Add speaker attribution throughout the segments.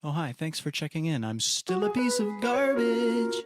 Speaker 1: Oh, hi, thanks for checking in. I'm still a piece of garbage.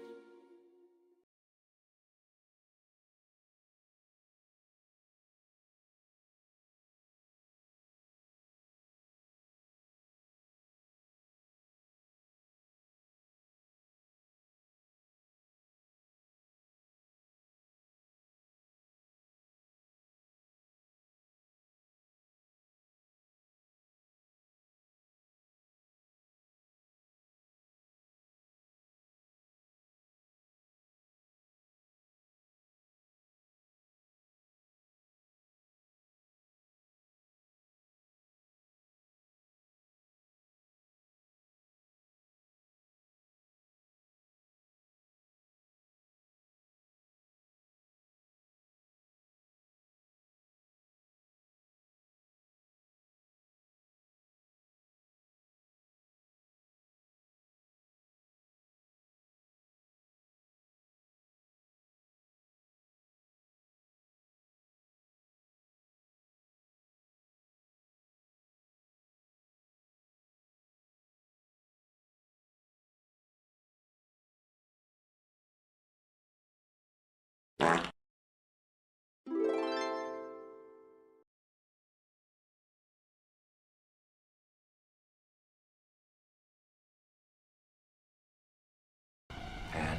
Speaker 2: And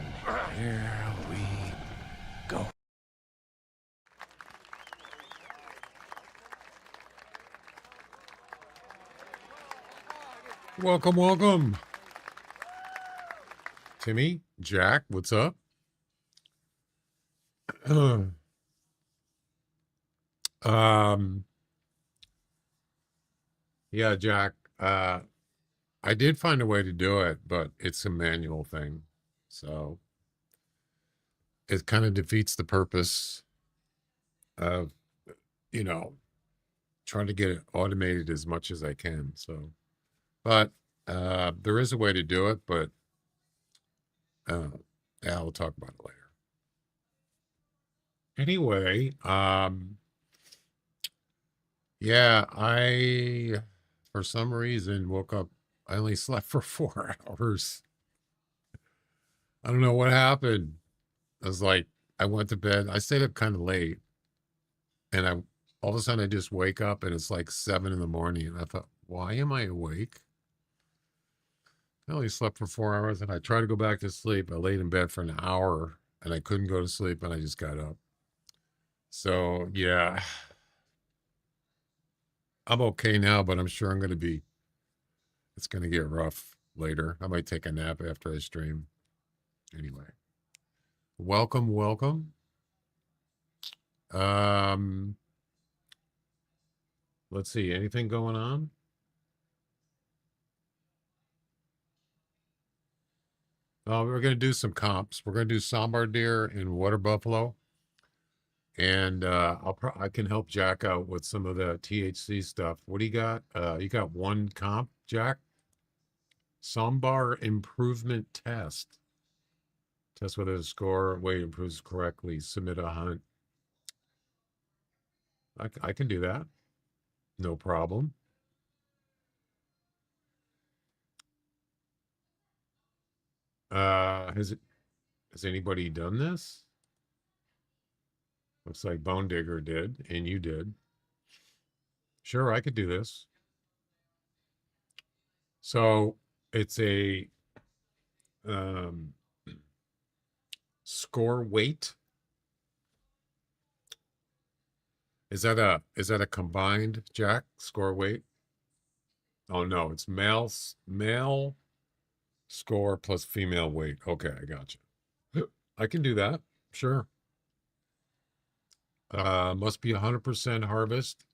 Speaker 2: here we go.
Speaker 3: Welcome. Timmy, Jack, what's up? Yeah, Jack, I did find a way to do it, but it's a manual thing. So it kind of defeats the purpose of, you know, trying to get it automated as much as I can. So, but there is a way to do it, but uh, yeah, we'll talk about it later. Anyway, yeah, I, for some reason, woke up. I only slept for 4 hours. I don't know what happened. I was like, I went to bed. I stayed up kind of late, and all of a sudden I just wake up and it's like 7 in the morning. And I thought, why am I awake? I only slept for 4 hours, and I tried to go back to sleep. I laid in bed for an hour, and I couldn't go to sleep, and I just got up. So yeah, I'm okay now, but I'm sure it's going to get rough later. I might take a nap after I stream. Anyway, welcome. Um, let's see. Anything going on? We're going to do some comps. We're going to do Sambar deer and water buffalo, and I can help Jack out with some of the THC stuff. What do you got? You got one comp, Jack? Sambar improvement test. Test whether the score weight improves correctly. Submit a hunt. I can do that. No problem. Has anybody done this? Looks like Bone Digger did, and you did. Sure, I could do this. So it's a um, score weight. Is that a combined, Jack, score weight? Oh no, it's male score plus female weight. Okay, I got you. I can do that. Sure. Must be 100% harvest,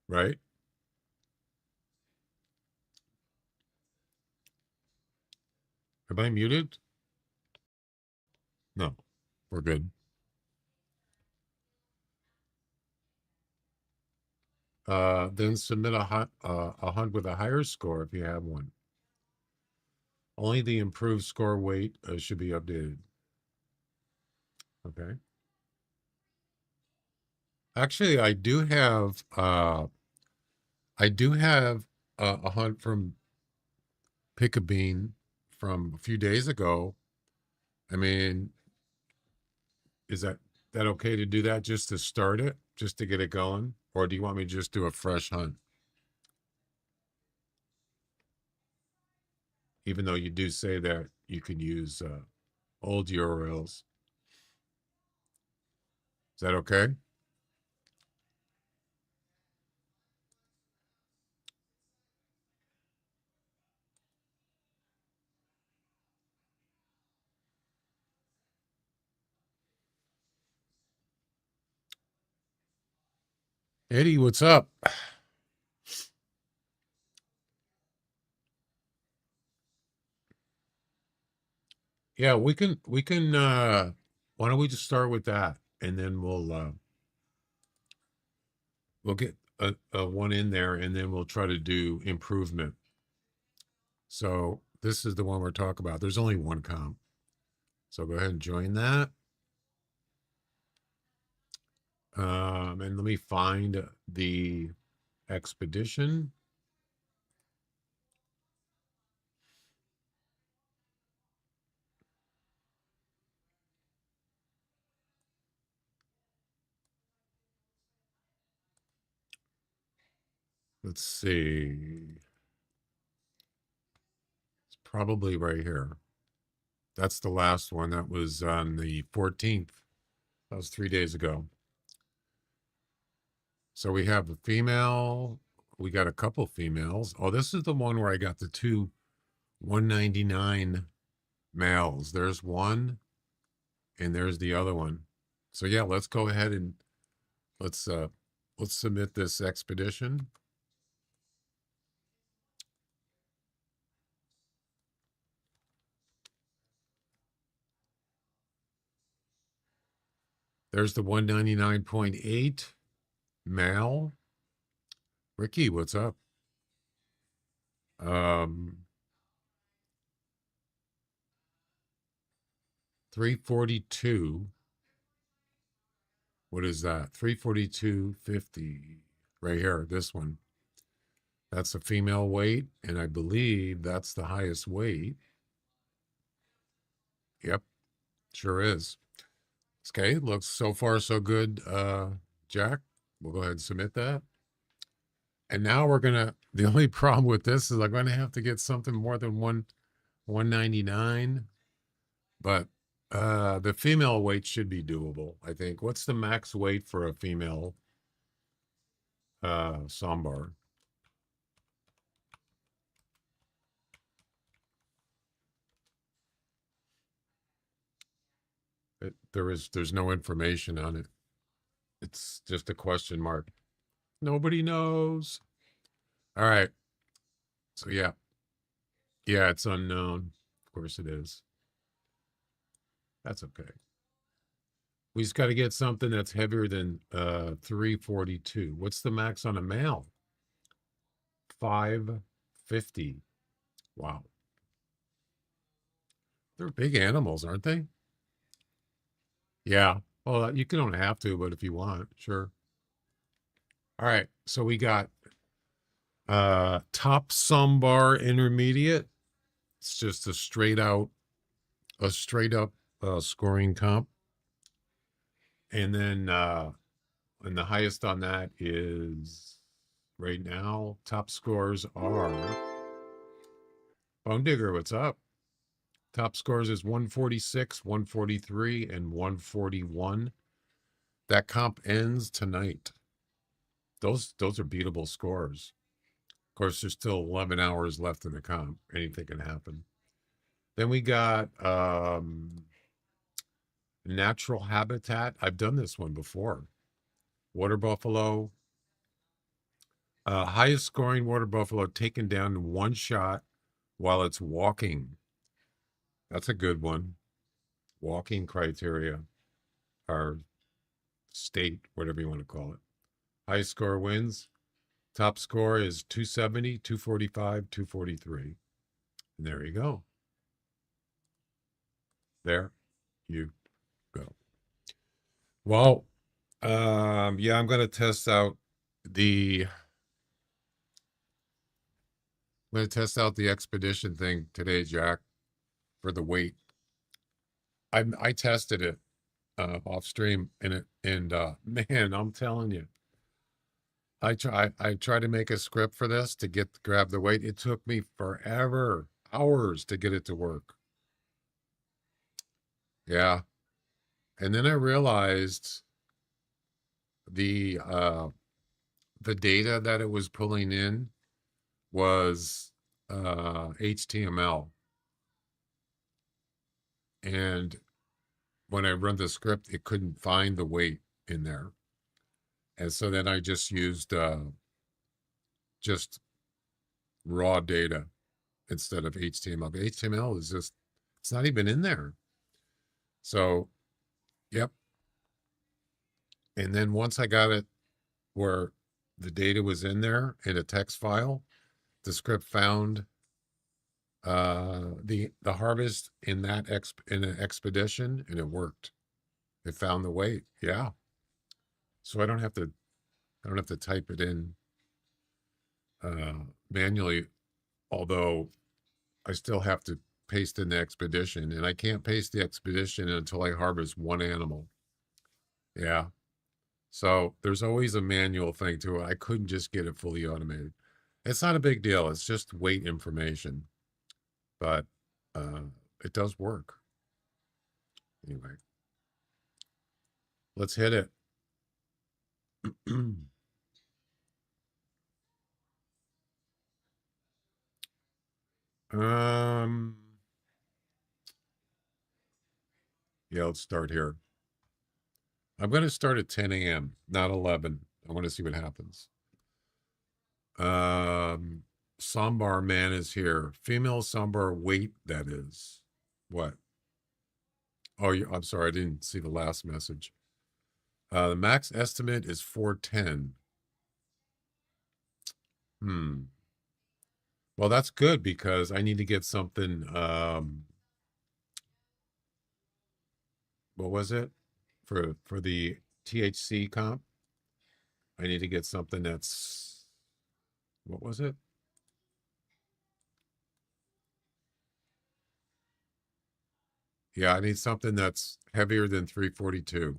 Speaker 3: right? Am I muted? No, we're good. Then submit a hunt with a higher score if you have one. Only the improved score weight should be updated. Okay. Actually, I do have a hunt from pick a bean from a few days ago. I mean, is that okay to do that just to start it, just to get it going? Or do you want me to just do a fresh hunt? Even though you do say that you can use old URLs. Is that okay? Eddie, what's up? Yeah, we can why don't we just start with that, and then we'll get a one in there, and then we'll try to do improvement. So this is the one we're talking about. There's only one comp. So go ahead and join that. And let me find the expedition. Let's see. It's probably right here. That's the last one. That was on the 14th. That was 3 days ago. So we have a female. We got a couple females. Oh, this is the one where I got the two 199 males. There's one and there's the other one. So yeah, let's go ahead and let's submit this expedition. There's the 199.8 male. Ricky, what's up? 342. What is that? 342.50 right here. This one. That's a female weight, and I believe that's the highest weight. Yep, sure is. Okay, looks so far so good, Jack. We'll go ahead and submit that. And now we're gonna. The only problem with this is I'm gonna have to get something more than 199, but the female weight should be doable. I think. What's the max weight for a female sambar? There's no information on it. It's just a question mark. Nobody knows. All right. So yeah. Yeah, it's unknown. Of course it is. That's okay. We just got to get something that's heavier than 342. What's the max on a male? 550. Wow. They're big animals, aren't they? Yeah. Well, you don't have to, but if you want, sure. All right. So we got top sambar intermediate. It's just a straight up scoring comp. And then and the highest on that is right now, top scores are Bone Digger, what's up? Top scores is 146, 143, and 141. That comp ends tonight. Those are beatable scores. Of course, there's still 11 hours left in the comp. Anything can happen. Then we got Natural Habitat. I've done this one before. Water Buffalo. Highest scoring water buffalo taken down in one shot while it's walking. That's a good one. Walking criteria, or state, whatever you want to call it. High score wins. Top score is 270, 245, 243. And there you go. There you go. Well, yeah, I'm going to test out the I'm going to test out the expedition thing today, Jack, for the weight. I tested it off stream and man, I'm telling you, I tried to make a script for this to grab the weight. It took me forever, hours to get it to work. Yeah. And then I realized the data that it was pulling in was HTML. And when I run the script, it couldn't find the weight in there. And so then I just used just raw data instead of HTML. But HTML is just, it's not even in there. So, yep. And then once I got it where the data was in there in a text file, the script found the harvest in that in an expedition, and it worked. It found the weight. Yeah. So I don't have to type it in manually, although I still have to paste in the expedition, and I can't paste the expedition until I harvest one animal. Yeah. So there's always a manual thing to it. I couldn't just get it fully automated. It's not a big deal. It's just weight information, but it does work. Anyway, let's hit it. Yeah, let's start here. I'm going to start at 10 a.m., not 11. I want to see what happens. Sambar man is here. Female Sambar weight, that is. What? Oh, I'm sorry. I didn't see the last message. The max estimate is 410. Well, that's good because I need to get something. What was it for the THC comp? I need to get something that's, what was it? Yeah, I need something that's heavier than 342.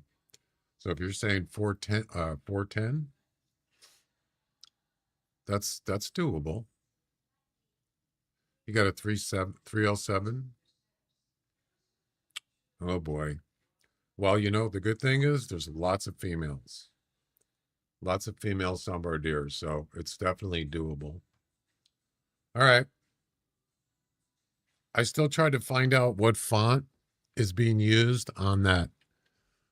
Speaker 3: So if you're saying 410, that's doable. You got a 307. Oh boy. Well, the good thing is there's lots of females. Lots of female sambar deer, so it's definitely doable. All right. I still try to find out what font is being used on that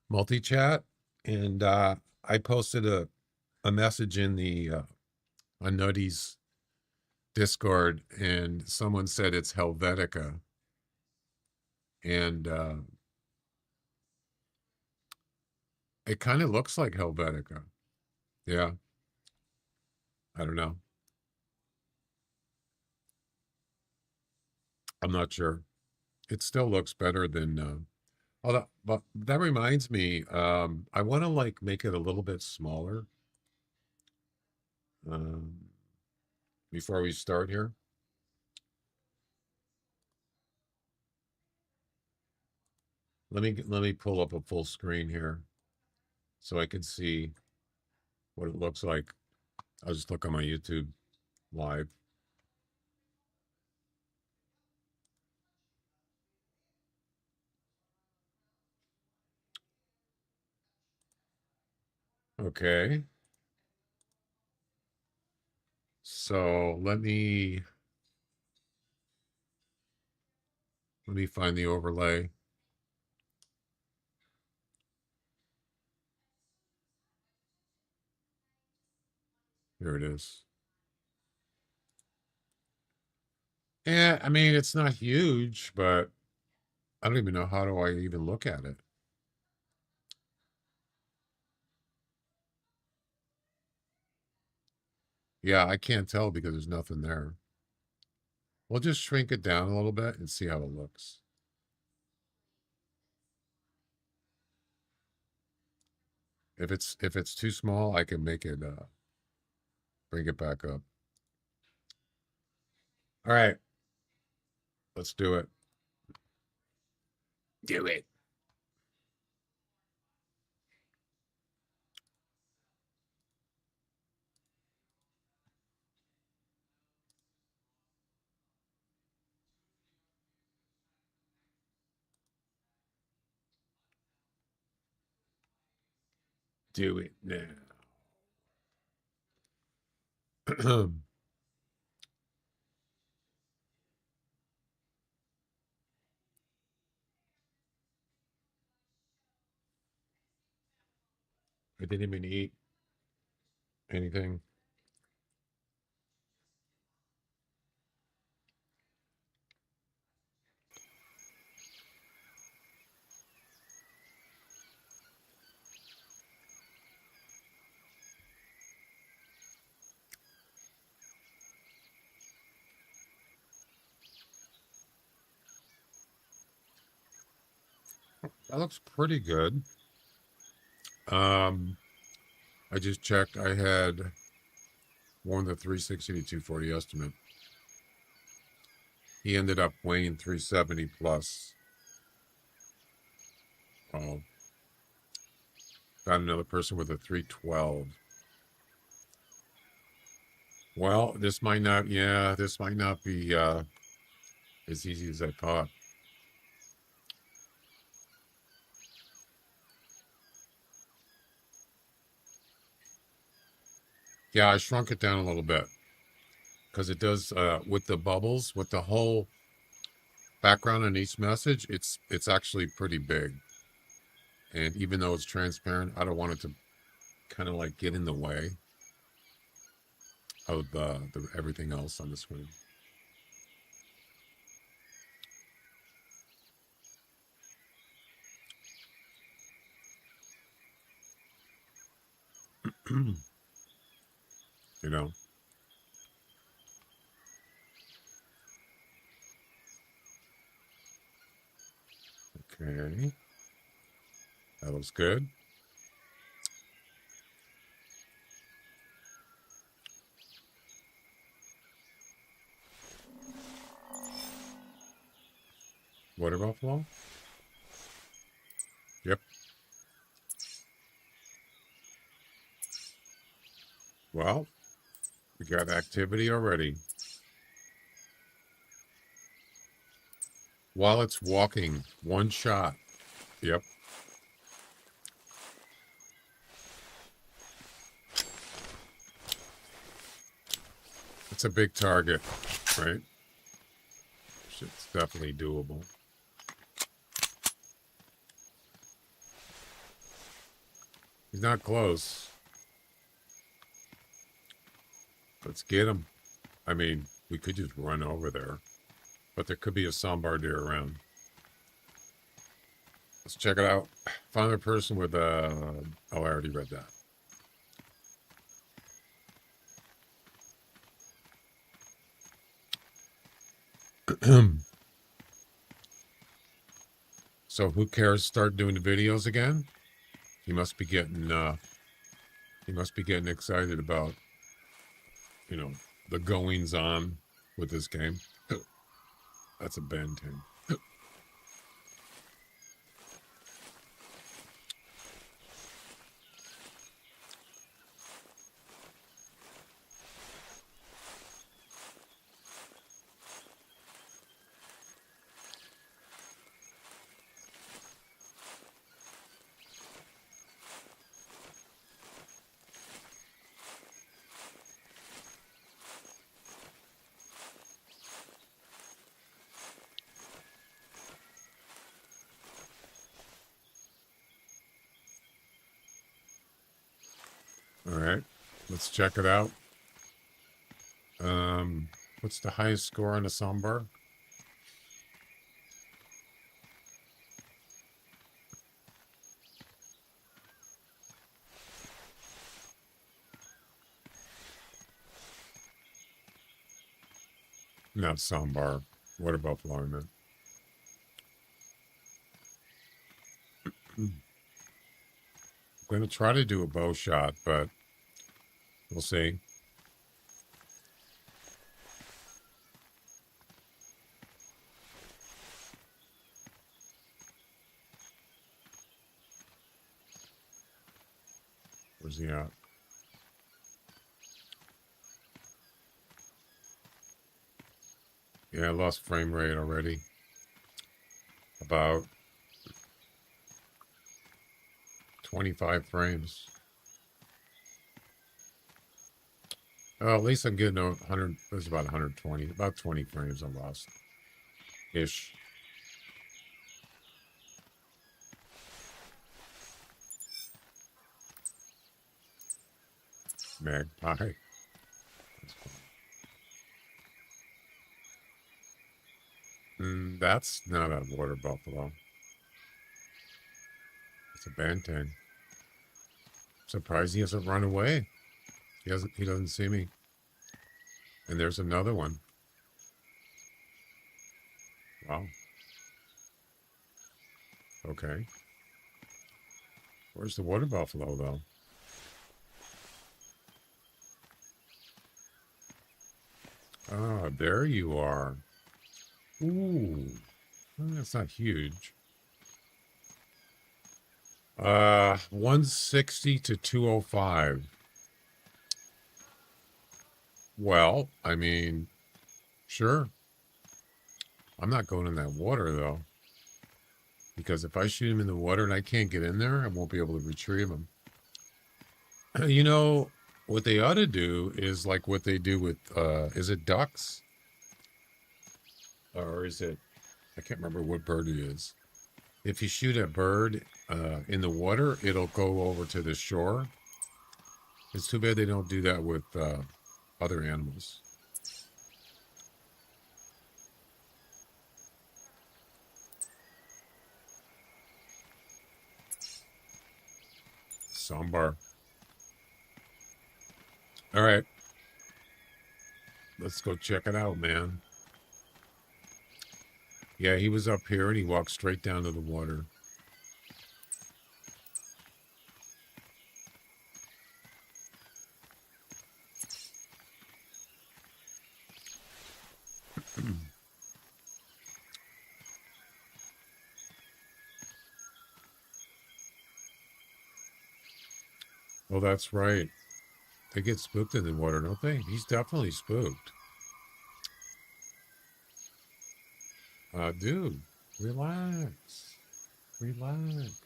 Speaker 3: multi-chat, and I posted a message in the on Nutty's Discord, and someone said it's Helvetica, and it kind of looks like Helvetica. Yeah, I don't know. I'm not sure. It still looks better than. But that reminds me, I want to make it a little bit smaller before we start here. Let me pull up a full screen here so I can see what it looks like. I'll just look on my YouTube live. Okay. So let me find the overlay. Here it is. Yeah, I mean, it's not huge, but I don't even know how do I even look at it. Yeah, I can't tell because there's nothing there. We'll just shrink it down a little bit and see how it looks. If it's too small, I can make it bring it back up. All right. Let's do it. Do it. Do it now. I didn't even eat anything. That looks pretty good. I just checked. I had won the 360 to 240 estimate. He ended up weighing 370 plus. Oh, got another person with a 312. Well, this might not, yeah, this might not be as easy as I thought. Yeah, I shrunk it down a little bit because it does with the bubbles, with the whole background in each message, it's actually pretty big. And even though it's transparent, I don't want it to kind of like get in the way of the everything else on the screen. You know. Okay. That looks good. Water Buffalo? Yep. Well, we got activity already. While it's walking, one shot. Yep. It's a big target, right? It's definitely doable. He's not close. Let's get him. I mean, we could just run over there, but there could be a Sambar deer around. Let's check it out. Find a person with a... Oh, I already read that. So who cares? Start doing the videos again. He must be getting excited about, you know, the goings on with this game. That's a Ben 10. All right, let's check it out. What's the highest score on a Sambar? Not Sambar. Water Buffalo, I meant. I'm going to try to do a bow shot, but we'll see. Where's he at? Yeah, I lost frame rate already. About 25 frames. Oh, at least I'm getting 100. There's about 120. About 20 frames I lost. Ish. Magpie. That's not a water buffalo. It's a bantam. Surprised he hasn't run away. He doesn't see me. And there's another one. Wow. Okay. Where's the water buffalo though? Ah, there you are. Ooh. Well, that's not huge. 160 to 205. Well, I mean, sure. I'm not going in that water though. Because if I shoot him in the water and I can't get in there, I won't be able to retrieve him. You know, what they ought to do is like what they do with, is it ducks? Or is it, I can't remember what bird it is. If you shoot a bird in the water, it'll go over to the shore. It's too bad they don't do that with other animals. Sambar. All right. Let's go check it out, man. Yeah, he was up here and he walked straight down to the water. Oh, that's right. They get spooked in the water, don't they? He's definitely spooked. Dude, relax. Relax.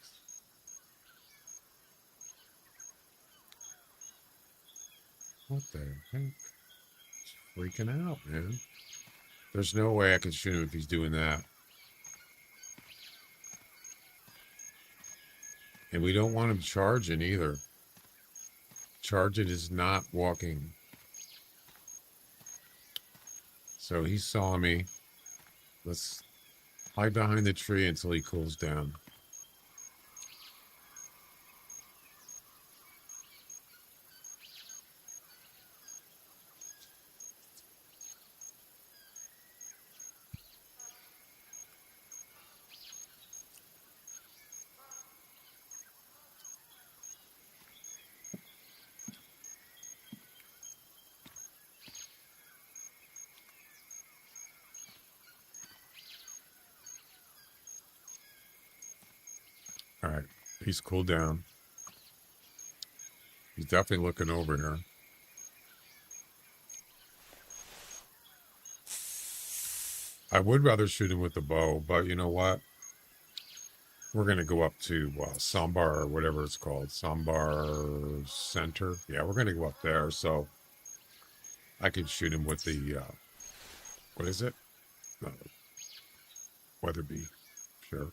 Speaker 3: What the heck? He's freaking out, man. There's no way I can shoot him if he's doing that. And we don't want him charging either. Charging is not walking. So he saw me. Let's hide behind the tree until he cools down. All right, he's cooled down. He's definitely looking over here. I would rather shoot him with the bow, but you know what? We're going to go up to Sambar or whatever it's called. Sambar Center. Yeah, we're going to go up there. So I can shoot him with the, what is it? Weatherby. Sure.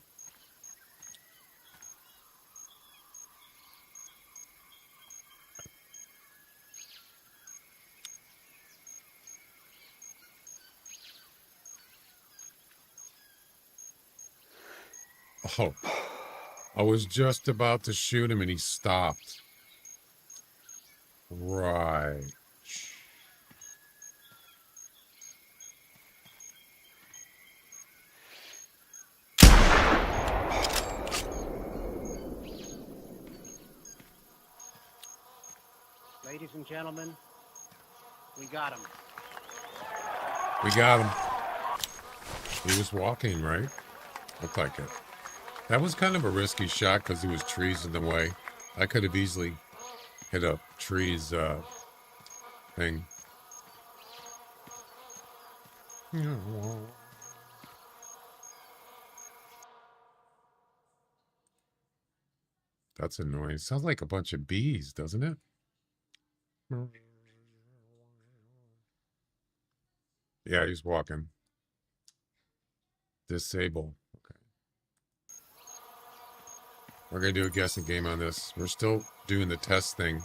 Speaker 3: Oh, I was just about to shoot him and he stopped. Right.
Speaker 4: Ladies and gentlemen, we got him.
Speaker 3: We got him. He was walking, right? Looked like it. That was kind of a risky shot because there was trees in the way. I could have easily hit a tree's thing. That's annoying. Sounds like a bunch of bees, doesn't it? Yeah, he's walking. Disable. Okay. We're going to do a guessing game on this. We're still doing the test thing.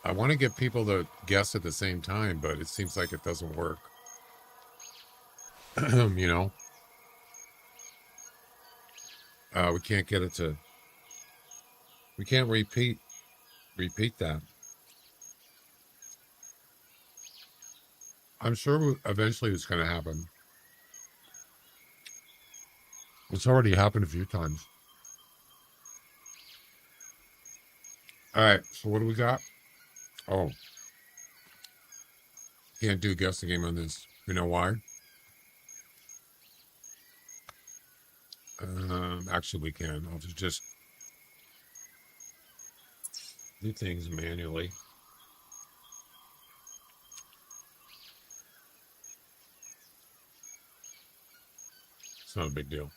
Speaker 3: I want to get people to guess at the same time, but it seems like it doesn't work. You know? We can't get it to... We can't repeat that. I'm sure eventually it's going to happen. It's already happened a few times. All right, so what do we got? Oh. Can't do a guessing game on this. You know why? Actually, we can. I'll just do things manually. It's not a big deal.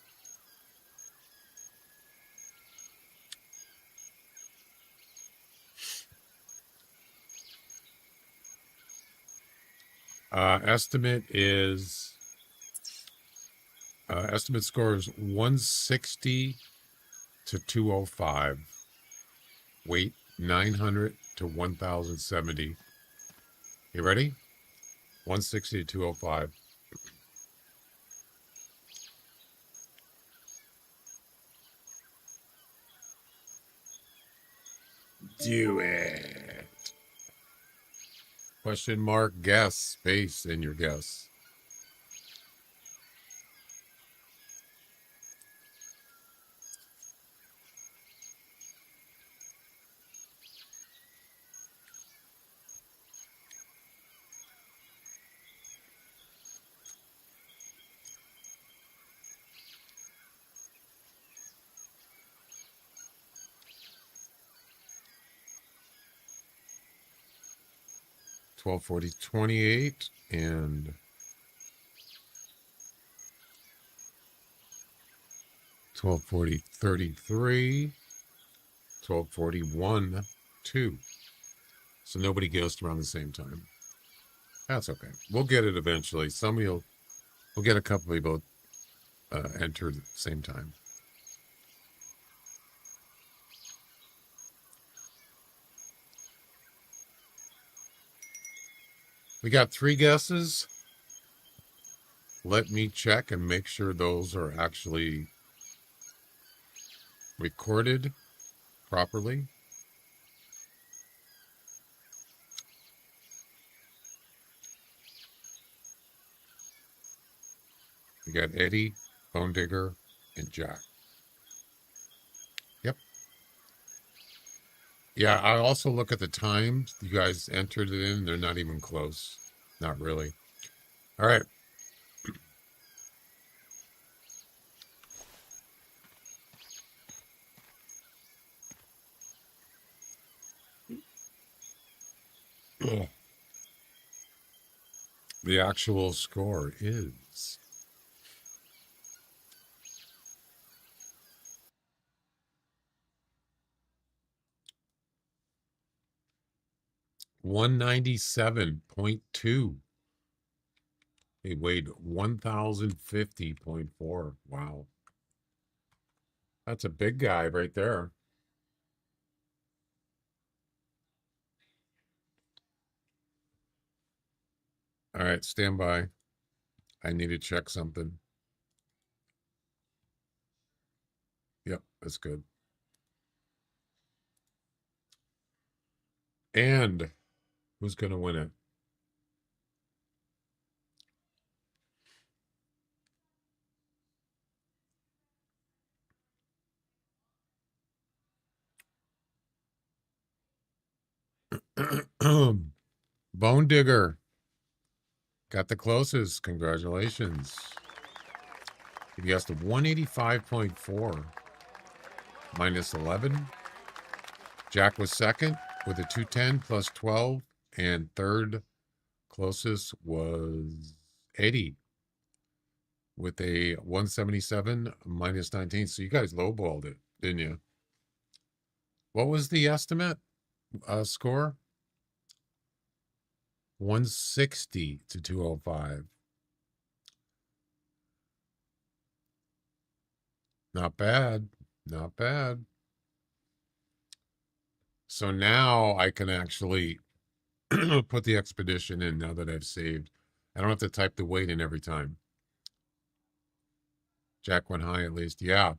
Speaker 3: Estimate score is 160 to 205. Weight 900 to 1070. You ready? 160 to 205. Do it. Question mark, guess, space in your guess. $12.40.28 and $12.40.33, $12.41.2. So nobody guessed around the same time. That's okay. We'll get it eventually. We'll get a couple people enter at the same time. We got 3 guesses. Let me check and make sure those are actually recorded properly. We got Eddie, Bone Digger, and Jack. Yep. Yeah, I also look at the times you guys entered it in. They're not even close. Not really. All right. The actual score is $197.2. He weighed 1,050.4. Wow. That's a big guy right there. All right, stand by. I need to check something. Yep, that's good. And who's going to win it? Bone Digger. Got the closest. Congratulations. You guessed 185.4 minus 11. Jack was second with a 210 plus 12, and third closest was Eddie with a 177 minus 19. So you guys lowballed it, didn't you? What was the estimate score? 160 to 205. Not bad. Not bad. So now I can actually put the expedition in now that I've saved. I don't have to type the weight in every time. Jack went high at least. Yeah.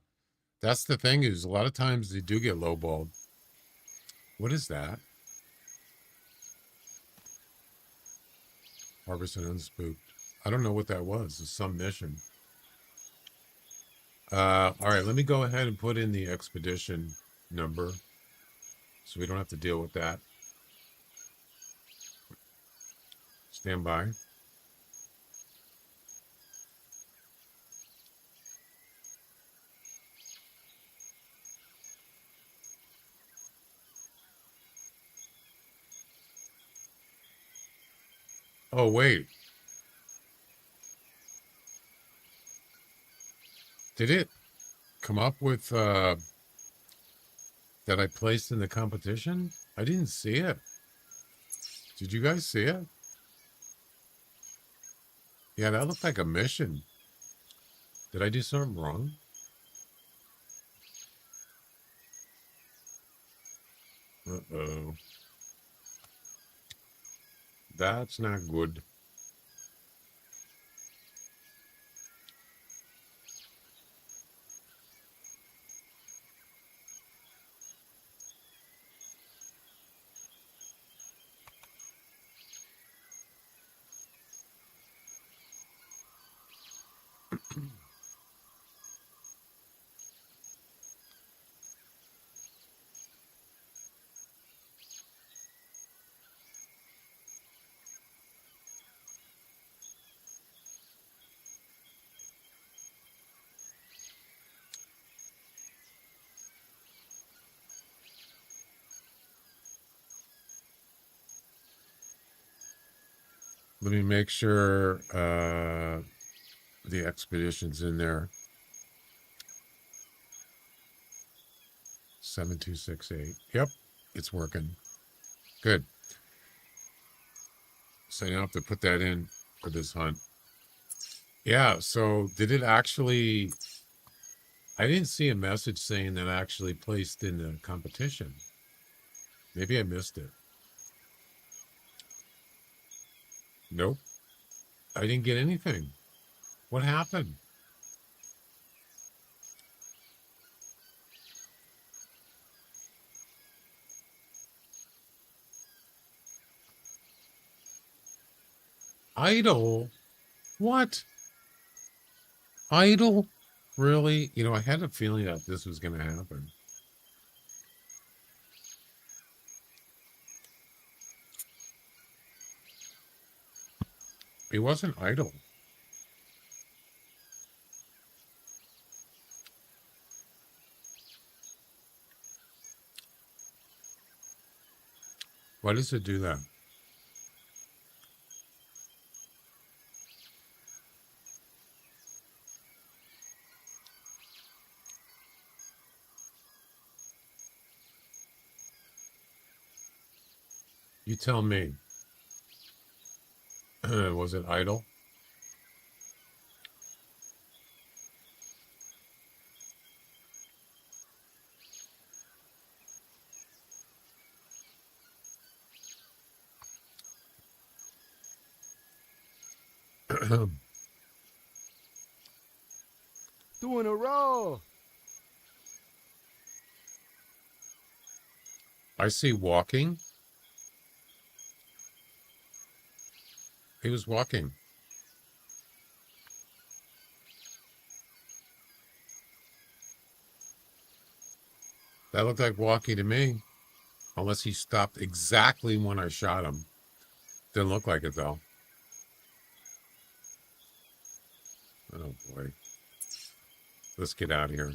Speaker 3: That's the thing is a lot of times they do get lowballed. What is that? Harvest and unspooked. I don't know what that was. It's some mission. All right, let me go ahead and put in the expedition number so we don't have to deal with that. Stand by. Oh, wait. Did it come up with that I placed in the competition? I didn't see it. Did you guys see it? Yeah, that looked like a mission. Did I do something wrong? Uh-oh. That's not good. Let me make sure the expedition's in there. 7268. Yep, it's working. Good. So you don't have to put that in for this hunt. Yeah, so did it actually... I didn't see a message saying that I actually placed in the competition. Maybe I missed it. Nope. I didn't get anything. What happened? Idle? What? Idle? Really? You know, I had a feeling that this was going to happen. It wasn't idle. Why does it do that? You tell me. Was it idle?
Speaker 5: Two in a row.
Speaker 3: I see walking. He was walking. That looked like walking to me. Unless he stopped exactly when I shot him. Didn't look like it, though. Oh, boy. Let's get out of here.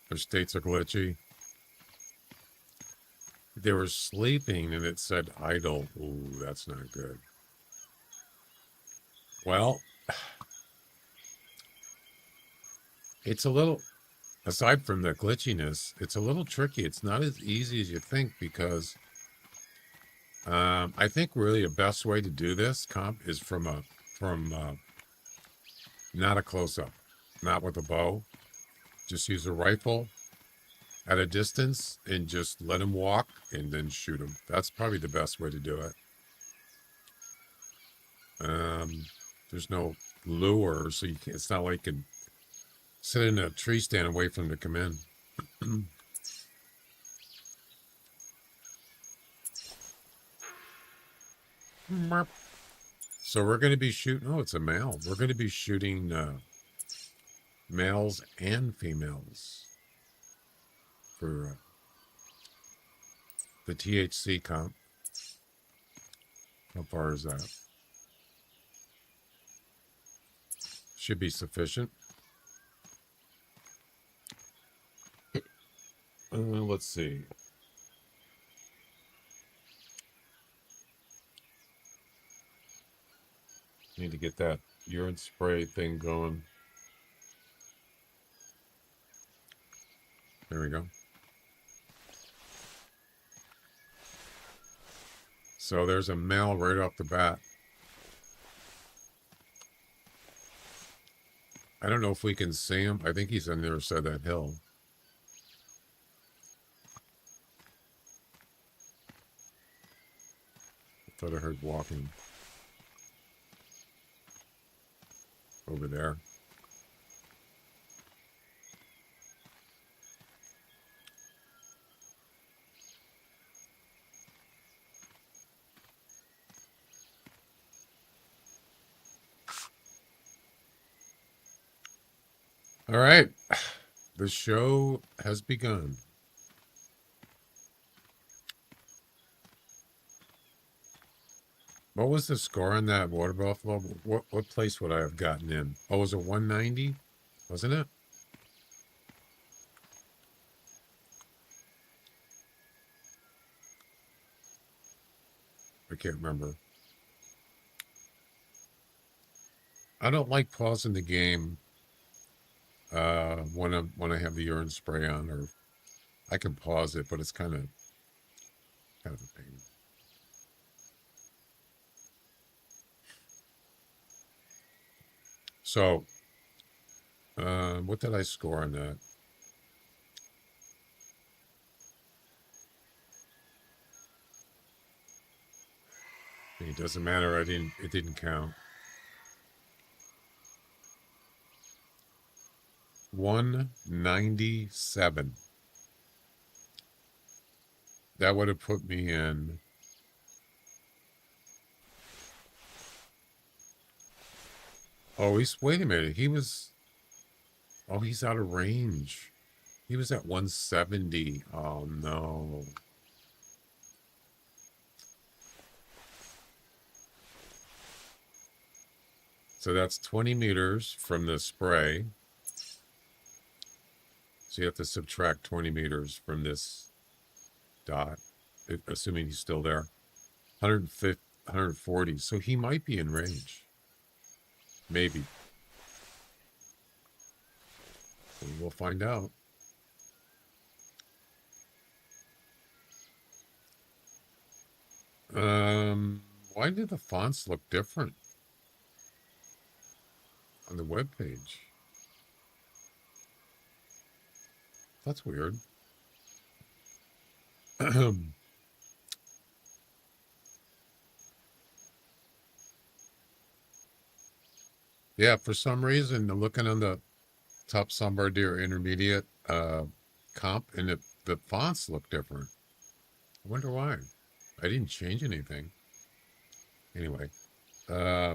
Speaker 3: Their states are glitchy. They were sleeping and it said idle. Ooh, that's not good. Well, it's a little, aside from the glitchiness, it's a little tricky. It's not as easy as you think because I think really the best way to do this comp is from not a close-up, not with a bow. Just use a rifle at a distance and just let him walk and then shoot him. That's probably the best way to do it. There's no lure, so you can't, it's not like you can sit in a tree stand and wait for him to come in. So we're going to be shooting, oh, it's a male. We're going to be shooting males and females for the THC comp. How far is that? Should be sufficient. Let's see. Need to get that urine spray thing going. There we go. So there's a male right off the bat. I don't know if we can see him. I think he's on the other side of that hill. I thought I heard walking over there. All right, the show has begun. What was the score on that water buffalo? What place would I have gotten in? Oh, was it 190? Wasn't it? I can't remember. I don't like pausing the game when I have the urine spray on, or I can pause it, but it's kind of a pain. So, what did I score on that? It doesn't matter. It didn't count. 197. That would have put me in. Oh, wait a minute. He's out of range. He was at 170. Oh, no. So that's 20 meters from the spray. So you have to subtract 20 meters from this dot, assuming he's still there. 150, 140. So he might be in range. Maybe. We'll find out. Why do the fonts look different on the web page? That's weird. Yeah, for some reason, looking on the top Sambar Deer Intermediate comp, and the fonts look different. I wonder why. I didn't change anything. Anyway, I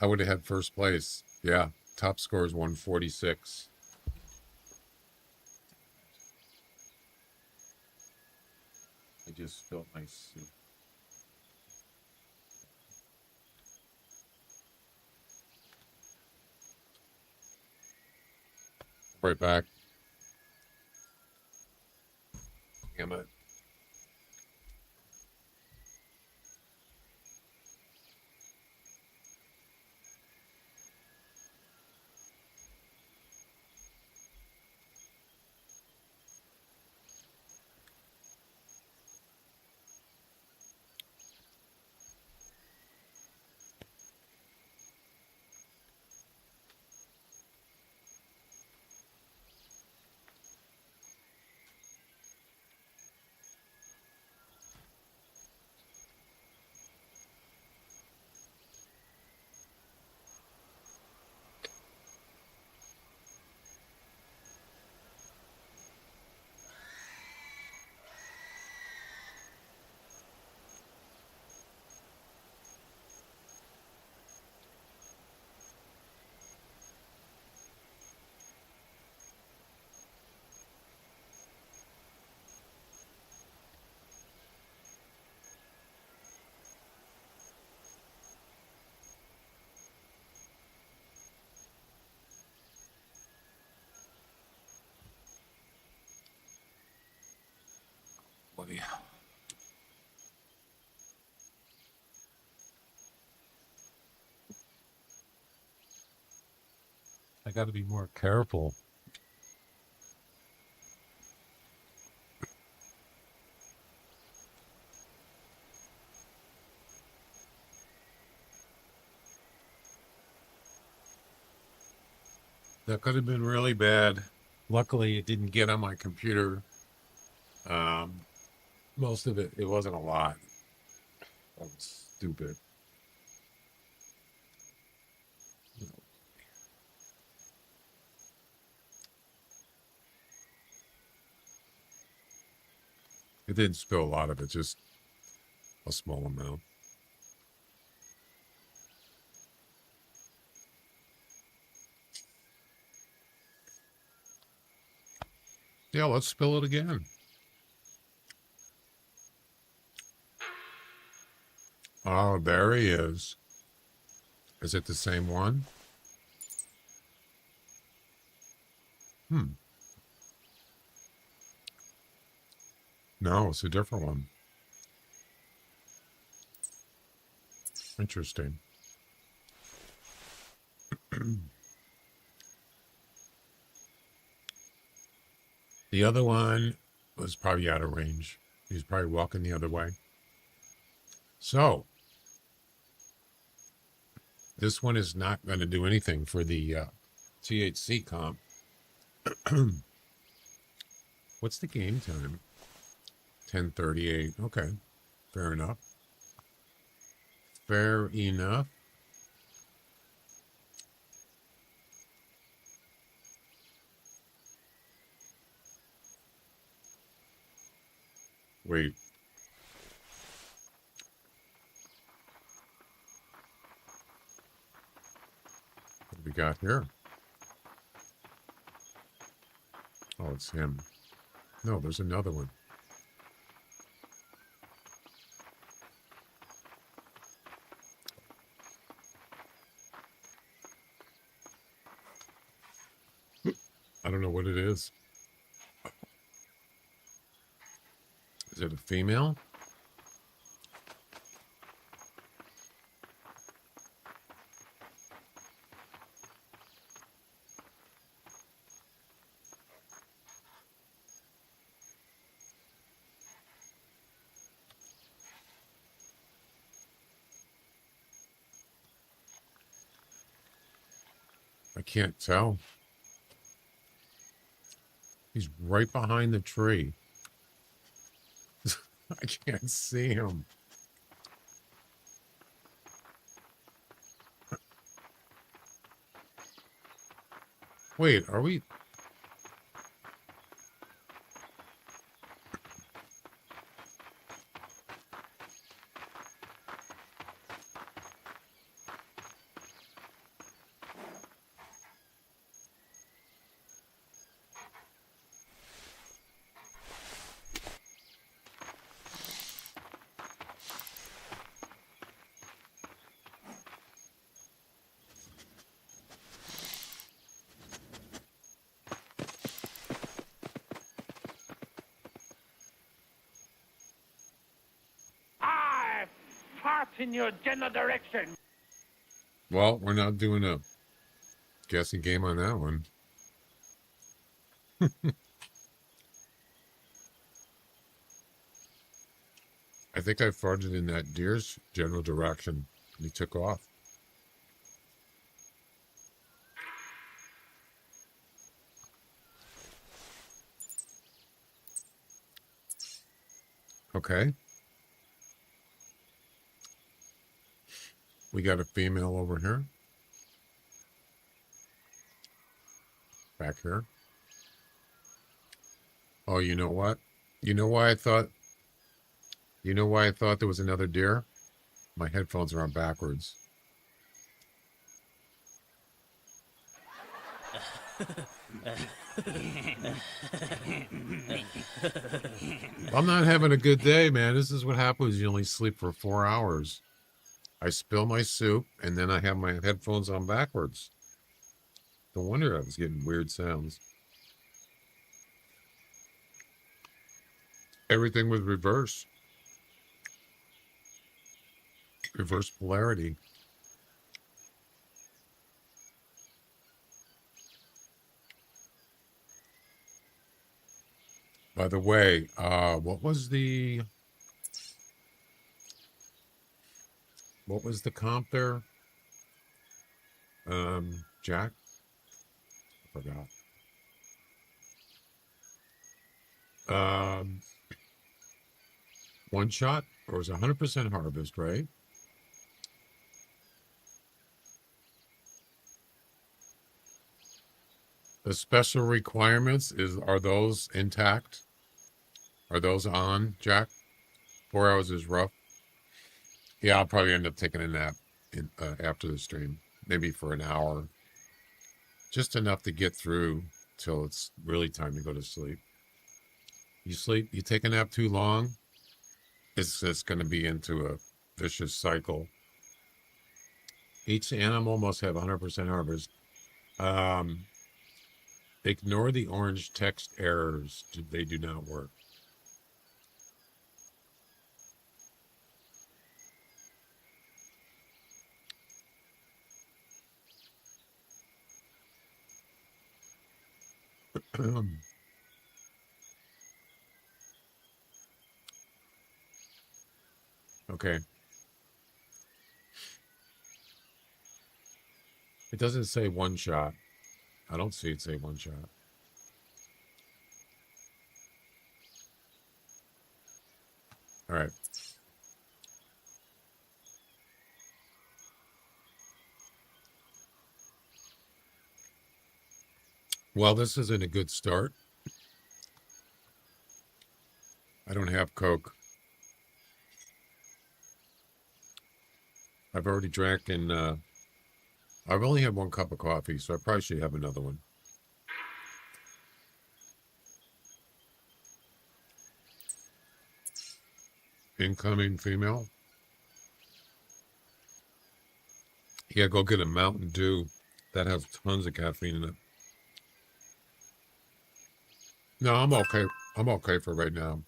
Speaker 3: would have had first place. Yeah, top score is 146. I just spilled my soup. Right back. boy. I got to be more careful. That could have been really bad. Luckily, it didn't get on my computer. Most of it wasn't a lot. That was stupid. It didn't spill a lot of it, just a small amount. Yeah, let's spill it again. Oh, there he is. Is it the same one? No, it's a different one. Interesting. The other one was probably out of range. He was probably walking the other way. So, this one is not going to do anything for the THC comp. What's the game time? 10:38. Okay, fair enough. Fair enough. Wait. What do we got here? Oh, it's him. No, there's another one. I don't know what it is. Is it a female? I can't tell. He's right behind the tree. I can't see him. Wait, are we?
Speaker 4: I fart in your general direction.
Speaker 3: Well, we're not doing a guessing game on that one. I think I farted in that deer's general direction, and he took off. Okay. We got a female over here. Back here. Oh, you know what? You know why I thought there was another deer? My headphones are on backwards. I'm not having a good day, man. This is what happens. You only sleep for 4 hours. I spill my soup, and then I have my headphones on backwards. No wonder I was getting weird sounds. Everything with reverse polarity. By the way, what was the comp there? Jack? I forgot. One shot, or was it 100% harvest, right? The special requirements are those intact? Are those on, Jack? 4 hours is rough. Yeah, I'll probably end up taking a nap after the stream, maybe for an hour, just enough to get through till it's really time to go to sleep. You take a nap too long, it's just going to be into a vicious cycle. Each animal must have 100% harvest. Ignore the orange text errors. They do not work. Okay. It doesn't say one shot. I don't see it say one shot. All right. Well, this isn't a good start. I don't have Coke. I've already drank, and I've only had 1 cup of coffee, so I probably should have another one. Incoming female. Yeah, go get a Mountain Dew. That has tons of caffeine in it. No, I'm okay. I'm okay for right now.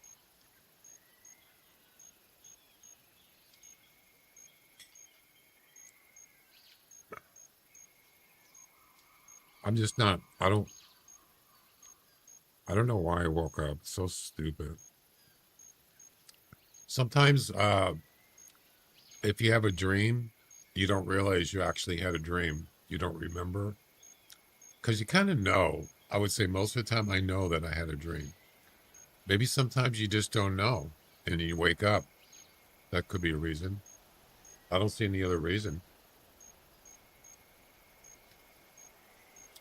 Speaker 3: I'm just not. I don't know why I woke up. It's so stupid. Sometimes, if you have a dream, you don't realize you actually had a dream. You don't remember. Because you kind of know. I would say most of the time I know that I had a dream. Maybe sometimes you just don't know. And you wake up. That could be a reason. I don't see any other reason.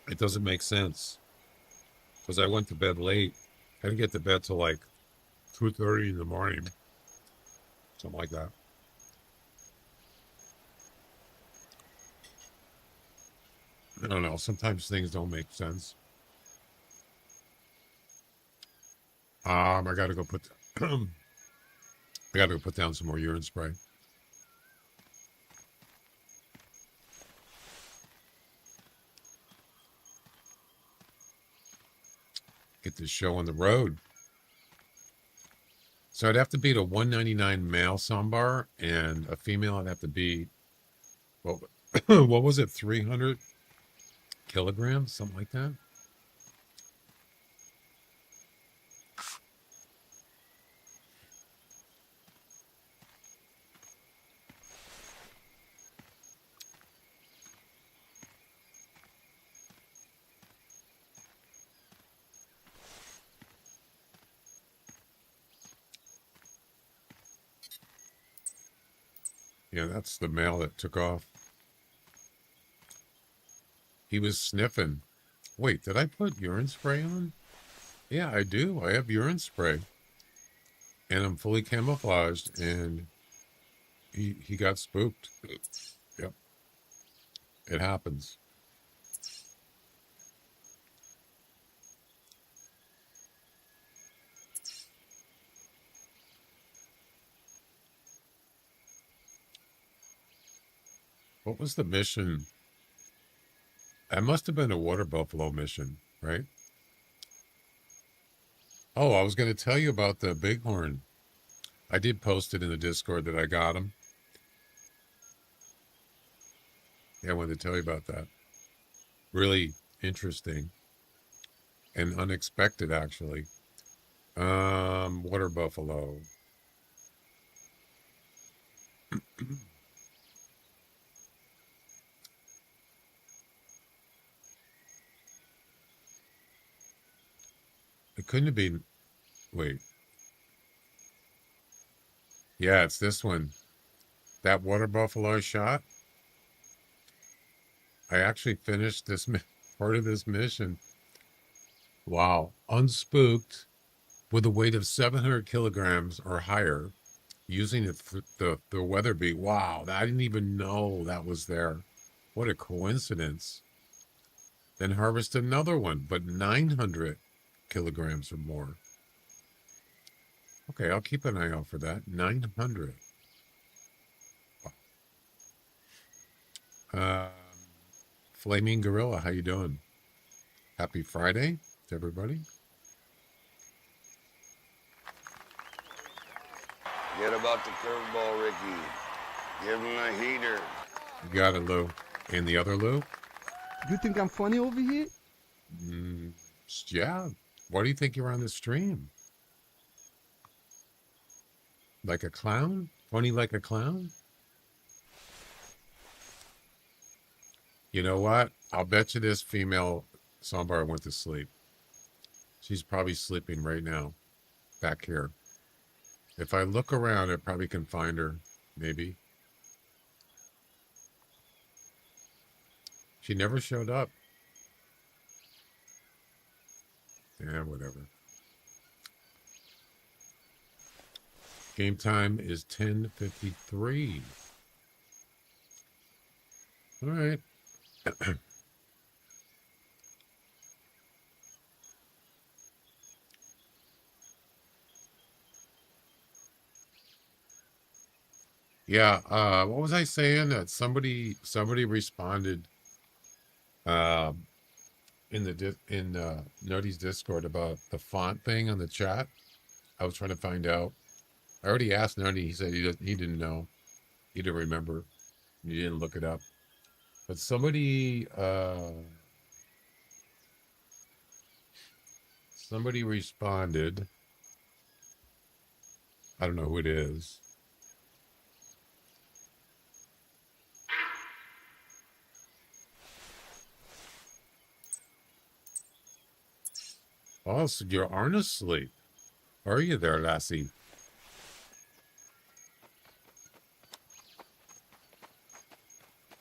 Speaker 3: It doesn't make sense. Because I went to bed late. I didn't get to bed till like 2:30 in the morning. Something like that. I don't know. Sometimes things don't make sense. I gotta go put I gotta go put down some more urine spray. Get this show on the road. So I'd have to beat a 199 male Sambar, and a female I'd have to beat, what was it, 300 kilograms, something like that. Yeah, that's the male that took off. He was sniffing. Wait, did I put urine spray on? Yeah, I do. I have urine spray. And I'm fully camouflaged, and he got spooked. Yep. It happens. What was the mission? That must have been a water buffalo mission, right? Oh, I was going to tell you about the bighorn. I did post it in the Discord that I got him. Yeah, I wanted to tell you about that. Really interesting and unexpected, actually. Water buffalo. It couldn't have been. Wait. Yeah, it's this one. That water buffalo I shot. I actually finished this part of this mission. Wow. Unspooked with a weight of 700 kilograms or higher using the weather beat. Wow. I didn't even know that was there. What a coincidence. Then harvest another one, but 900 kilograms or more. Okay, I'll keep an eye out for that. 900. Flaming Gorilla, how you doing? Happy Friday to everybody.
Speaker 6: Forget about the curveball, Ricky. Give him a heater.
Speaker 3: You got it, Lou. And the other Lou?
Speaker 5: You think I'm funny over here?
Speaker 3: Yeah. Why do you think you're on the stream? Like a clown? Funny like a clown? You know what? I'll bet you this female Sambar went to sleep. She's probably sleeping right now. Back here. If I look around, I probably can find her. Maybe. She never showed up. Yeah, whatever. Game time is 10:53. All right. Yeah, what was I saying? That somebody responded in Nutty's Discord about the font thing on the chat. I was trying to find out. I already asked Nutty. He said he didn't know. He didn't remember. He didn't look it up. But somebody responded. I don't know who it is. Oh, so you aren't asleep. Are you there, lassie?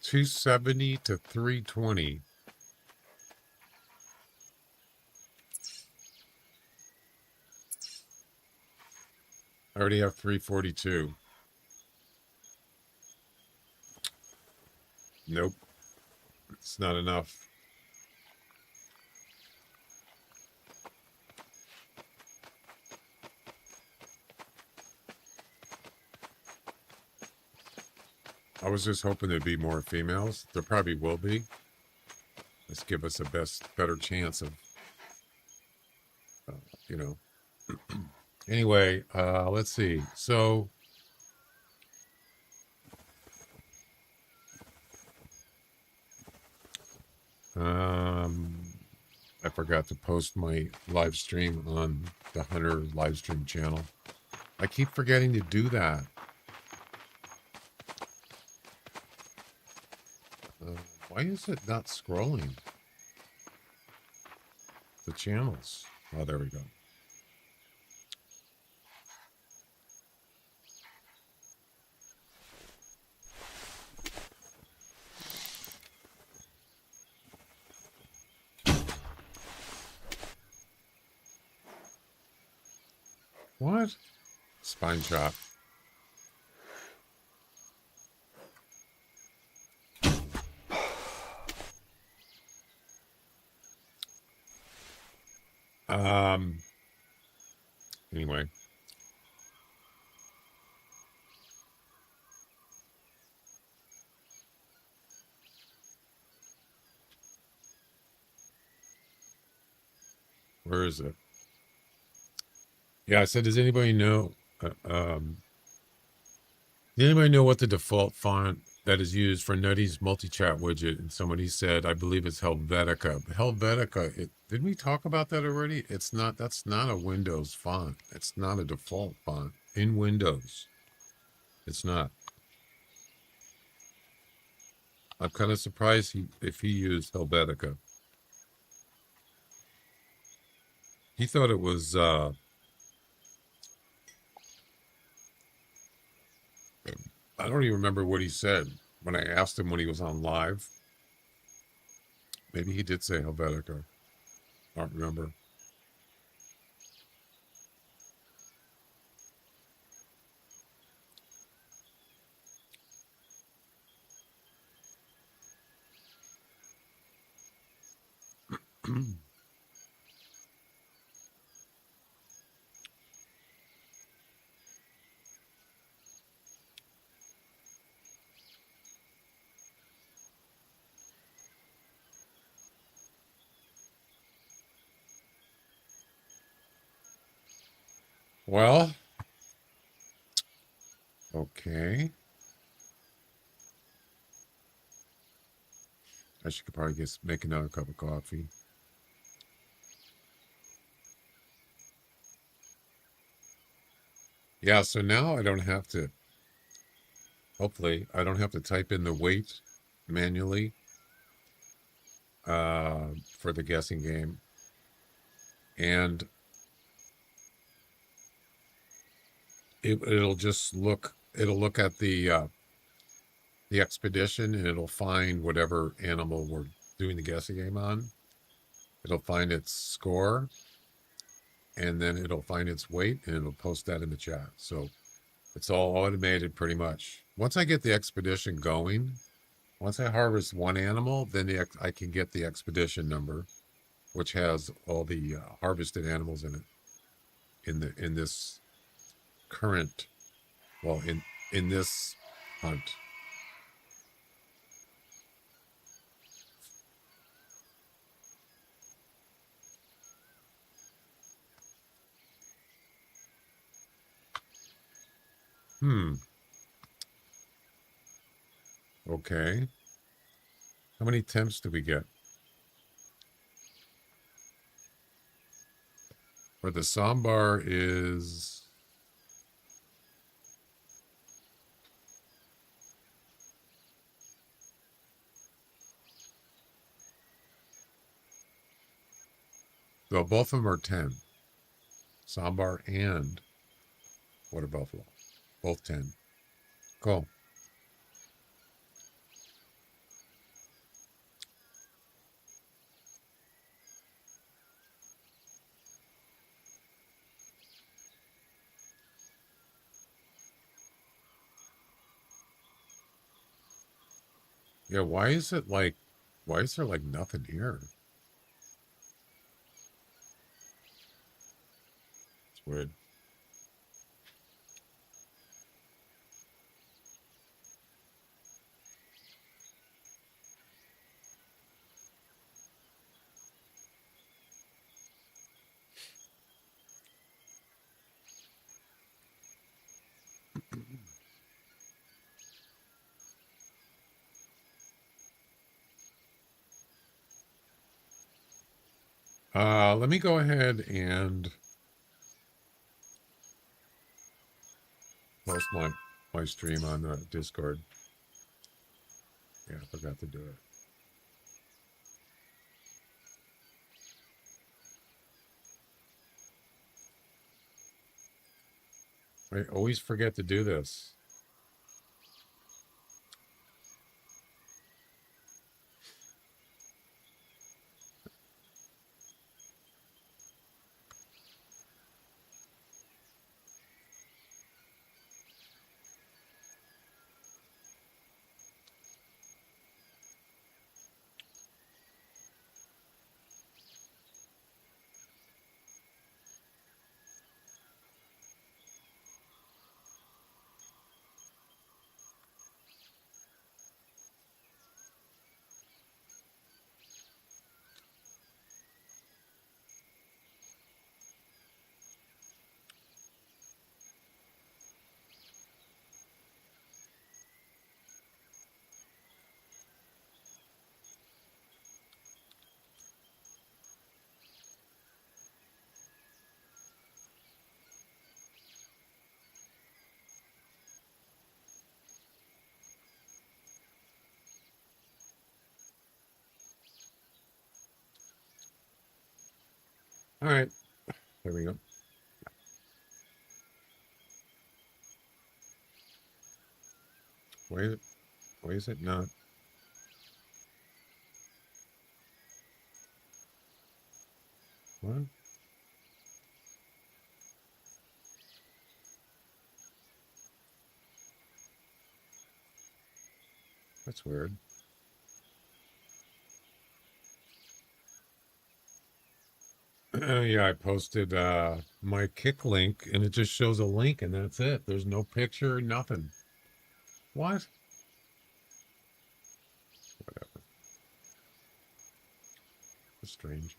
Speaker 3: $270 to $320. I already have 342. Nope. It's not enough. I was just hoping there'd be more females. There probably will be. Let's give us a better chance of, you know. Anyway, let's see. So, I forgot to post my live stream on the Hunter live stream channel. I keep forgetting to do that. Why is it not scrolling? The channels. Oh, there we go. What? Spine chop. Anyway. Where is it? Yeah, I said, does anybody know? Does anybody know what the default font that is used for Nutty's multi-chat widget? And somebody said, I believe it's Helvetica. But Helvetica, didn't we talk about that already? It's not. That's not a Windows font. It's not a default font in Windows. It's not. I'm kind of surprised if he used Helvetica. He thought it was. I don't even remember what he said when I asked him when he was on live. Maybe he did say Helvetica. I don't remember. Well, okay. I should probably make another cup of coffee. Yeah, so now I don't have to, hopefully, I don't have to type in the weight manually for the guessing game. And it'll just it'll look at the expedition and it'll find whatever animal we're doing the guessing game on. It'll find its score and then it'll find its weight and it'll post that in the chat. So it's all automated pretty much. Once I get the expedition going, once I harvest one animal, then I can get the expedition number, which has all the harvested animals in it in this current, well, in this hunt. Okay. How many temps do we get? For the Sambar is... Well, both of them are 10. Sambar and Water Buffalo. Both 10. Cool. Yeah, why is there like nothing here? It's weird. Let me go ahead and post my stream on the Discord. Yeah, I forgot to do it. I always forget to do this. All right. There we go. Wait, why is it not? What? That's weird. Yeah, I posted my kick link and it just shows a link and that's it. There's no picture, nothing. What? Whatever. That's strange.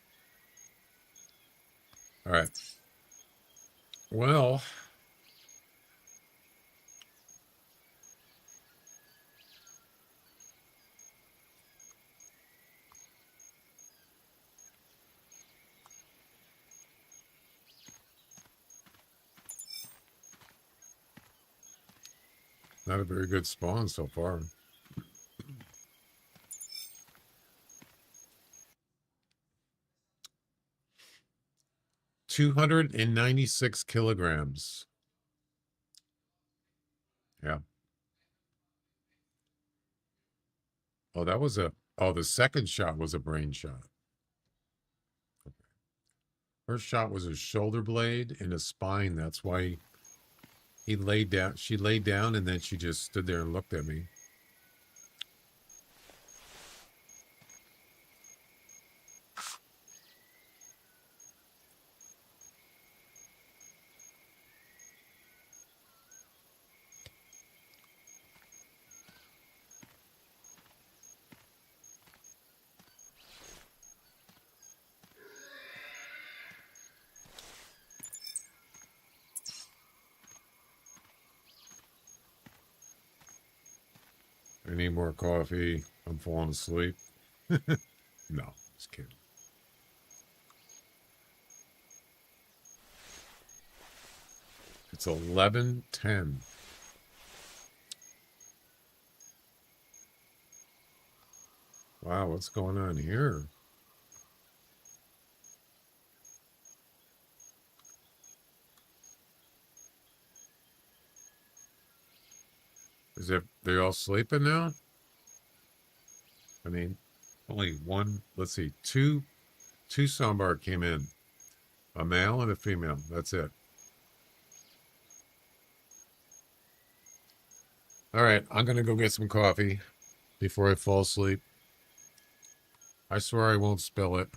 Speaker 3: All right. Well, not a very good spawn so far. $296 kilograms. Yeah. Oh, that was the second shot was a brain shot. First shot was a shoulder blade and a spine. That's why he laid down. She laid down and then she just stood there and looked at me. I need more coffee. I'm falling asleep. No, just kidding. It's 11:10. Wow, what's going on here? Is it they all sleeping now? I mean, only one. Let's see, two Sambar came in, a male and a female. That's it. All right, I'm gonna go get some coffee before I fall asleep. I swear I won't spill it.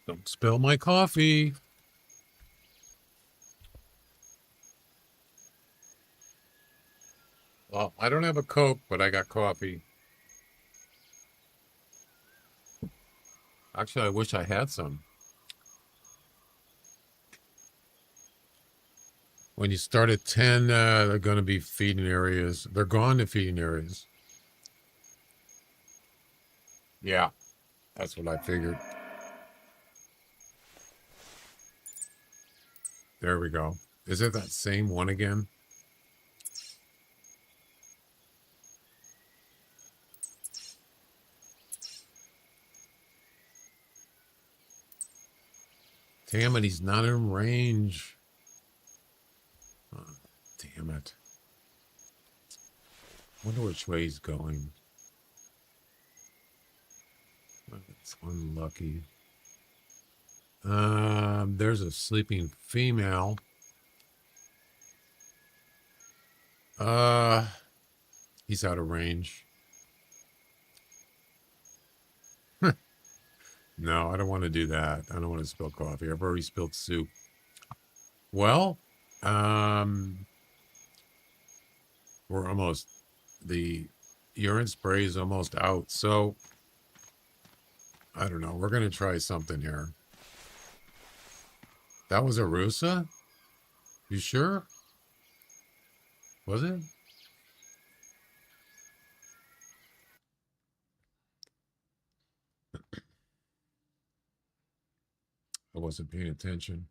Speaker 3: Don't spill my coffee. Well, I don't have a Coke, but I got coffee. Actually, I wish I had some. When you start at 10, they're going to be feeding areas. They're gone to feeding areas. Yeah, that's what I figured. There we go. Is it that same one again? Damn it, he's not in range. Oh, damn it. Wonder which way he's going. That's unlucky. There's a sleeping female. He's out of range. No, I don't want to do that. I don't want to spill coffee. I've already spilled soup. Well, we're almost, the urine spray is almost out. So, I don't know. We're going to try something here. That was a Rusa? You sure? Was it? I wasn't paying attention.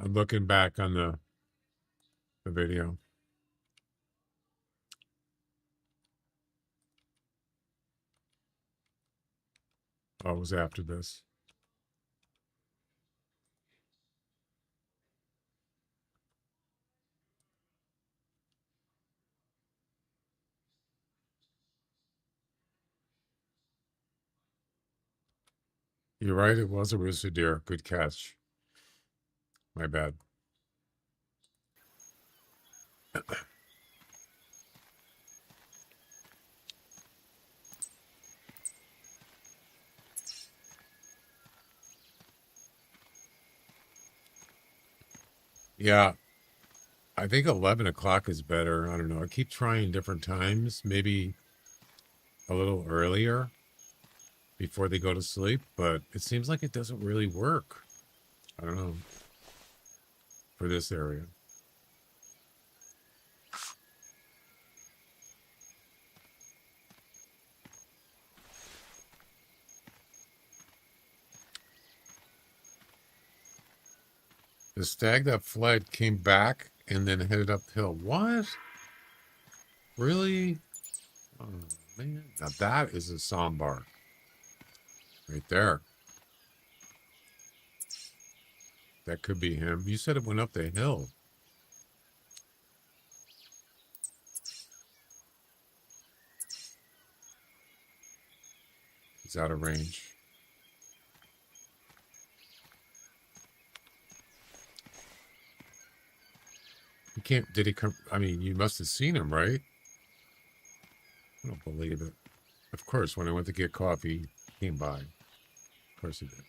Speaker 3: I'm looking back on the video. Oh, it was after this. You're right. It was a rooster deer. Good catch. My bad. Yeah, I think 11 o'clock is better. I don't know. I keep trying different times, maybe a little earlier before they go to sleep, but it seems like it doesn't really work. I don't know. For this area. The stag that fled came back and then headed uphill. What? Really? Oh, man. Now that is a sambar. Right there. That could be him. You said it went up the hill. He's out of range. You can't, did he come? I mean, you must have seen him, right? I don't believe it. Of course, when I went to get coffee, he came by. Of course he did.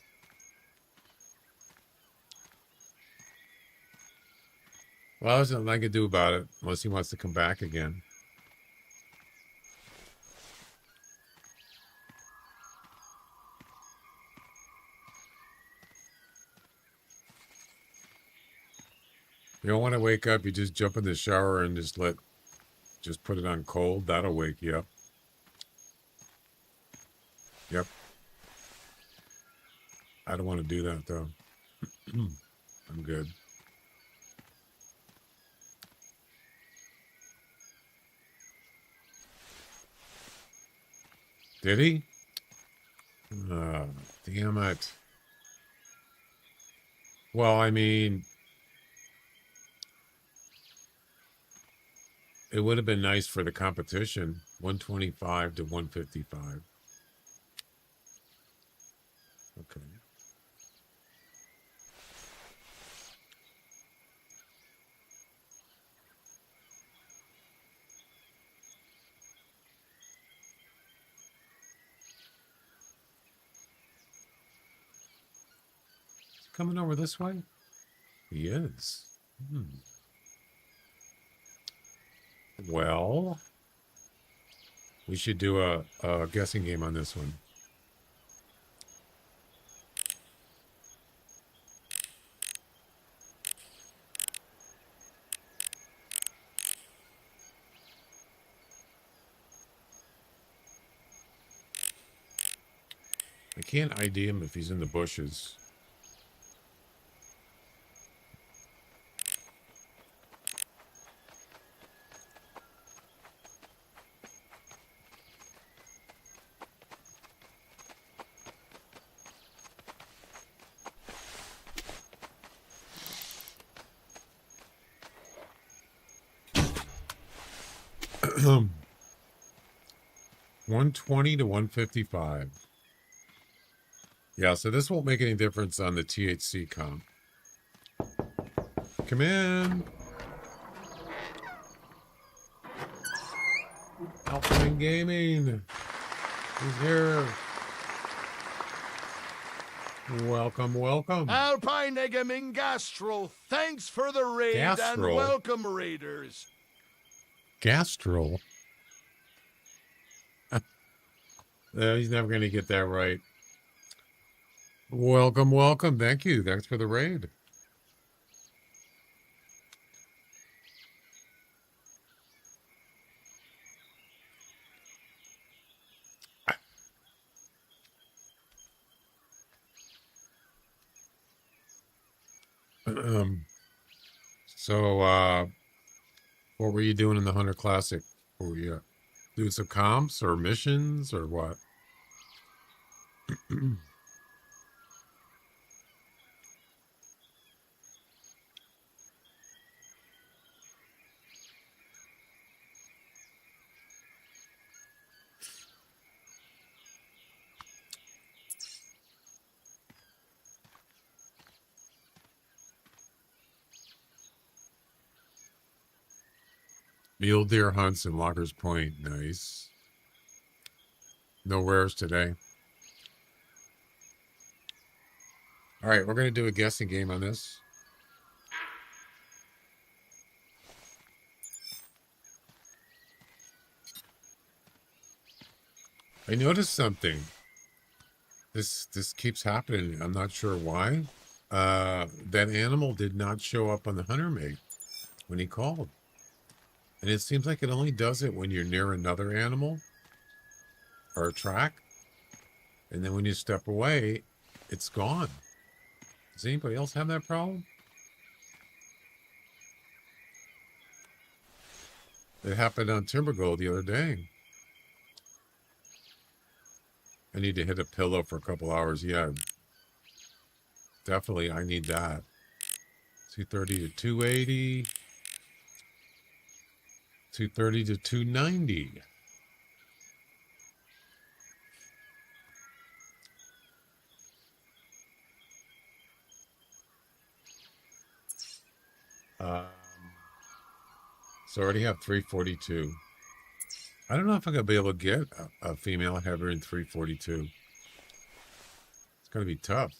Speaker 3: Well, there's nothing I can do about it, unless he wants to come back again. You don't want to wake up, you just jump in the shower and just put it on cold. That'll wake you up. Yep. I don't want to do that, though. I'm good. Did he? Oh, damn it. Well, I mean, it would have been nice for the competition. 125 to 155. Okay. Coming over this way? He is. Well, we should do a guessing game on this one. I can't ID him if he's in the bushes. 120 to 155. Yeah, so this won't make any difference on the THC comp. Come in. Alpine Gaming. He's here. Welcome, welcome.
Speaker 7: Alpine Gaming Gastro, thanks for the raid and
Speaker 3: Gastro?
Speaker 7: welcome, raiders.
Speaker 3: Gastro. He's never going to get that right. Welcome, welcome. Thank you. Thanks for the raid. So, what were you doing in the Hunter Classic? Were you doing some comps or missions or what? Mule deer hunts in Lockers Point. Nice. No rares today. All right, we're going to do a guessing game on this. I noticed something. This keeps happening. I'm not sure why. That animal did not show up on the hunter mate when he called. And it seems like it only does it when you're near another animal or a track. And then when you step away, it's gone. Does anybody else have that problem? It happened on Timbergold the other day. I need to hit a pillow for a couple hours. Yeah, definitely I need that. 230 to 280. 230 to 290. So I already have 342. I don't know if I'm going to be able to get a female heavier in 342. It's going to be tough.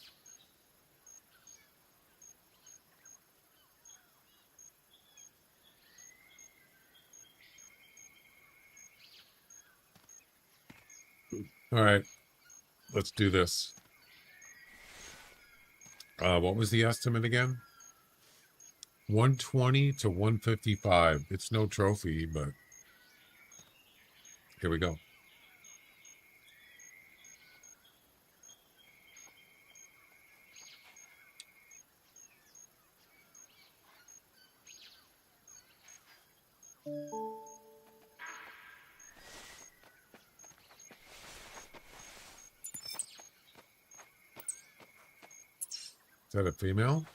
Speaker 3: All right, let's do this. What was the estimate again? 120 to 155. It's no trophy, but here we go. Is that a female?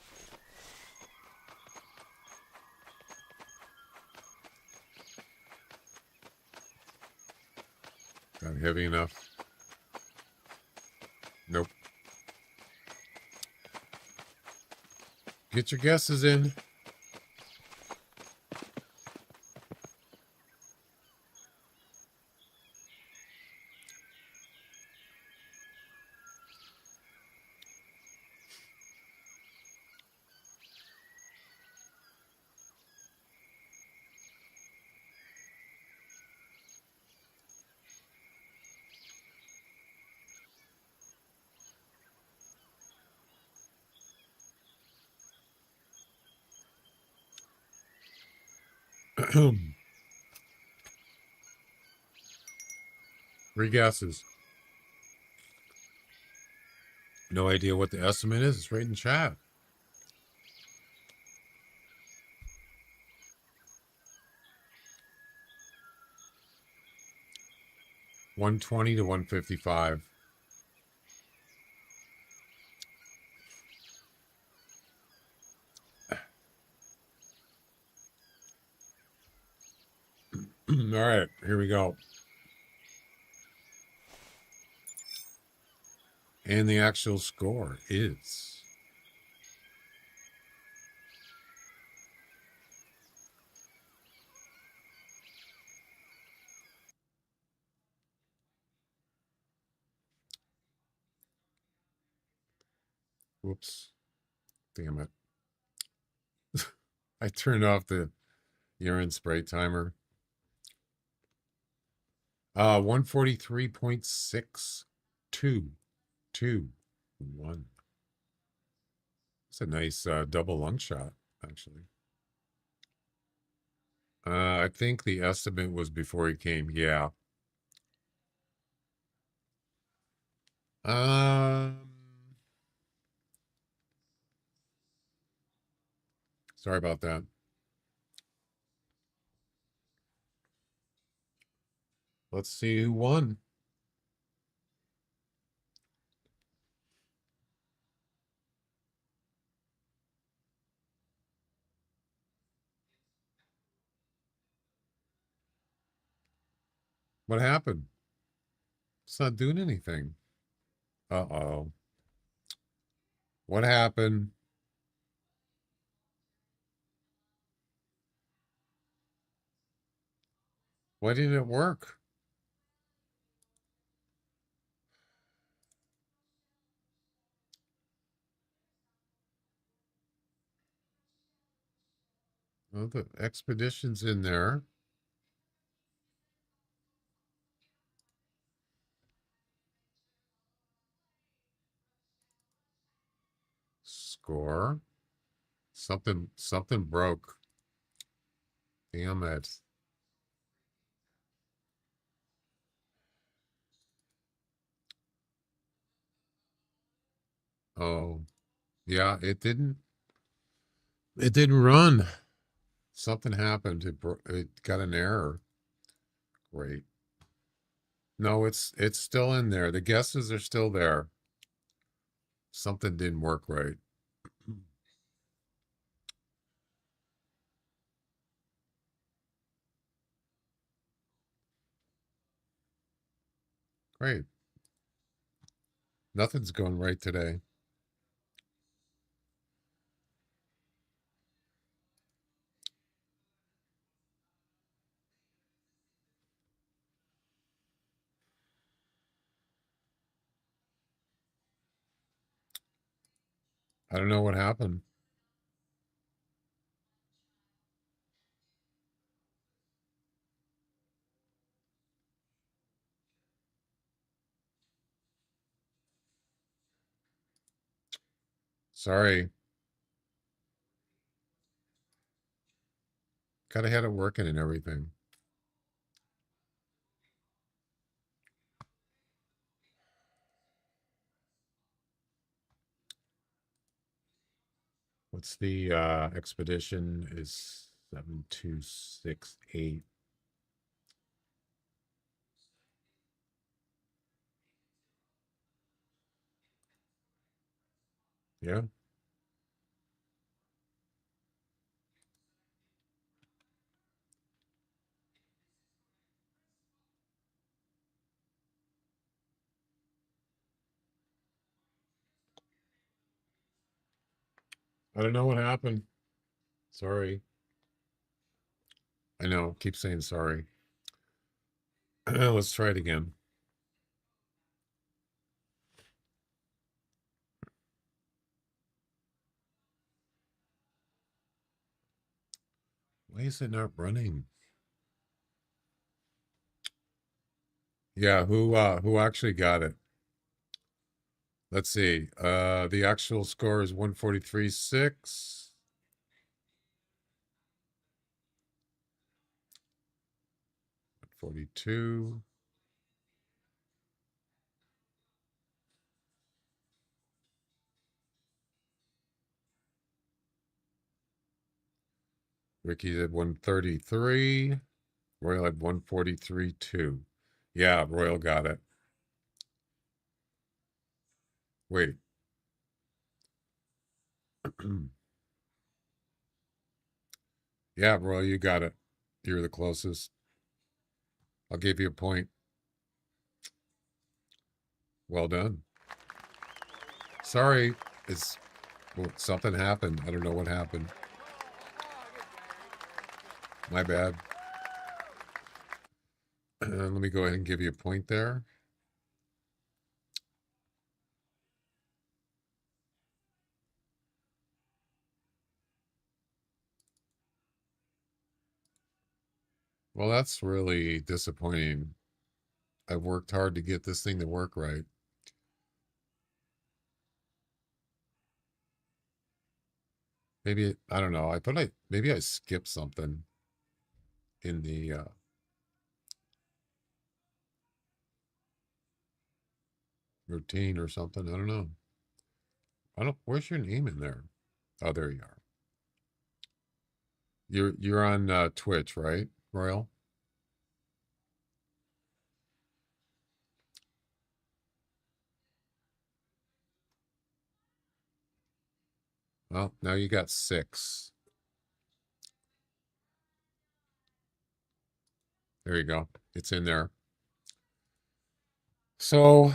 Speaker 3: Not heavy enough. Nope. Get your guesses in. Three guesses. No idea what the estimate is. It's right in chat. $120 to $155. All right, here we go. And the actual score is... Whoops. Damn it. I turned off the urine spray timer. 143.621. It's a nice double lung shot, actually. I think the estimate was before he came. Yeah. Sorry about that. Let's see who won. What happened? It's not doing anything. Uh-oh. What happened? Why didn't it work? Well, the expedition's in there. Score. Something broke. Damn it. Oh, yeah, it didn't run. Something happened. It got an error. Great. No, it's still in there. The guesses are still there. Something didn't work right. Great. Nothing's going right today. I don't know what happened. Sorry. Could have had it working and everything. What's the expedition is 7268. Yeah. I don't know what happened. Sorry. I know. Keep saying sorry. Let's try it again. Why is it not running? Yeah, who actually got it? Let's see. The actual score is 143.6. 42. Ricky did 133. Royal had 143.2. Yeah, Royal got it. Wait. Yeah, Royal, you got it. You're the closest. I'll give you a point. Well done. Sorry, well, something happened. I don't know what happened. My bad. Let me go ahead and give you a point there. Well, that's really disappointing. I worked hard to get this thing to work right. Maybe, I don't know. I thought maybe I skipped something in the routine or something. I don't know. Where's your name in there? Oh, there you are. You're on Twitch, right, Royal? Well, now you got 6. There you go. It's in there. So,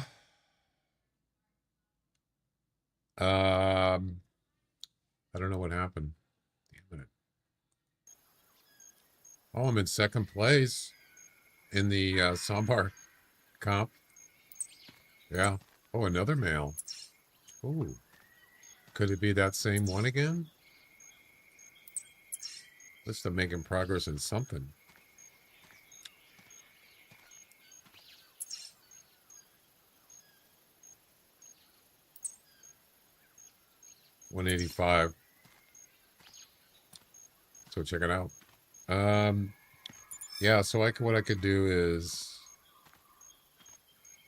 Speaker 3: I don't know what happened. Damn it. Oh, I'm in second place in the Sambar comp. Yeah. Oh, another male. Oh, could it be that same one again? At least I'm making progress in something. $185. So check it out. Yeah, so what I could do is,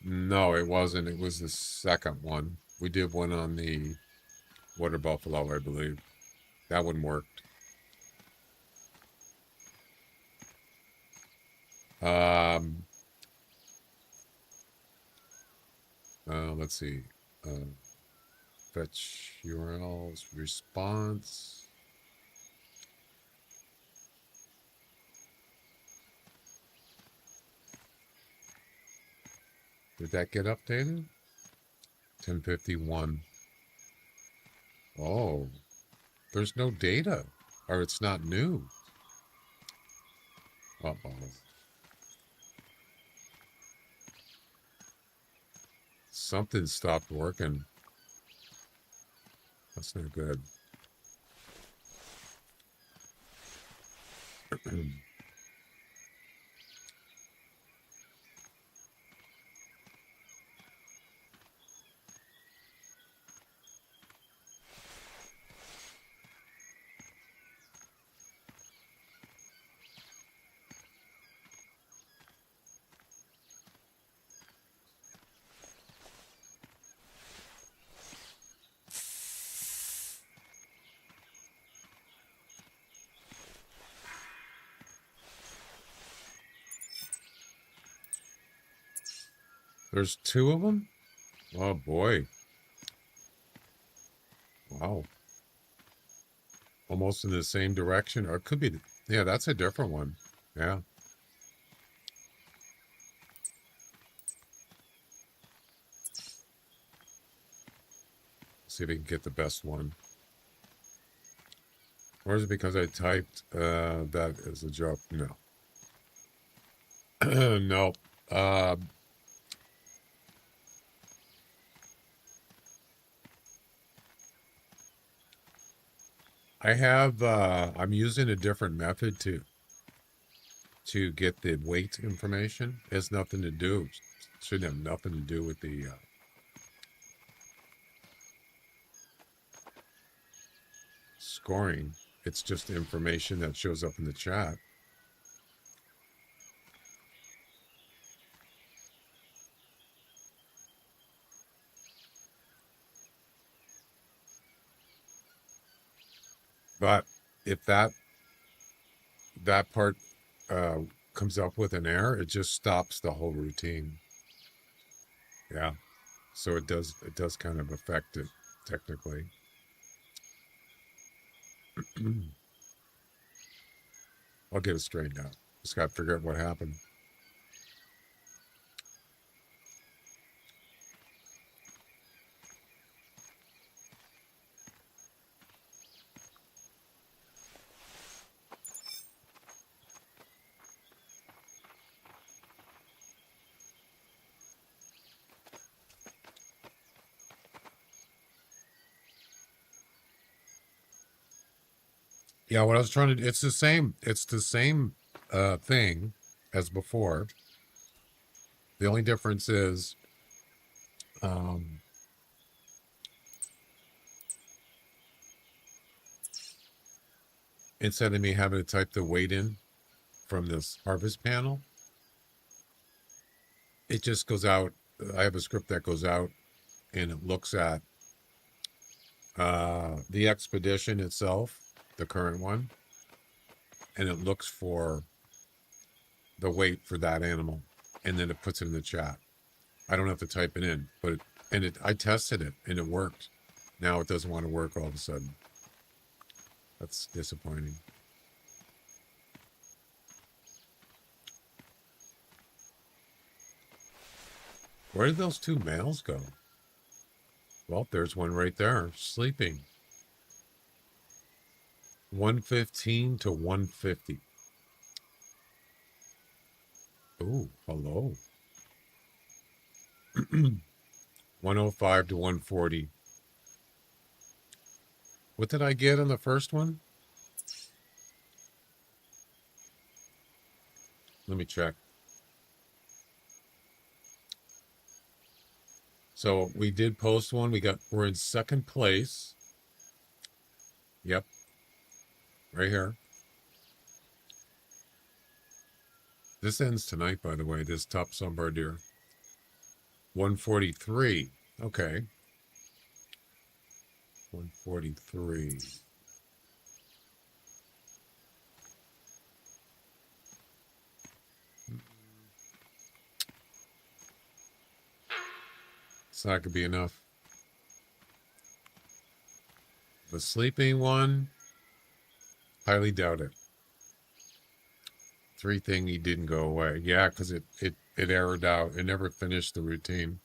Speaker 3: no, it wasn't. It was the second one. We did one on the Water Buffalo, I believe. That one worked. Let's see. Fetch URLs, response. Did that get updated? 1051. Oh, there's no data, or it's not new. Uh-oh. Something stopped working. That's not good. There's 2 of them? Oh, boy. Wow. Almost in the same direction. Or it could be... Yeah, that's a different one. Yeah. See if we can get the best one. Or is it because I typed that as a joke? No. No. I have, I'm using a different method to get the weight information. It has nothing to do, shouldn't have nothing to do with the scoring. It's just information that shows up in the chat. But if that part comes up with an error, it just stops the whole routine. Yeah. So it does kind of affect it technically. I'll get it straightened out. Just got to figure out what happened. Yeah, what I was trying to, it's the same thing as before. The only difference is instead of me having to type the weight in from this harvest panel, it just goes out. I have a script that goes out and it looks at the expedition itself, the current one, and it looks for the weight for that animal, and then it puts it in the chat. I don't have to type it in, but I tested it and it worked. Now it doesn't want to work all of a sudden. That's disappointing. Where did those two males go? Well, there's one right there, sleeping. 115 to 150. Ooh, hello. 105 to 140. What did I get on the first one? Let me check. So we did post one. We're in second place. Yep. Right here. This ends tonight, by the way, this top Sambar deer. 143. Okay. 143. It's not going to be enough. The sleeping one, highly doubt it. 3 thingy didn't go away. Yeah, because it errored out. It never finished the routine.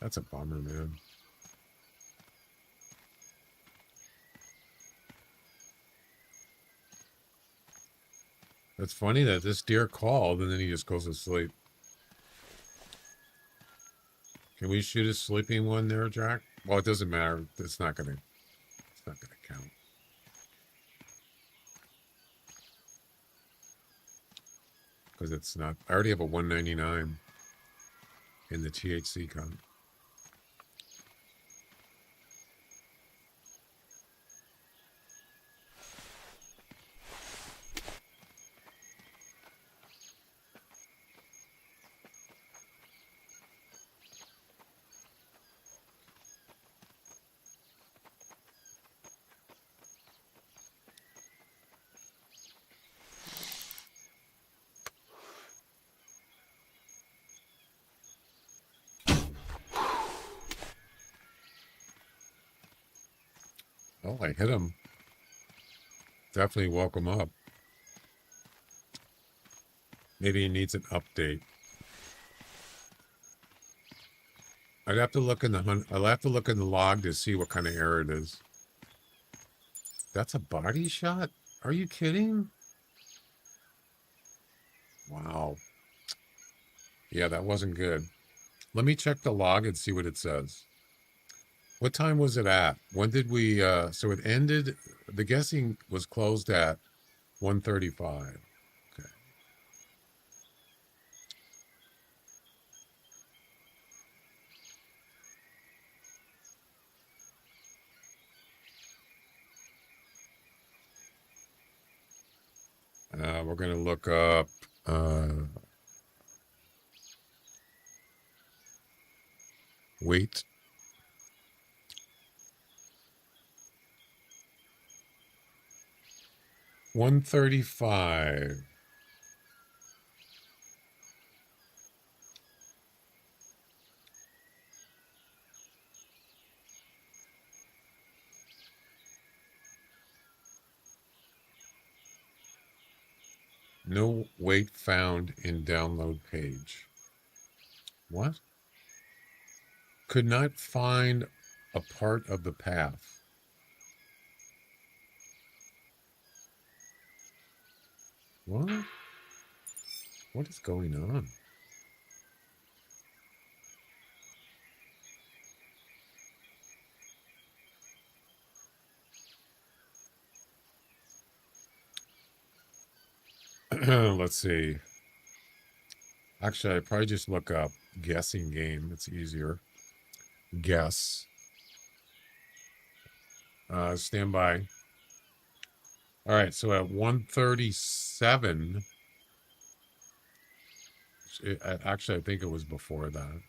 Speaker 3: That's a bummer, man. It's funny that this deer called and then he just goes to sleep. Can we shoot a sleeping one there, Jack? Well, it doesn't matter. It's not gonna count. Because it's not. I already have a 199 in the THC count. Oh, I hit him. Definitely woke him up. Maybe he needs an update. I'd have to look in the I'll have to look in the log to see what kind of error it is. That's a body shot? Are you kidding? Wow. Yeah, that wasn't good. Let me check the log and see what it says. What time was it at? When did we, so it ended, the guessing was closed at 1:35. Okay. We're going to look up, weight. $135. No weight found in download page. What? Could not find a part of the path. What? What is going on? Let's see. Actually, I'd probably just look up guessing game. It's easier. Guess. Stand by. All right, so at 137, actually, I think it was before that.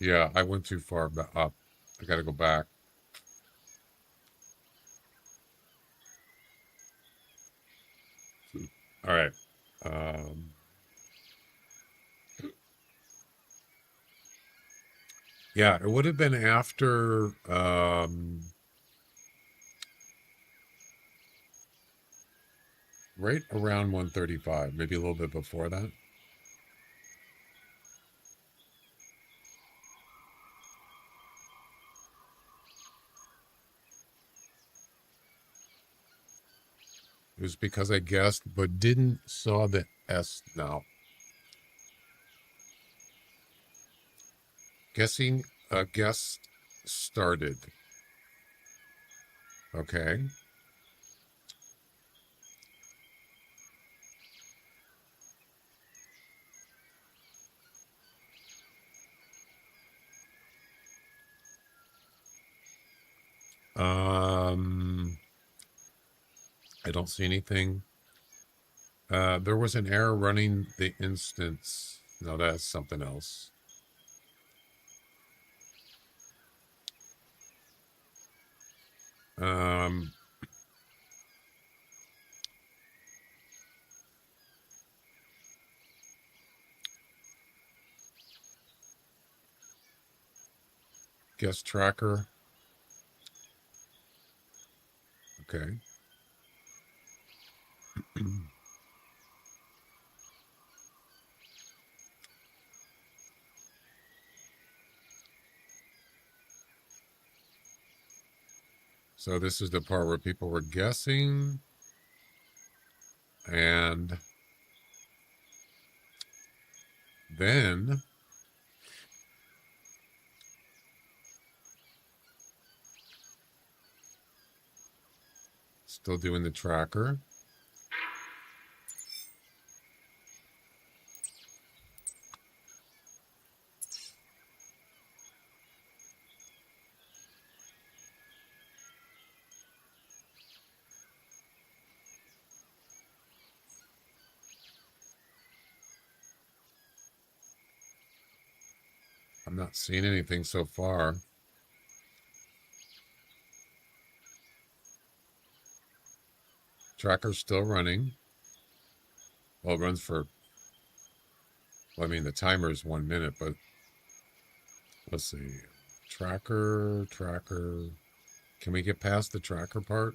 Speaker 3: Yeah, I went too far up. I got to go back. All right. Yeah, it would have been after right around 135, maybe a little bit before that. It was because I guessed, but didn't saw the S now. Guessing, guess started. Okay. I don't see anything. There was an error running the instance. No, that's something else. Guest tracker. Okay. So this is the part where people were guessing, and then still doing the tracker. I'm not seeing anything so far. Tracker's still running. Well, it runs for, well, I mean, the timer is 1 minute, but let's see. Tracker. Can we get past the tracker part?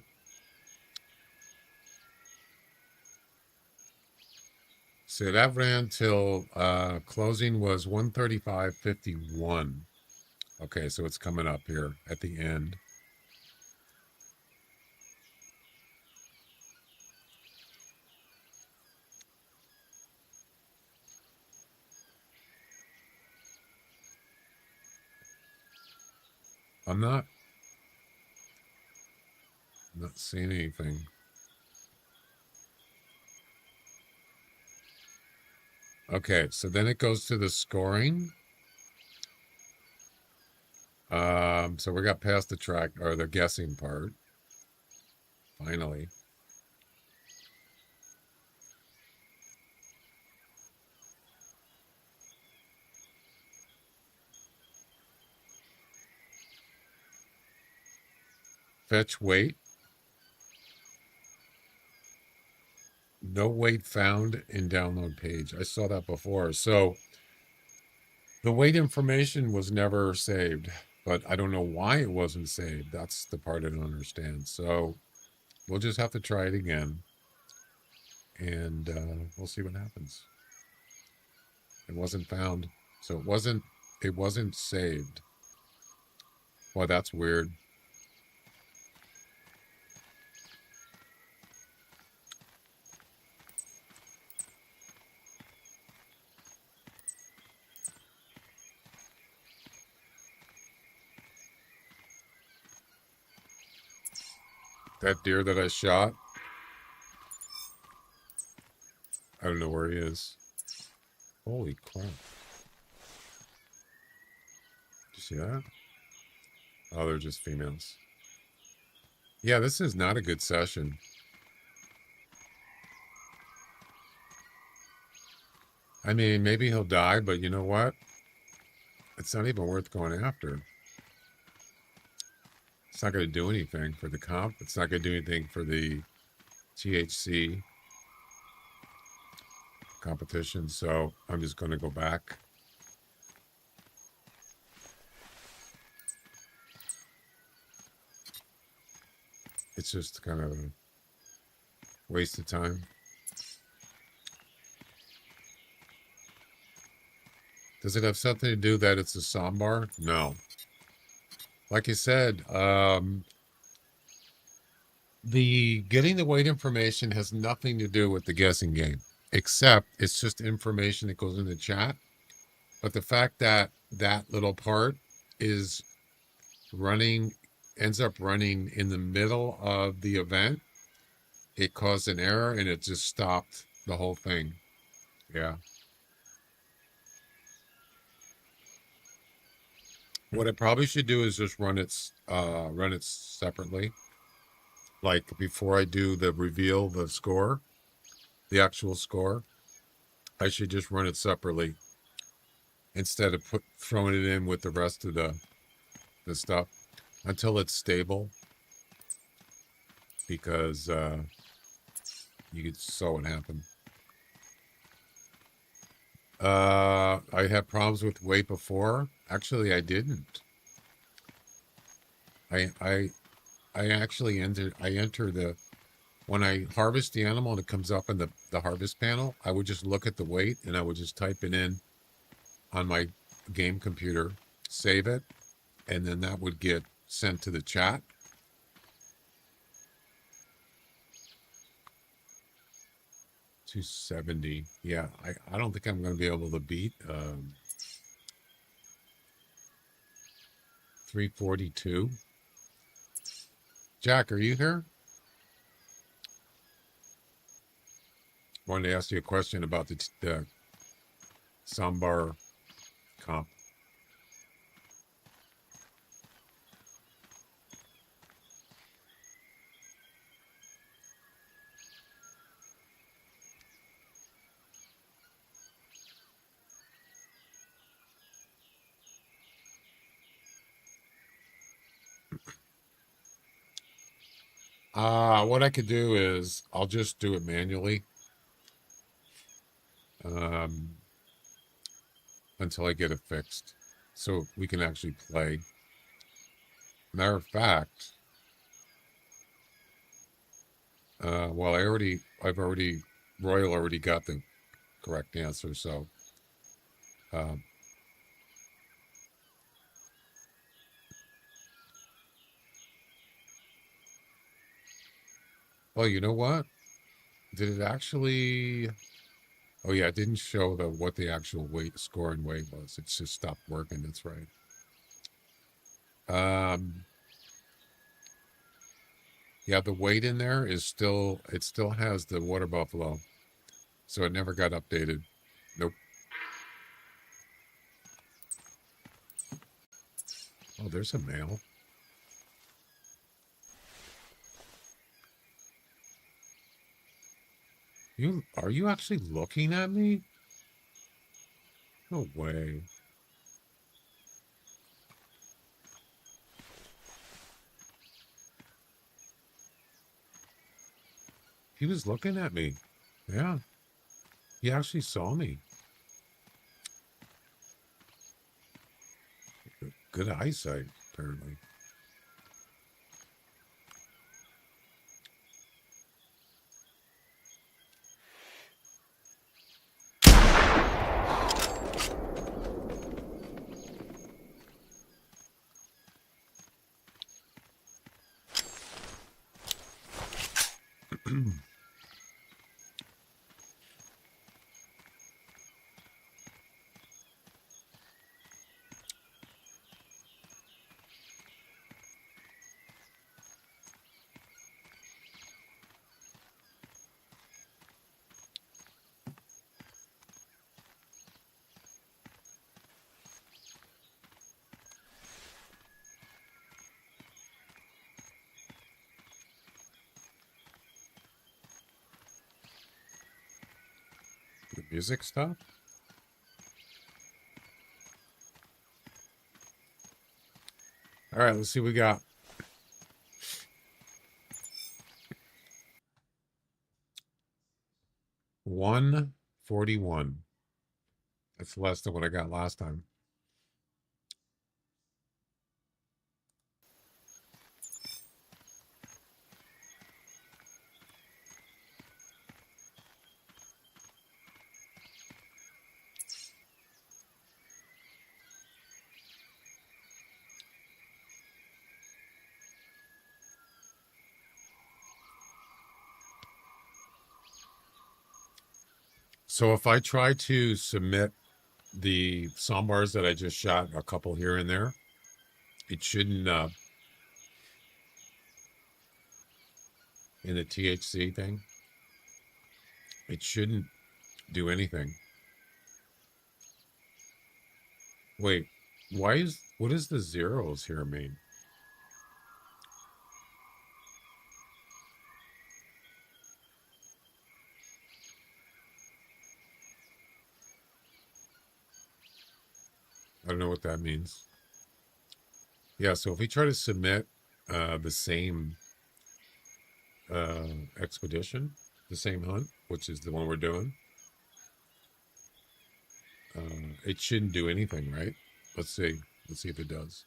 Speaker 3: So that ran till closing was 135.51. Okay, so it's coming up here at the end. I'm not seeing anything. Okay, so then it goes to the scoring. So we got past the track or the guessing part. Finally. Fetch weight. No weight found in download page. I saw that before. So the weight information was never saved, but I don't know why it wasn't saved. That's the part I don't understand. So we'll just have to try it again, and we'll see what happens. It wasn't found, so it wasn't saved. Well, that's weird. That deer that I shot, I don't know where he is. Holy crap. Did you see that? Oh, they're just females. Yeah, this is not a good session. I mean, maybe he'll die, but you know what? It's not even worth going after. It's not going to do anything for the comp. It's not going to do anything for the THC competition. So I'm just going to go back. It's just kind of a waste of time. Does it have something to do that it's a Sambar? No. Like I said, the getting the weight information has nothing to do with the guessing game, except it's just information that goes in the chat. But the fact that that little part is running, ends up running in the middle of the event, it caused an error and it just stopped the whole thing. Yeah. What I probably should do is just run it separately. Like before I do the reveal, the score, the actual score, I should just run it separately instead of throwing it in with the rest of the stuff until it's stable. Because you saw what happened. I had problems with weight before. Actually, I didn't. I actually enter the, when I harvest the animal and it comes up in the harvest panel, I would just look at the weight and I would just type it in on my game computer, save it, and then that would get sent to the chat. $270. Yeah, I don't think I'm going to be able to beat 342. Jack, are you here? Wanted to ask you a question about the Sambar comp. What I could do is I'll just do it manually until I get it fixed, so we can actually play. Matter of fact, well, Royal already got the correct answer, so well, you know what? Did it actually? Oh yeah, it didn't show what the actual score and weight was. It's just stopped working. That's right. Yeah, the weight in there is still, it still has the water buffalo, so it never got updated. Nope. Oh, there's a male. Are you actually looking at me? No way. He was looking at me. Yeah. He actually saw me. Good eyesight, apparently. The music stuff? All right, let's see what we got. $141. That's less than what I got last time. So if I try to submit the sombars that I just shot, a couple here and there, it shouldn't, in the THC thing, it shouldn't do anything. Wait, what does the zeros here mean? I don't know what that means. Yeah, so if we try to submit the same expedition, the same hunt, which is the one we're doing, it shouldn't do anything, right? Let's see. Let's see if it does.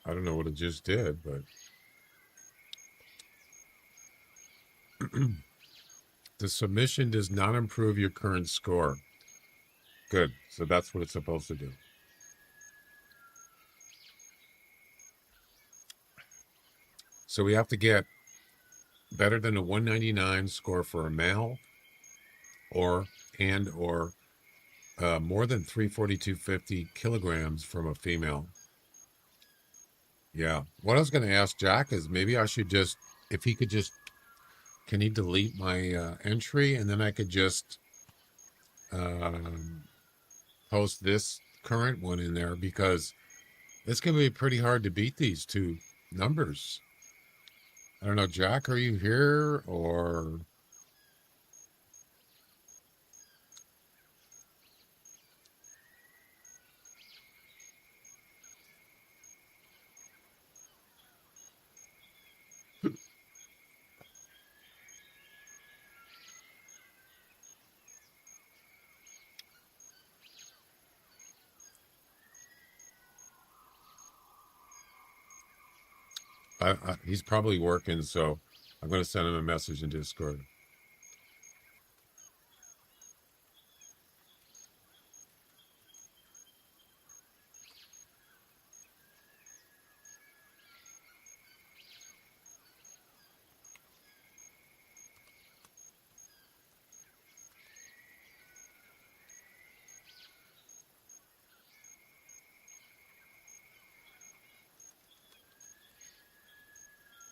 Speaker 3: I don't know what it just did, but the submission does not improve your current score. Good. So that's what it's supposed to do. So we have to get better than a 199 score for a male, or more than 342.50 kilograms from a female. Yeah. What I was going to ask Jack is maybe I should just, if he could just, can he delete my entry, and then I could just post this current one in there, because it's going to be pretty hard to beat these two numbers. I don't know, Jack, are you here, or? He's probably working, so I'm going to send him a message in Discord.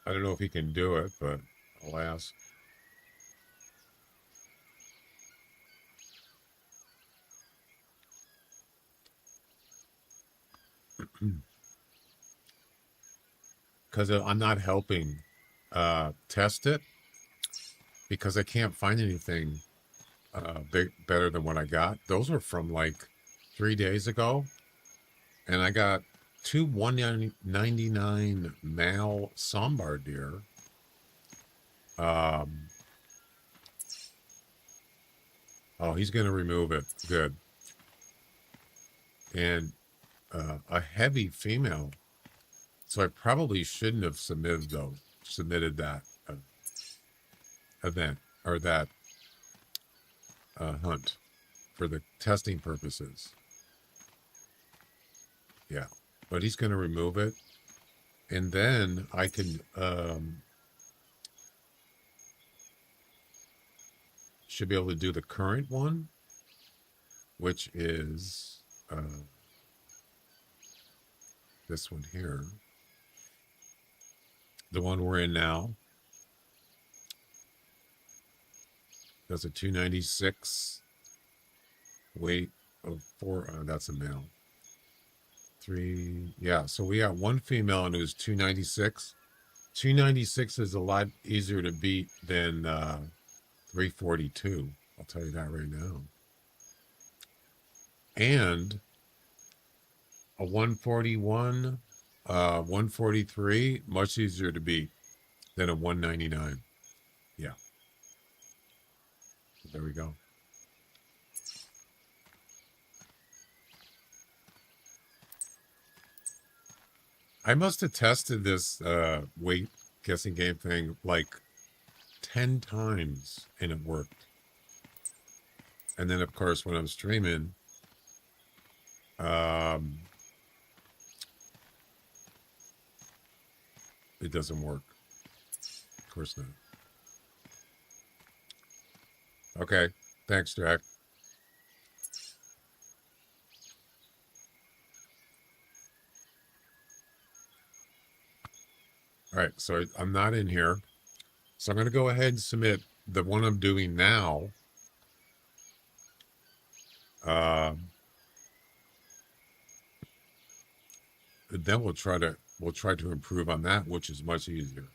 Speaker 3: I don't know if he can do it, but I'll ask. Because I'm not helping test it, because I can't find anything better than what I got. Those were from like 3 days ago, and I got two 199 male sambar deer. Oh, he's going to remove it. Good. And a heavy female. So I probably shouldn't have submitted that event, or that hunt, for the testing purposes. Yeah, but he's going to remove it, and then I can should be able to do the current one, which is this one here, the one we're in now. That's a 296 weight of 4. That's a male. 3. Yeah, so we got one female and it was 296. 296 is a lot easier to beat than 342. I'll tell you that right now. And a 141, 143, much easier to beat than a 199. Yeah. There we go. I must have tested this weight guessing game thing like 10 times and it worked. And then, of course, when I'm streaming, it doesn't work. Of course not. Okay. Thanks, Jack. All right. So I'm not in here. So I'm going to go ahead and submit the one I'm doing now. Then we'll try to improve on that, which is much easier.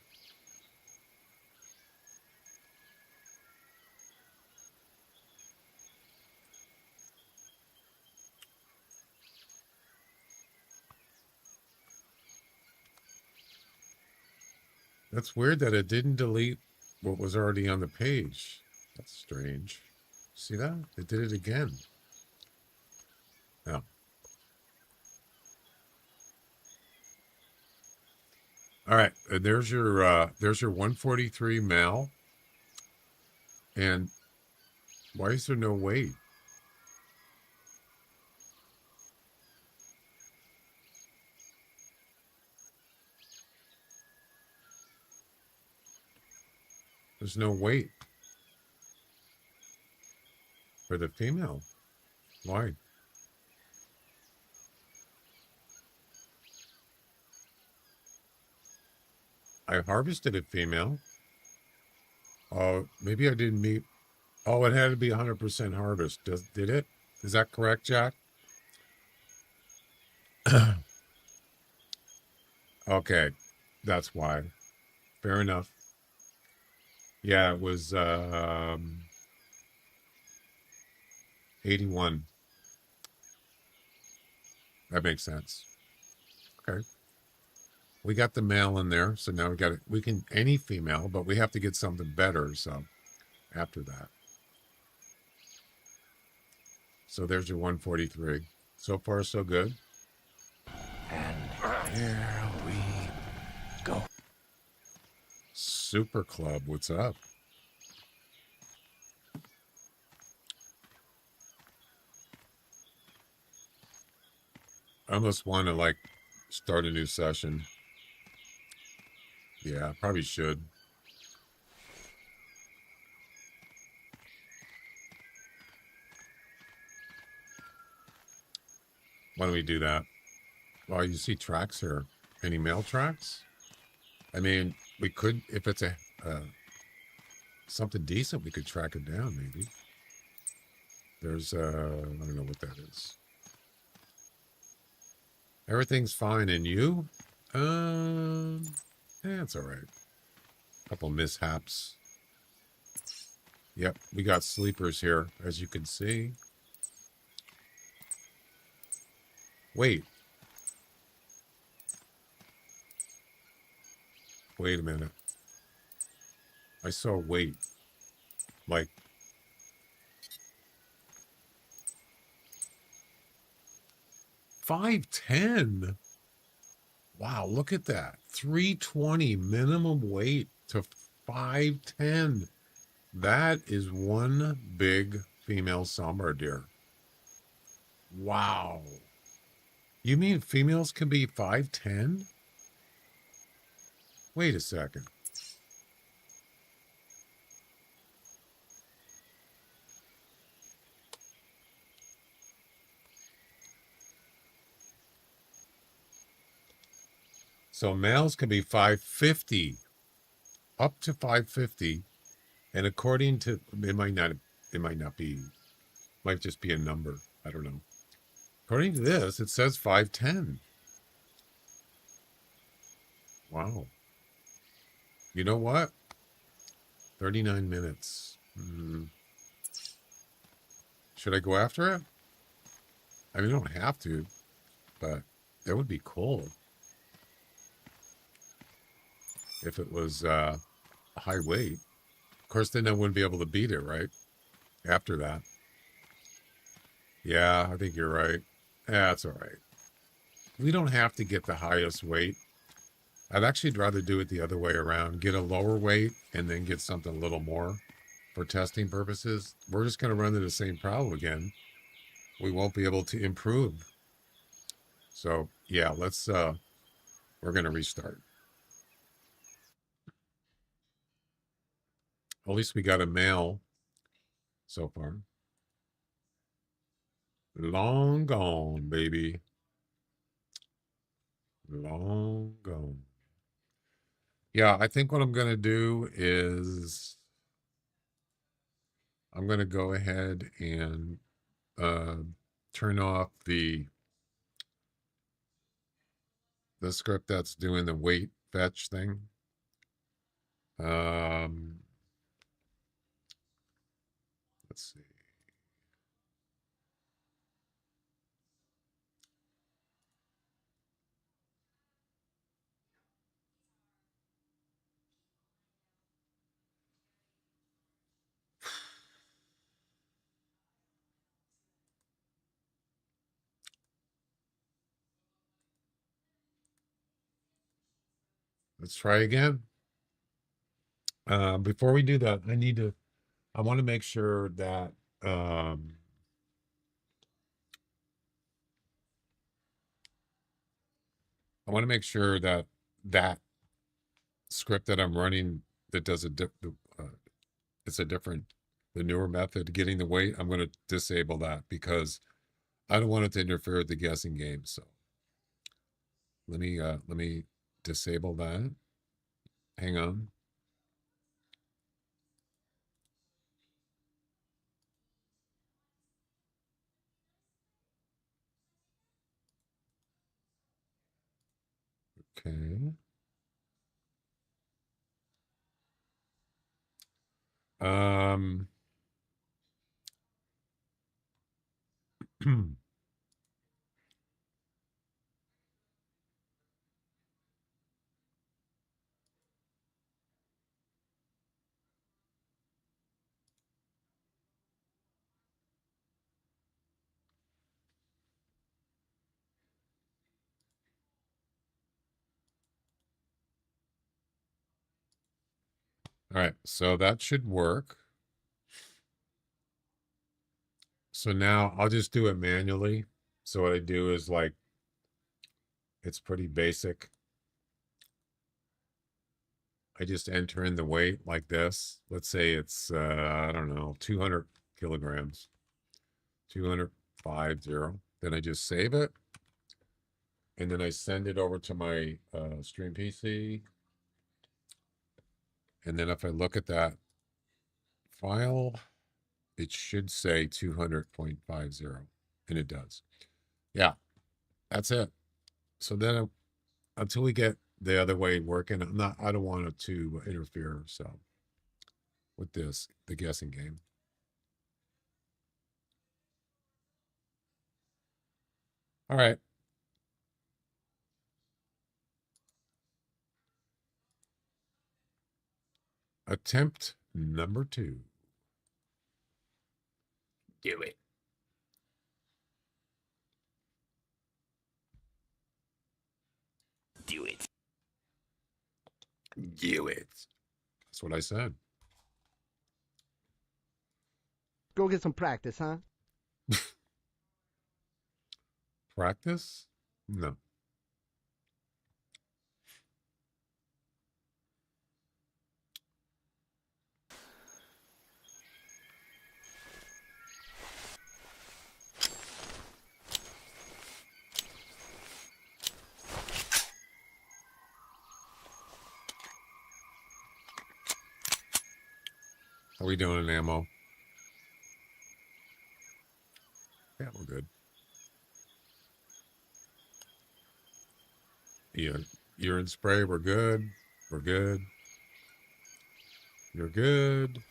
Speaker 3: That's weird that it didn't delete what was already on the page. That's strange. See that? It did it again. Yeah. All right. There's your 143 male. And why is there no weight? There's no weight for the female. Why? I harvested a female. Maybe I didn't meet. Oh, it had to be 100% harvest. Did it? Is that correct, Jack? Okay, that's why. Fair enough. Yeah, it was 81. That makes sense. Okay. We got the male in there, so now we can any female, but we have to get something better, so after that. So there's your 143. So far, so good.
Speaker 2: And here we go.
Speaker 3: Super Club, what's up? I almost want to start a new session. Yeah, I probably should. Why don't we do that? Well, you see tracks here. Any male tracks? I mean, we could, if it's a something decent, we could track it down, maybe. There's, I don't know what that is. Everything's fine, and you? It's all right. Couple mishaps. Yep, we got sleepers here, as you can see. Wait. Wait a minute. I saw weight. Like 510. Wow, look at that. 320 minimum weight to 510. That is one big female sambar deer. Wow. You mean females can be 5'10"? Wait a second. So males can be 550, up to 550, And according to, it might not be, might just be a number. I don't know. According to this, it says 5:10. Wow. You know what? 39 minutes. Should I go after it? I mean, I don't have to, but that would be cool if it was a high weight. Of course, then I wouldn't be able to beat it, right? After that. Yeah, I think you're right. That's all right. We don't have to get the highest weight. I'd actually rather do it the other way around. Get a lower weight and then get something a little more for testing purposes. We're just going to run into the same problem again. We won't be able to improve. So yeah, we're going to restart. At least we got a male so far. Long gone, baby. Long gone. Yeah, I think what I'm going to do is I'm going to go ahead and turn off the script that's doing the weight fetch thing. Let's see. Let's try again. Before we do that, I want to make sure that I want to make sure that that script that I'm running that does it's a different, the newer method getting the weight. I'm going to disable that because I don't want it to interfere with the guessing game. So let me disable that. Hang on. Okay. All right, so that should work. So now I'll just do it manually. So what I do is like, it's pretty basic. I just enter in the weight like this. Let's say it's, I don't know, 200 kilograms, 250. Then I just save it. And then I send it over to my stream PC. And then if I look at that file, it should say 200.50, and it does. Yeah, that's it. So then until we get the other way working, I don't want it to interfere. So with the guessing game. All right. Attempt number 2. Do it. Do it. Do it. That's what I said.
Speaker 5: Go get some practice, huh?
Speaker 3: Practice? No. How we doing in ammo? Yeah, we're good. Yeah, urine spray, we're good. We're good. You're good.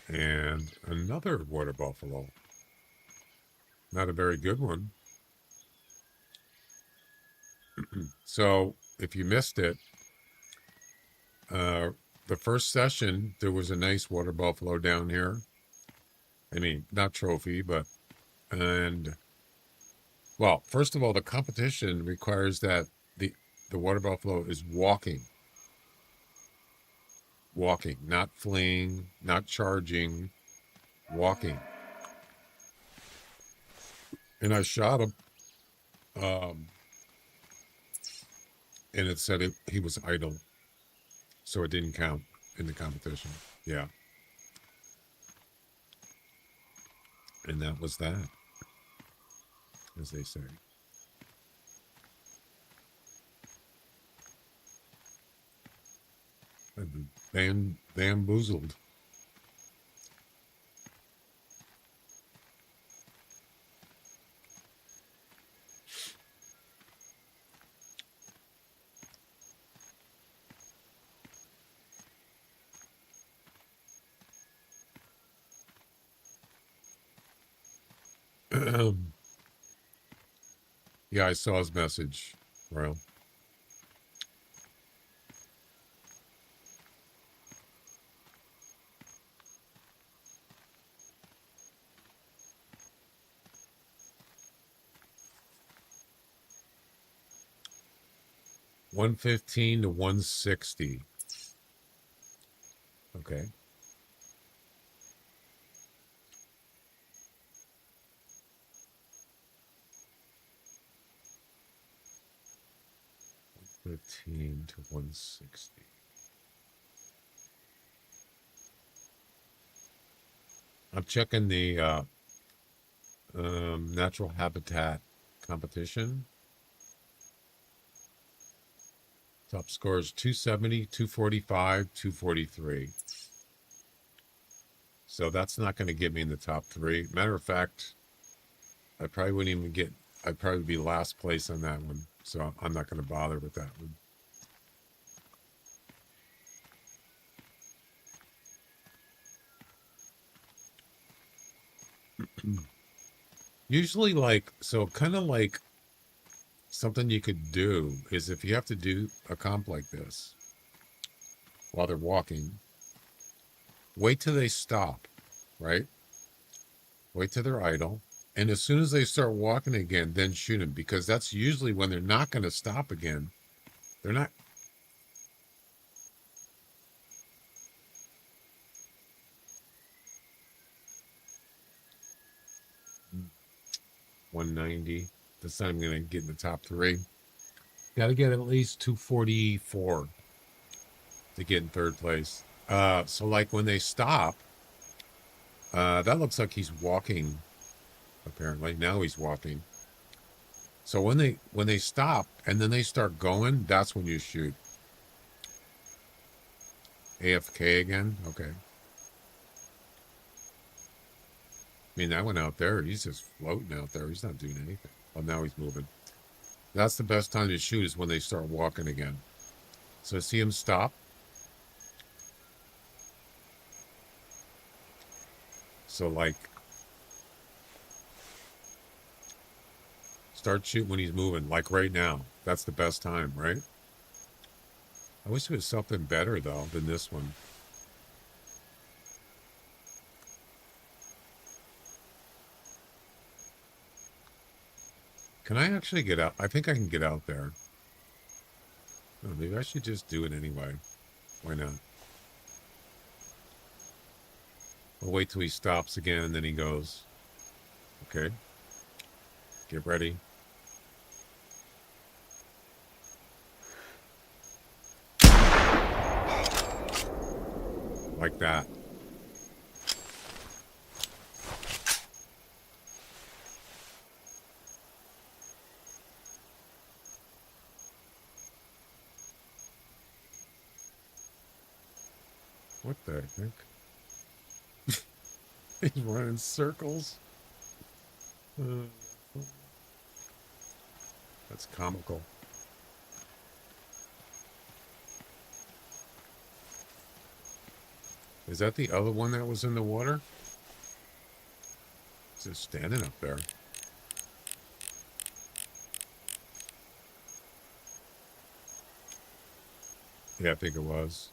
Speaker 3: And another water buffalo. Not a very good one. So if you missed it, the first session, there was a nice water buffalo down here. I mean, not trophy, but, and, well, first of all, the competition requires that the water buffalo is walking, not fleeing, not charging, walking. And I shot him, and it said he was idle, so it didn't count in the competition. Yeah. And that was that, as they say. I've been bamboozled. Yeah, I saw his message, Royal. $115 to $160. Okay. $115 to $160. I'm checking the natural habitat competition. Top scores 270, 245, 243. So that's not going to get me in the top three. Matter of fact, I probably wouldn't even get, I'd probably be last place on that one. So I'm not going to bother with that one. Usually, like, so kind of like something you could do is if you have to do a comp like this while they're walking, wait till they stop, right? Wait till they're idle. And as soon as they start walking again, then shoot them, because that's usually when they're not going to stop again. They're not. $190. That's not even going to get in the top three. Got to get at least 244 to get in third place. So like when they stop, that looks like he's walking. Apparently now he's walking. So when they stop and then they start going, that's when you shoot. AFK again. Okay. I mean, that one out there, he's just floating out there. He's not doing anything. Oh, now he's moving. That's the best time to shoot, is when they start walking again. So see him stop. So like, start shooting when he's moving, like right now. That's the best time, right? I wish it was something better though than this one. Can I actually get out? I think I can get out there. Oh, maybe I should just do it anyway. Why not? I'll wait till he stops again and then he goes. Okay. Get ready. Like that. What the heck? He's running circles. That's comical. Is that the other one that was in the water? It's just standing up there. Yeah, I think it was.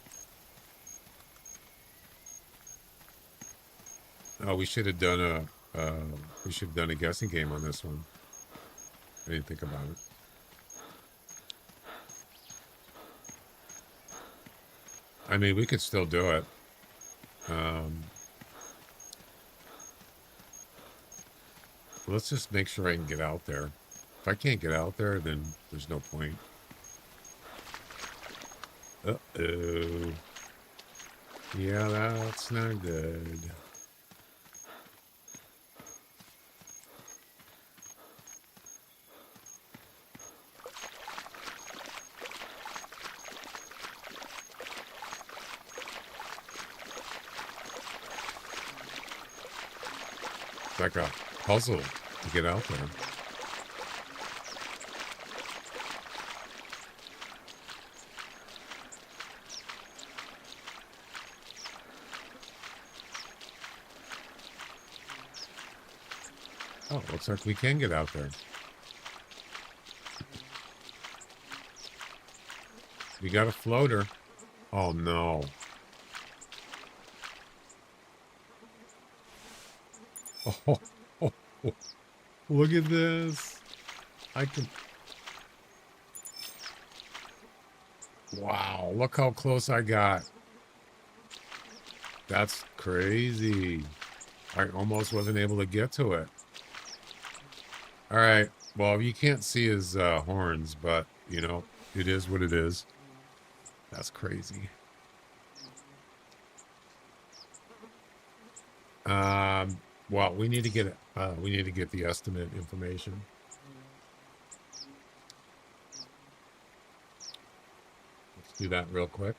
Speaker 3: Oh, we should have done a guessing game on this one. I didn't think about it. I mean, we could still do it. Let's just make sure I can get out there. If I can't get out there, then there's no point. Uh-oh. Yeah, that's not good. It's like a puzzle to get out there. Oh, looks like we can get out there. We got a floater. Oh no. Oh, oh, oh. Look at this. I can. Wow, look how close I got. That's crazy. I almost wasn't able to get to it. All right. Well, you can't see his horns, but, you know, it is what it is. That's crazy. Well, we need to get the estimate information. Let's do that real quick.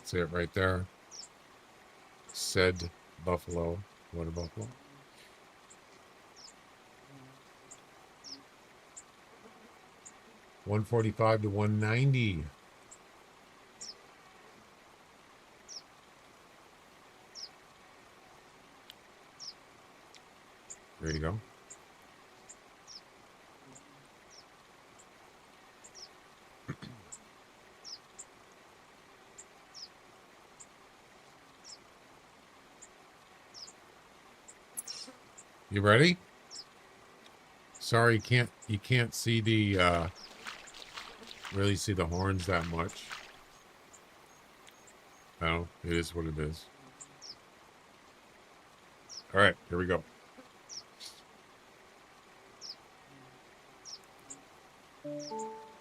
Speaker 3: See it right there. Said Buffalo, Water Buffalo. $145 to $190. There you go. You ready? Sorry, you can't see the really see the horns that much. No, it is what it is. All right, here we go.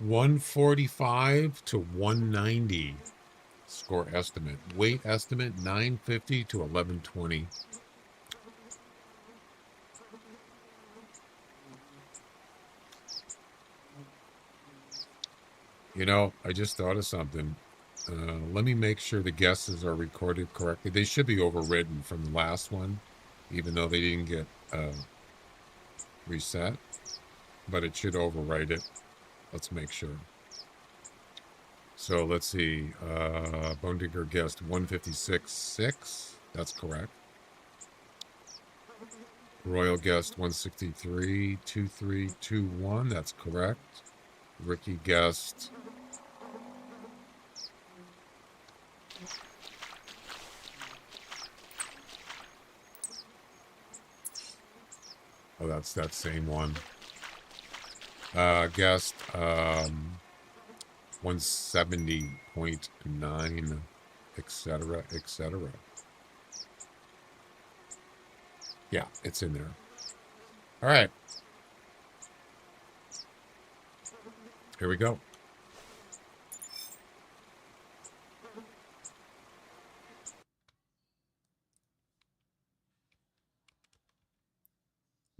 Speaker 3: $145 to $190 score estimate. Weight estimate $950 to $1120. You know, I just thought of something. Let me make sure the guesses are recorded correctly. They should be overridden from the last one, even though they didn't get reset. But it should overwrite it. Let's make sure. So let's see. Bone Digger guessed 156.6. That's correct. Royal guessed 163.2321. That's correct. Ricky guessed oh, that's that same one. Guessed 170.9, etc., etc. Yeah, it's in there. All right. Here we go.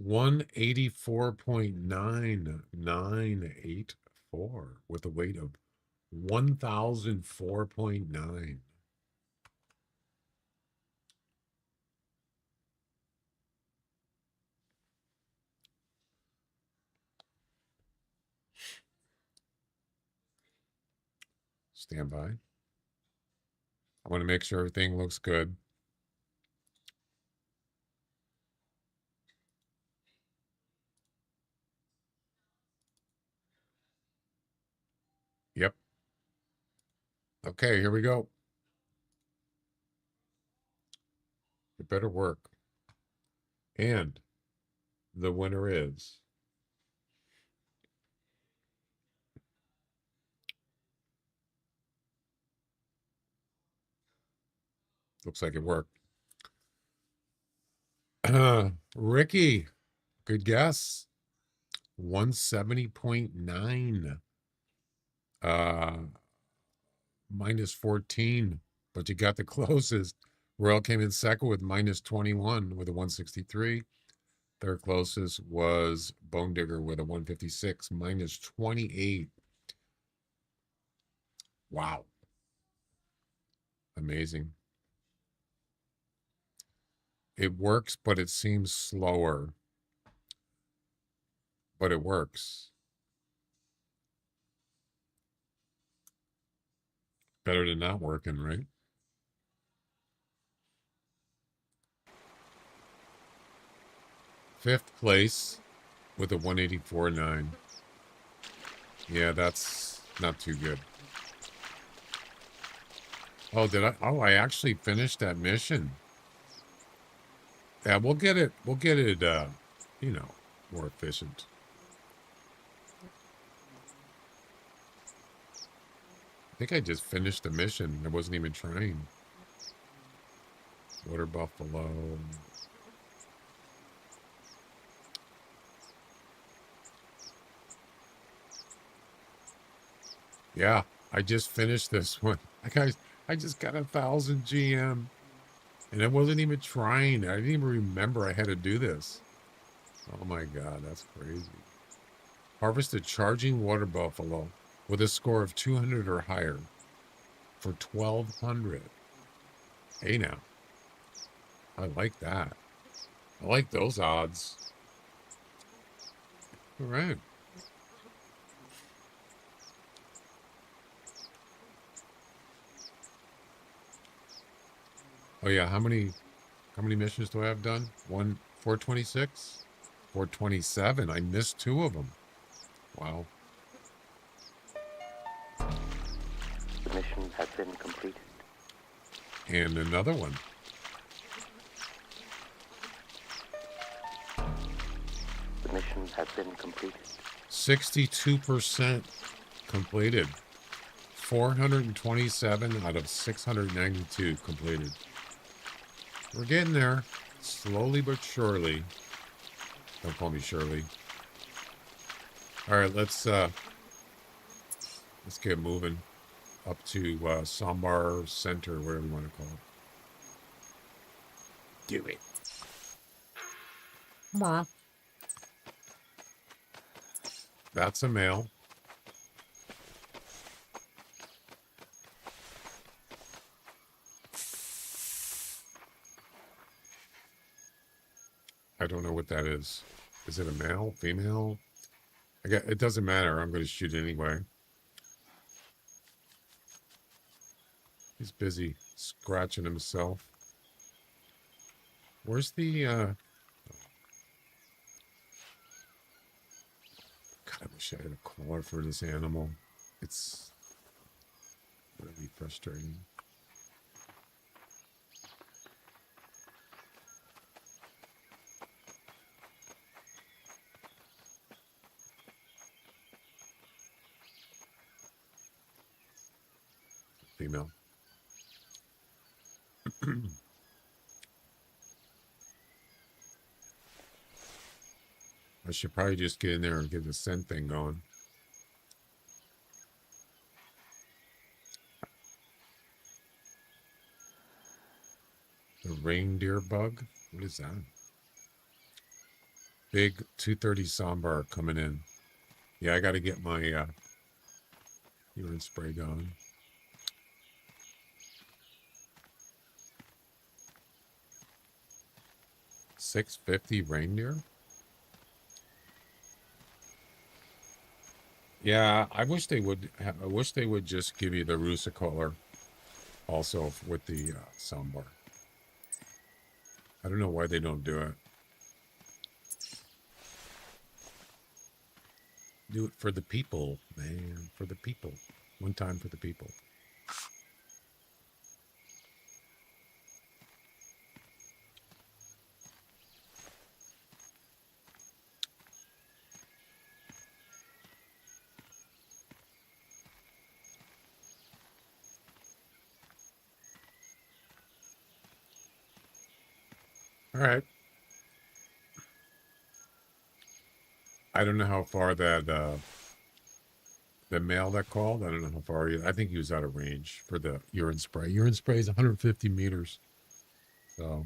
Speaker 3: 184.9984 with a weight of 1004.9. Stand by. I want to make sure everything looks good. Yep. Okay, here we go. It better work. And the winner is looks like it worked. Ricky, good guess. 170.9. Minus 14, but you got the closest. Royal came in second with minus 21 with a 163. Third closest was Bone Digger with a 156, minus 28. Wow. Amazing. It works, but it seems slower. But it works. Better than not working, right? Fifth place with a 184.9. Yeah, that's not too good. Oh, did I? Oh, I actually finished that mission. Yeah, we'll get it, you know, more efficient. I think I just finished the mission. I wasn't even trying. Water Buffalo. Yeah, I just finished this one. I just got 1,000 GM. And I wasn't even trying. I didn't even remember I had to do this. Oh my God, that's crazy. Harvest a charging water buffalo with a score of 200 or higher for 1,200. Hey now. I like that. I like those odds. All right. Oh yeah, how many missions do I have done? 426? 427. I missed 2 of them. Wow.
Speaker 8: The mission has been completed.
Speaker 3: And another one.
Speaker 8: The mission has been completed.
Speaker 3: 62% completed. 427 out of 692 completed. We're getting there, slowly but surely. Don't call me Shirley. All right, let's get moving up to Sambar Center, whatever you want to call it. Do it. Come on. That's a male. I don't know what that is. Is it a male, female? It doesn't matter. I'm going to shoot anyway. He's busy scratching himself. Where's the God, I wish I had a collar for this animal. It's really frustrating. Female. I should probably just get in there and get the scent thing going. The reindeer bug? What is that? Big 230 Sambar coming in. Yeah, I got to get my urine spray going. $6.50 reindeer. Yeah, I wish they would. I wish they would just give you the Rusicolor also with the Sambar. I don't know why they don't do it. Do it for the people, man. For the people. One time for the people. All right. I don't know how far that the male that called. I don't know how far he. I think he was out of range for the urine spray. Urine spray is 150 meters. So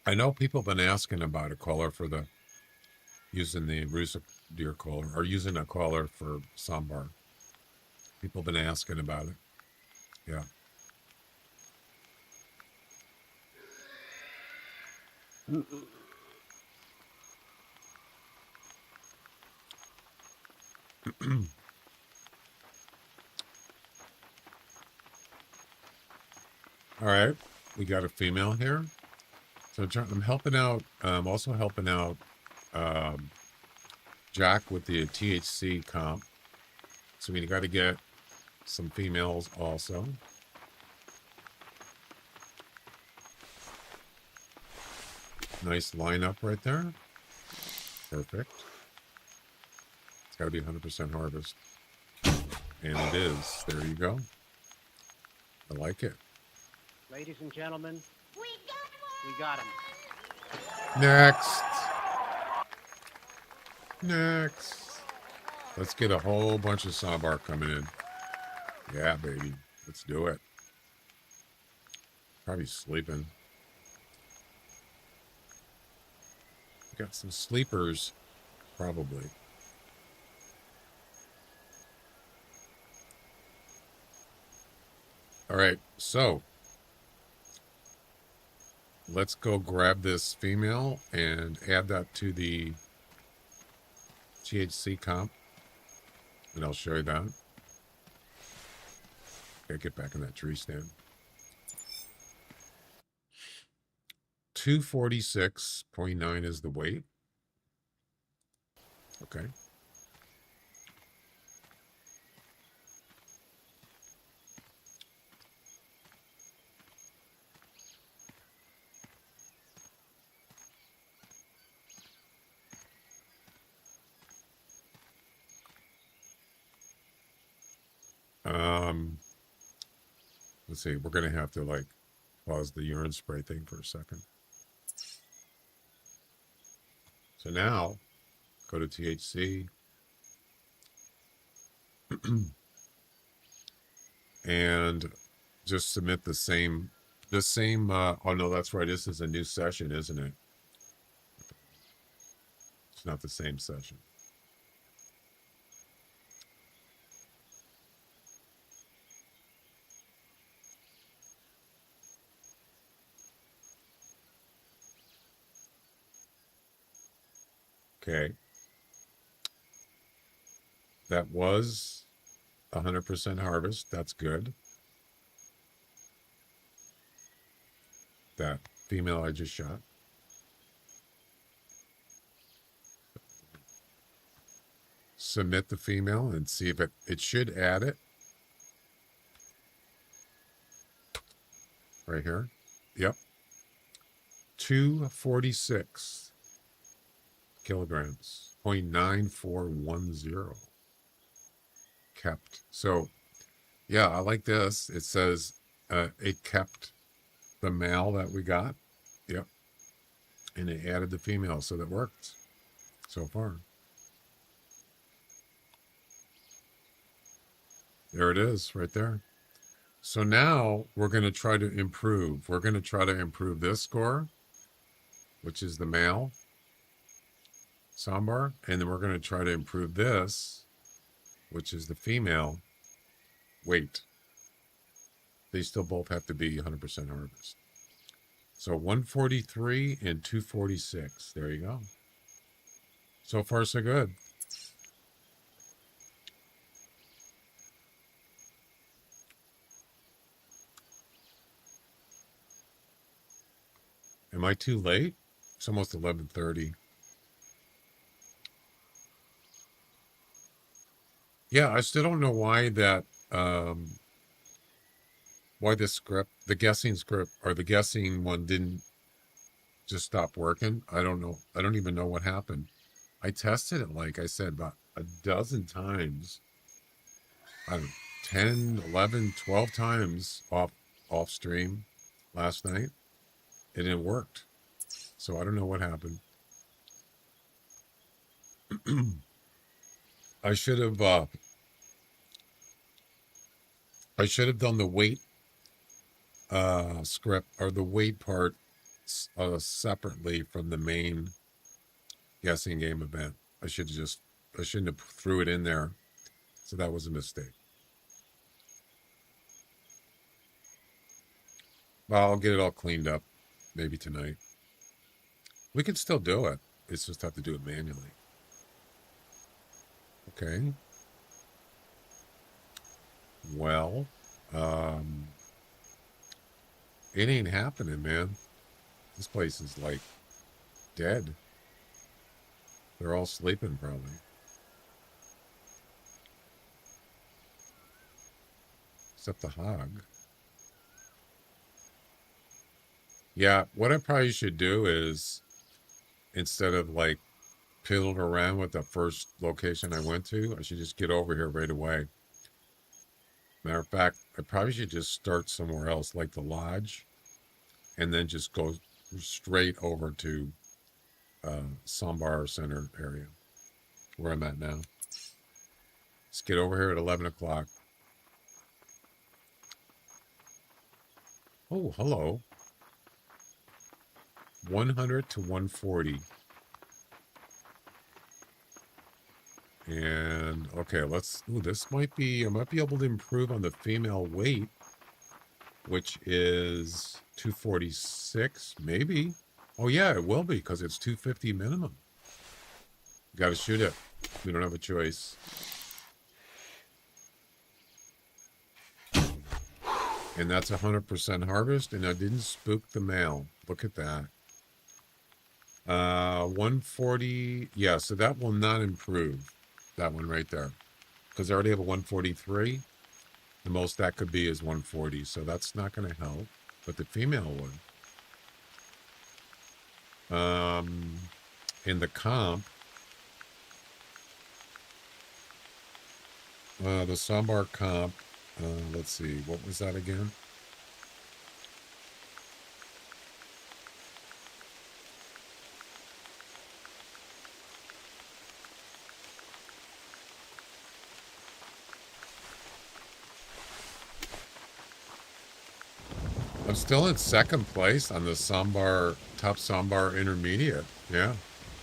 Speaker 3: I know people have been asking about a collar for the using the Rusa deer collar or using a collar for Sambar. People have been asking about it. Yeah. All right, we got a female here. So I'm helping out. I'm also helping out Jack with the THC comp. So we got to get some females also. Nice lineup right there. Perfect. It's got to be 100% harvest. And it is. There you go. I like it.
Speaker 9: Ladies and gentlemen, we got him.
Speaker 3: Next. Next. Let's get a whole bunch of Sambar coming in. Yeah, baby. Let's do it. Probably sleeping. Got some sleepers, probably. All right, so let's go grab this female and add that to the THC comp, and I'll show you that. Gotta get back in that tree stand. 246.9 is the weight. Okay. Let's see, we're gonna have to like pause the urine spray thing for a second. So now go to THC and just submit the same oh no, that's right, this is a new session, isn't it? It's not the same session. Okay. That was 100% harvest. That's good. That female I just shot. Submit the female and see if it should add it. Right here. Yep. 246 kilograms. 0.9410. Kept. So, yeah, I like this. It says it kept the male that we got. Yep. And it added the female, so that worked so far. There it is, right there. So now we're going to try to improve. We're going to try to improve this score, which is the male Sambar. And then we're going to try to improve this, which is the female weight. They still both have to be 100% harvest. So 143 and 246. There you go. So far, so good. Am I too late? It's almost 11:30. Yeah, I still don't know why that why the script, the guessing script or the guessing one didn't just stop working. I don't know. I don't even know what happened. I tested it, like I said, about a dozen times. I don't know, 10, 11, 12 times off stream last night. And it worked. So I don't know what happened. I should have done the weight script or the weight part separately from the main guessing game event. I shouldn't have threw it in there. So that was a mistake. Well, I'll get it all cleaned up maybe tonight. We can still do it. It's just have to do it manually. Okay. Well, it ain't happening, man. This place is like dead. They're all sleeping probably. Except the hog. Yeah, what I probably should do is, instead of like piddling around with the first location I went to, I should just get over here right away. Matter of fact, I probably should just start somewhere else, like the lodge, and then just go straight over to Sambar Center area, where I'm at now. Let's get over here at 11 o'clock. Oh, hello. 100 to 140. And okay, this might be, I might be able to improve on the female weight, which is 246, maybe. Oh yeah, it will be, because it's 250 minimum. Got to shoot it. We don't have a choice. And that's 100% harvest, and I didn't spook the male. Look at that. 140, yeah, so that will not improve. That one right there, because I already have a 143. The most that could be is 140, so that's not going to help, but the female would. In the comp, the Sambar comp, let's see, what was that again? I'm still in second place on the Sambar, top Sambar intermediate. Yeah.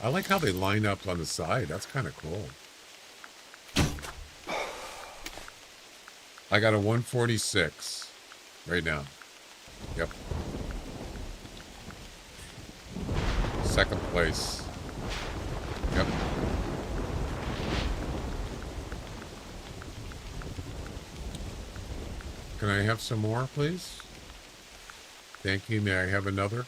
Speaker 3: I like how they line up on the side. That's kind of cool. I got a 146 right now. Yep. Second place. Yep. Can I have some more, please? Thank you. May I have another?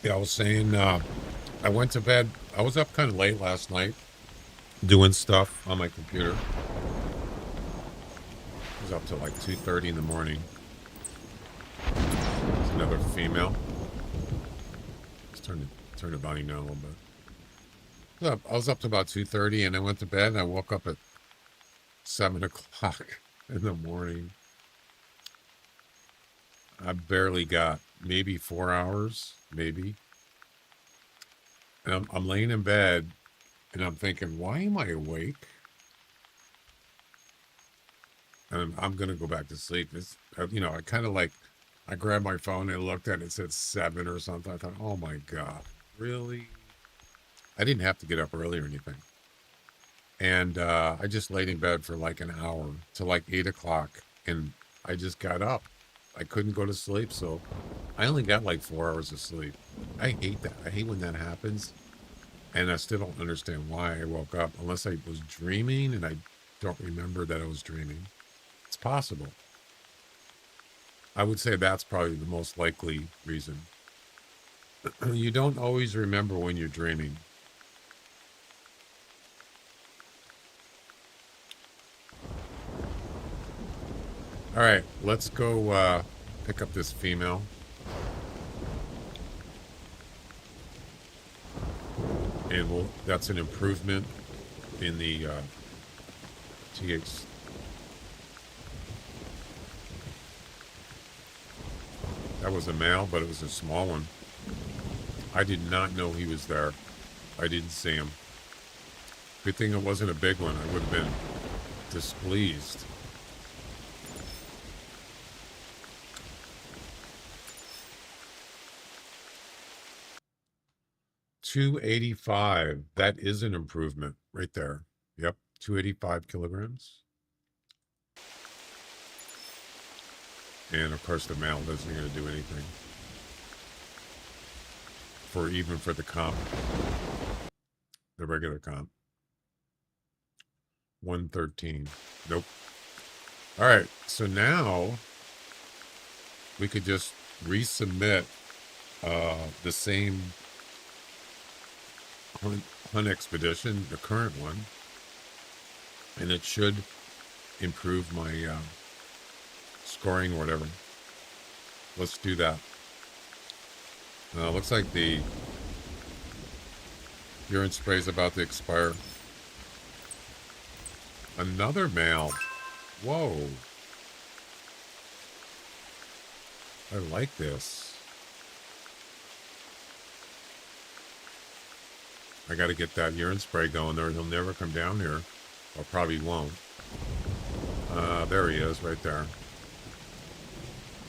Speaker 3: Yeah, I was saying, I went to bed. I was up kind of late last night doing stuff on my computer. I was up till like 2:30 in the morning. There's another female. Let's turn Turn the volume down a little bit. I was up to about 2:30, and I went to bed, and I woke up at 7 o'clock in the morning. I barely got maybe 4 hours, maybe. And I'm laying in bed, and I'm thinking, why am I awake? And I'm going to go back to sleep. It's, you know, I kind of like, I grabbed my phone and looked at it, it said 7 or something. I thought, oh my God, really? I didn't have to get up early or anything. And I just laid in bed for like an hour till like 8 o'clock. And I just got up. I couldn't go to sleep. So I only got like 4 hours of sleep. I hate that. I hate when that happens. And I still don't understand why I woke up unless I was dreaming and I don't remember that I was dreaming. It's possible. I would say that's probably the most likely reason. You don't always remember when you're dreaming. All right, let's go pick up this female. And that's an improvement in the TH. That was a male, but it was a small one. I did not know he was there. I didn't see him. Good thing it wasn't a big one. I would have been displeased. $285. That is an improvement right there. Yep, 285 kilograms. And of course, the male isn't going to do anything even for the comp, the regular comp. 113. Nope. All right, so now we could just resubmit the same hunt expedition, the current one, and it should improve my scoring or whatever. Let's do that. Looks like the urine spray is about to expire. Another male. Whoa. I like this. I got to get that urine spray going there. He'll never come down here. Or probably won't. There he is right there.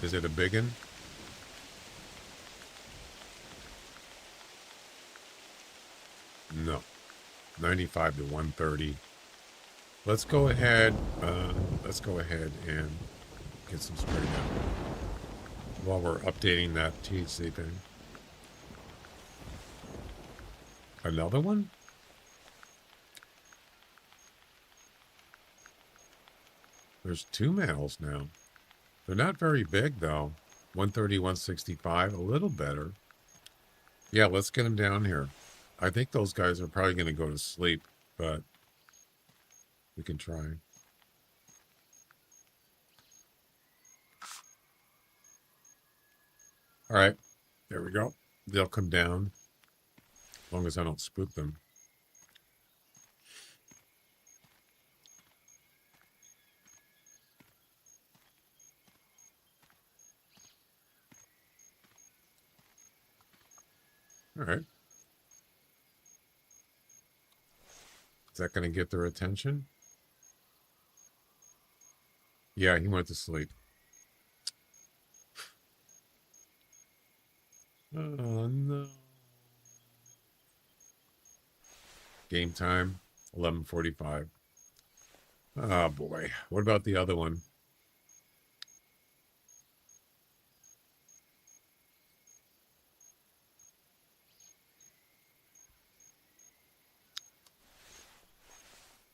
Speaker 3: Is it a biggin? No. 95 to 130. Let's go ahead and get some spray down while we're updating that THC thing. Another one? There's 2 males now. They're not very big though. 130, 165, a little better. Yeah, let's get them down here. I think those guys are probably going to go to sleep, but we can try. All right, there we go. They'll come down as long as I don't spook them. All right. Is that going to get their attention? Yeah, he went to sleep. Oh, no. Game time, 11:45. Oh, boy. What about the other one?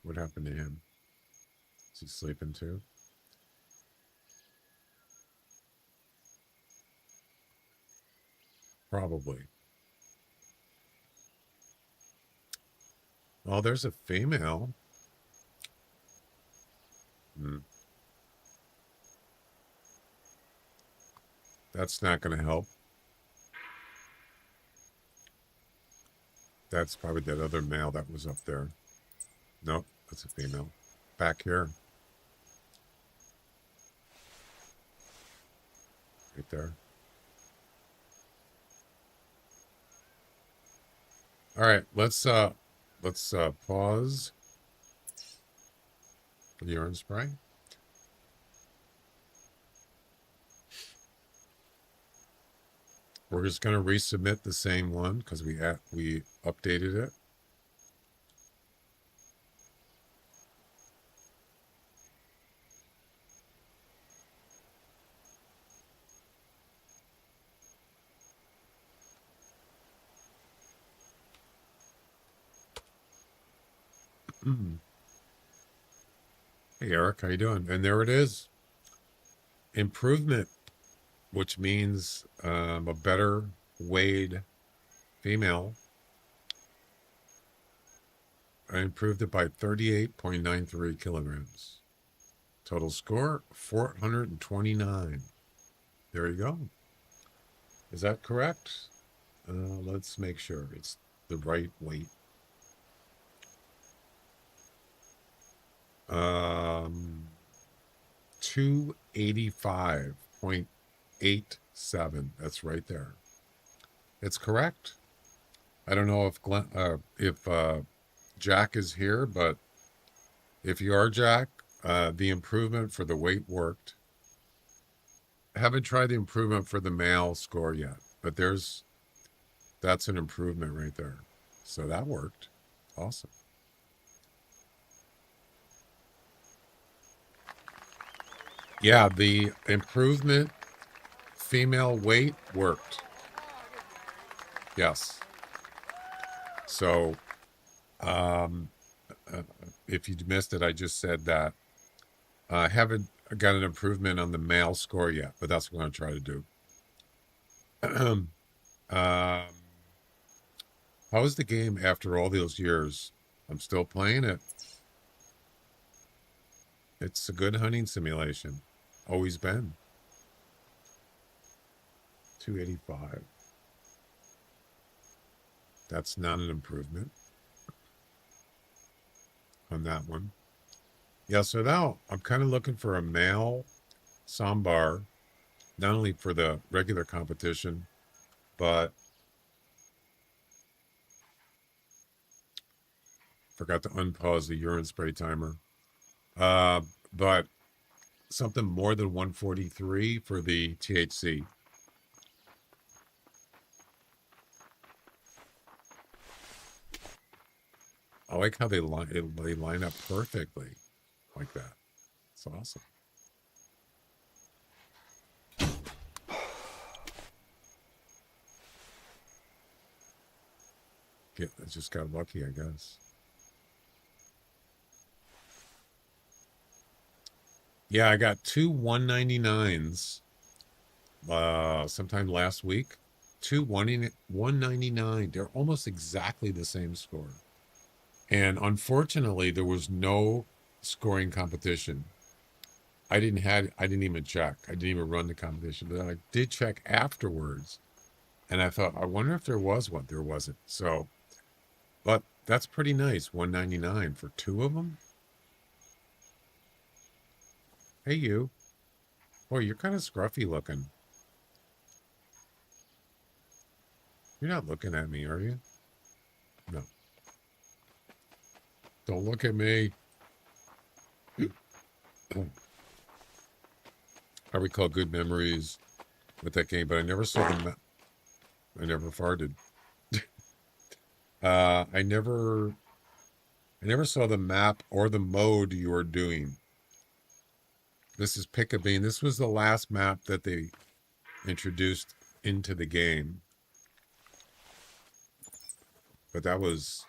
Speaker 3: What happened to him? Is he sleeping too? Probably. Oh, there's a female. That's not going to help. That's probably that other male that was up there. Nope, that's a female. Back here. Right there. All right, let's pause the urine spray. We're just going to resubmit the same one because we updated it. Hey Eric, how you doing? And there it is. Improvement, which means a better weighed female. I improved it by 38.93 kilograms. Total score 429. There you go. Is that correct? Let's make sure it's the right weight. 285.87. That's right there. It's correct. I don't know if Jack is here, but if you are Jack, the improvement for the weight worked. I haven't tried the improvement for the male score yet, but that's an improvement right there. So that worked. Awesome. Yeah, the improvement female weight worked. Yes. So, if you missed it, I just said that I haven't got an improvement on the male score yet, but that's what I'm going to try to do. How is the game after all those years? I'm still playing it. It's a good hunting simulation. Always been. 285. That's not an improvement on that one. Yeah, so now I'm kind of looking for a male sambar, not only for the regular competition, but forgot to unpause the urine spray timer. But something more than 143 for the THC. I like how they line up perfectly like that. It's awesome. I just got lucky, I guess. Yeah, I got two 199s sometime last week. Two 199. They're almost exactly the same score. And unfortunately, there was no scoring competition. I didn't even check. I didn't even run the competition, but then I did check afterwards. And I thought, I wonder if there was one. There wasn't. So, but that's pretty nice. 199 for two of them. Hey, you. Boy, you're kind of scruffy looking. You're not looking at me, are you? No. Don't look at me. I recall good memories with that game, but I never saw the map. I never farted. I never saw the map or the mode you were doing. This is Pick a Bean. This was the last map that they introduced into the game. But that was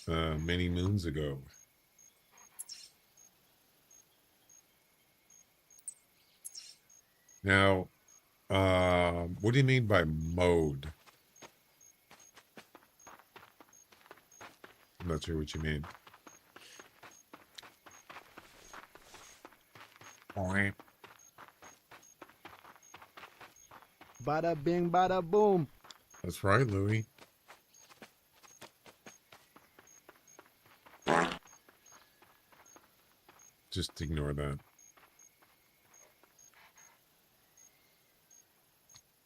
Speaker 3: many moons ago. Now, what do you mean by mode? I'm not sure what you mean.
Speaker 5: Bada bing, bada boom.
Speaker 3: That's right, Louis. Just ignore that.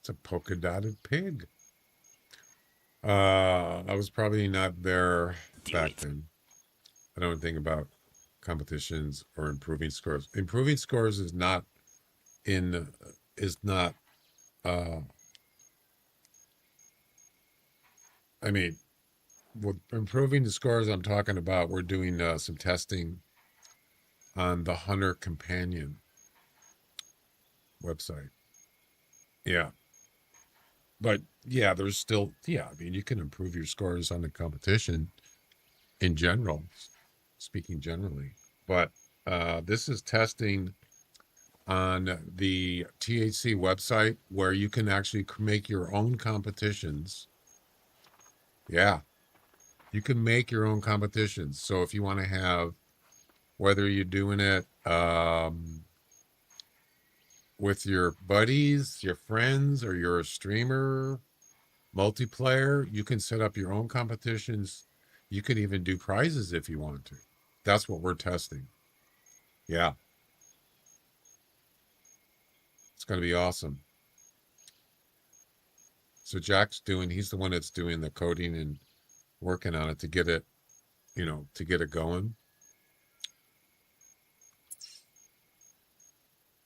Speaker 3: It's a polka dotted pig. I was probably not there back then. I don't think about competitions or improving scores. Improving scores is not uh I mean, with improving the scores I'm talking about, we're doing some testing on the Hunter Companion website. Yeah. But yeah, there's still, I mean, you can improve your scores on the competition in general, speaking generally. But this is testing on the THC website where you can actually make your own competitions. Yeah, you can make your own competitions. So if you want to have, whether you're doing it with your buddies, your friends, or you're a streamer, multiplayer, you can set up your own competitions. You can even do prizes if you want to. That's what we're testing. Yeah. It's going to be awesome. So he's the one that's doing the coding and working on it to get it, to get it going.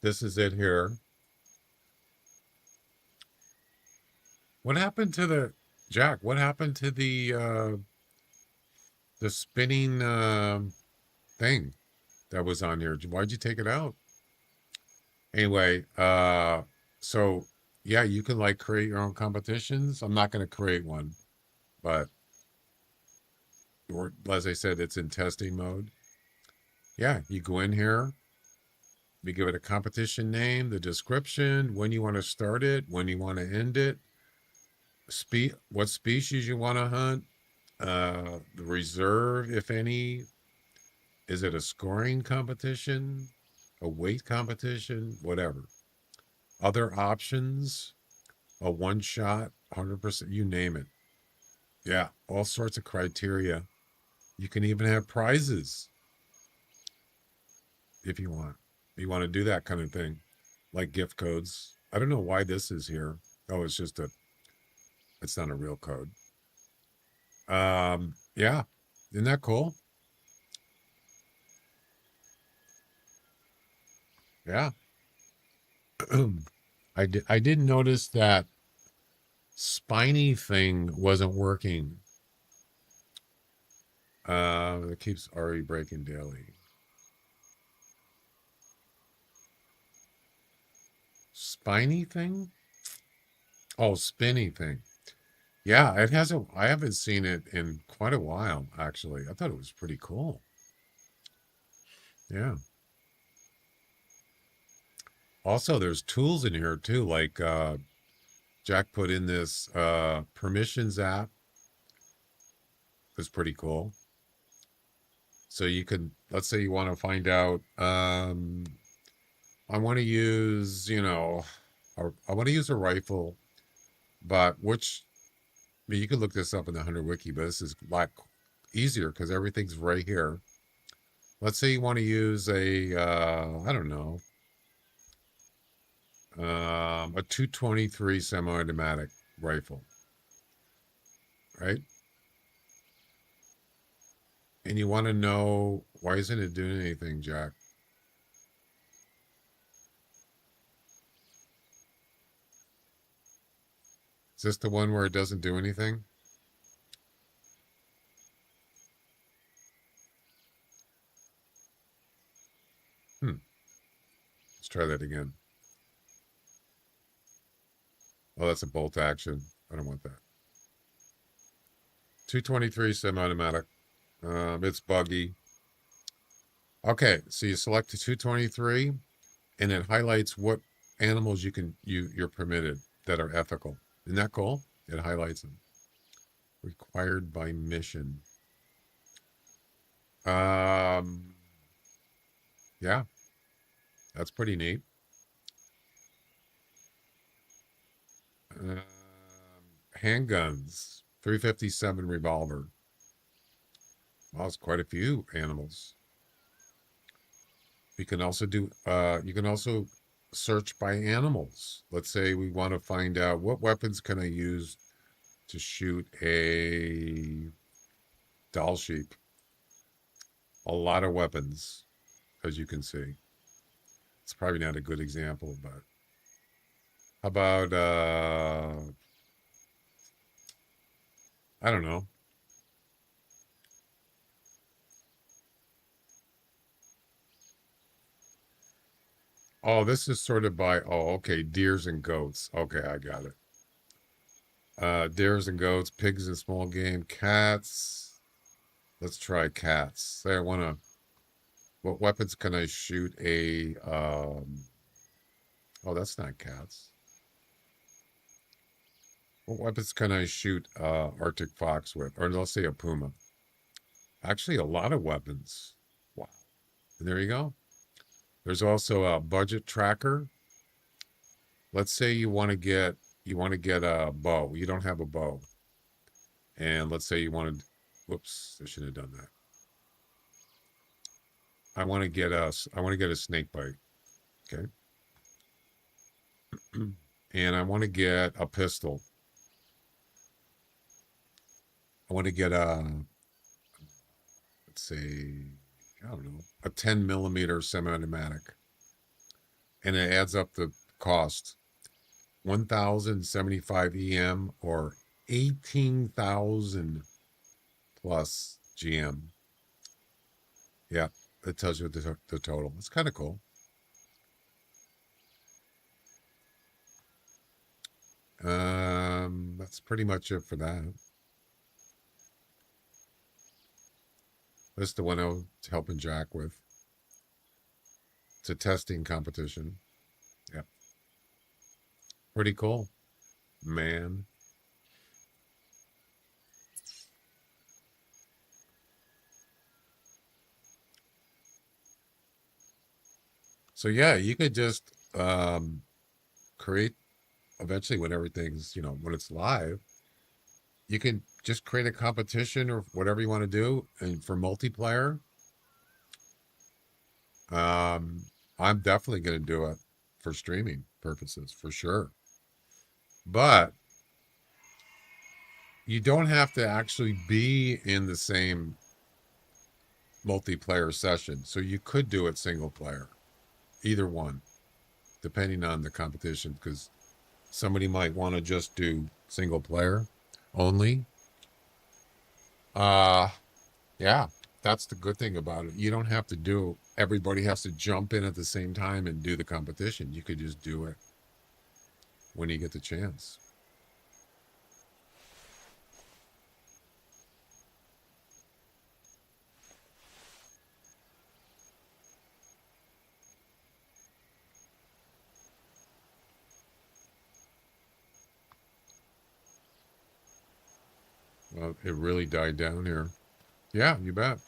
Speaker 3: This is it here. What happened to the spinning thing that was on here? Why'd you take it out? Anyway, so yeah, you can like create your own competitions. I'm not going to create one, but as I said, it's in testing mode. Yeah, you go in here, you give it a competition name, the description, when you want to start it, when you want to end it, what species you want to hunt, the reserve, if any. Is it a scoring competition, a weight competition, whatever? Other options, a one shot, 100%, you name it. Yeah, all sorts of criteria. You can even have prizes if you want. You want to do that kind of thing, like gift codes. I don't know why this is here. Oh, it's not a real code. Yeah, isn't that cool? Yeah. I did notice that spiny thing wasn't working. It keeps already breaking daily. Spiny thing? Oh, spinny thing. Yeah, it hasn't. I haven't seen it in quite a while, actually. I thought it was pretty cool. Yeah. Also, there's tools in here too, like Jack put in this permissions app. It's pretty cool. So you can, let's say you want to find out, I want to use, I want to use a rifle, but you can look this up in the Hunter Wiki, but this is a lot easier because everything's right here. Let's say you want to use a, I don't know, a 223 semi-automatic rifle, right? And you want to know, why isn't it doing anything, Jack? Is this the one where it doesn't do anything? Let's try that again. Oh, that's a bolt action. I don't want that. 223 semi-automatic. It's buggy. Okay, so you select the 223, and it highlights what animals you're permitted that are ethical. Isn't that cool? It highlights them. Required by mission. Yeah, that's pretty neat. handguns, 357 revolver. Well, it's quite a few animals. You can also do, you can also search by animals. Let's say we want to find out what weapons can I use to shoot a doll sheep. A lot of weapons, as you can see. It's probably not a good example, but how about, I don't know. Oh, this is sort of by, oh, okay, deers and goats. Okay, I got it. Deers and goats, pigs and small game, cats. Let's try cats. Say I want to, what weapons can I shoot a, oh, that's not cats. What weapons can I shoot Arctic fox with? Or let's say a puma. Actually, a lot of weapons. Wow. And there you go. There's also a budget tracker. Let's say you want to get a bow. You don't have a bow. And let's say you wanted, whoops, I shouldn't have done that. I want to get a snake bite. Okay. And I want to get a pistol. I want to get a, let's say, I don't know, a 10 millimeter semi-automatic. And it adds up the cost. 1,075 EM or 18,000 plus GM. Yeah, it tells you the total. It's kind of cool. That's pretty much it for that. This is the one I was helping Jack with. It's a testing competition. Yep. Pretty cool, man. So yeah, you could just create, eventually when everything's, when it's live, you can just create a competition or whatever you want to do. And for multiplayer, I'm definitely going to do it for streaming purposes, for sure. But you don't have to actually be in the same multiplayer session. So you could do it single player, either one, depending on the competition, because somebody might want to just do single player only. Yeah, that's the good thing about it. You don't have to do, everybody has to jump in at the same time and do the competition. You could just do it when you get the chance. Well, it really died down here. Yeah, you bet.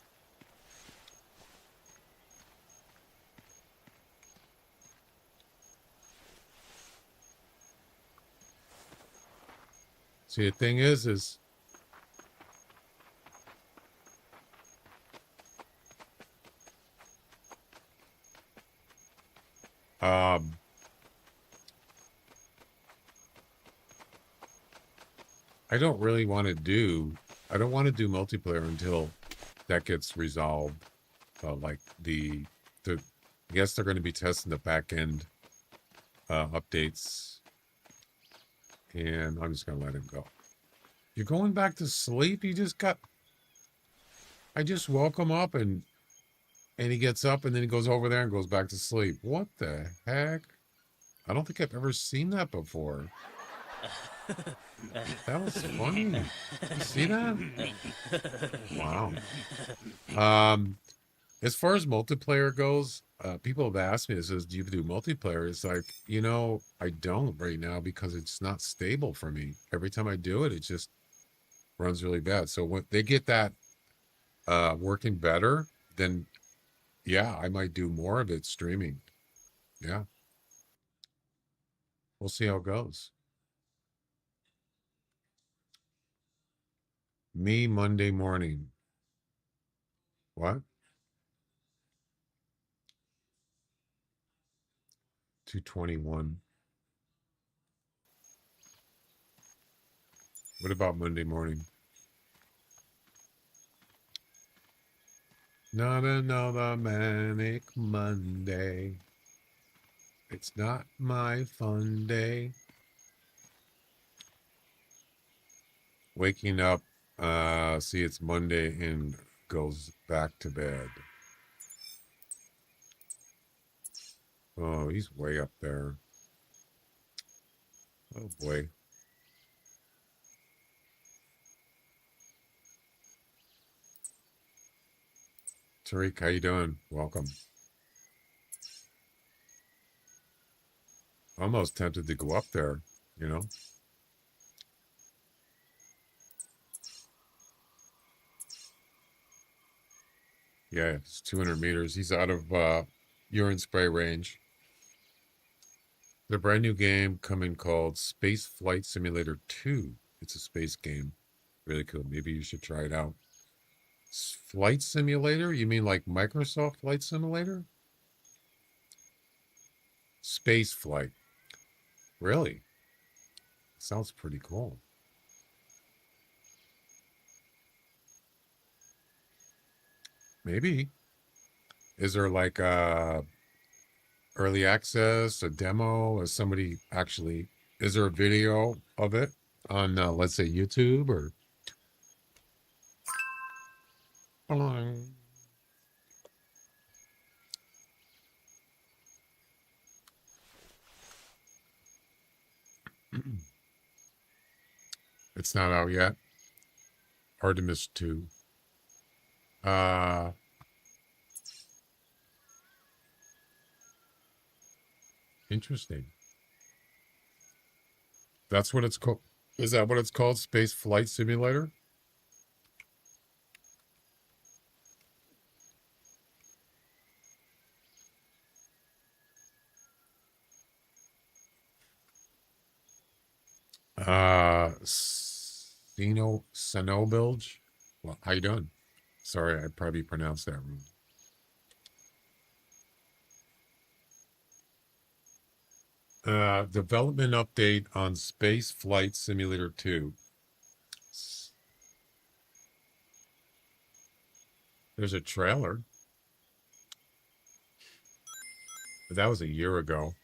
Speaker 3: See, the thing is I don't really want to do, I don't want to do multiplayer until that gets resolved. Like I guess they're going to be testing the back end updates, and I'm just going to let him go. You're going back to sleep? I just woke him up and he gets up and then he goes over there and goes back to sleep. What the heck? I don't think I've ever seen that before. That was funny. You see that? Wow. As far as multiplayer goes, people have asked me, do you do multiplayer? It's like, I don't right now because it's not stable for me. Every time I do it, it just runs really bad. So when they get that working better, then yeah, I might do more of it streaming. Yeah. We'll see how it goes. Me Monday morning. What? 221. What about Monday morning? Not another manic Monday. It's not my fun day. Waking up, see it's Monday and goes back to bed. Oh, he's way up there. Oh boy. Tariq, how you doing? Welcome. Almost tempted to go up there, you know? Yeah, it's 200 meters. He's out of urine spray range. The brand new game coming called Space Flight Simulator 2. It's a space game. Really cool. Maybe you should try it out. Flight Simulator? You mean like Microsoft Flight Simulator? Space Flight. Really? Sounds pretty cool. Maybe. Is there like a early access, a demo? Is somebody actually, is there a video of it on, let's say, YouTube or? It's not out yet. Artemis 2. Interesting. That's what it's called. Is that what it's called? Space Flight Simulator? Sanobilge. Well, how you doing? Sorry, I probably pronounced that wrong. Development update on Space Flight Simulator 2. There's a trailer. But that was a year ago.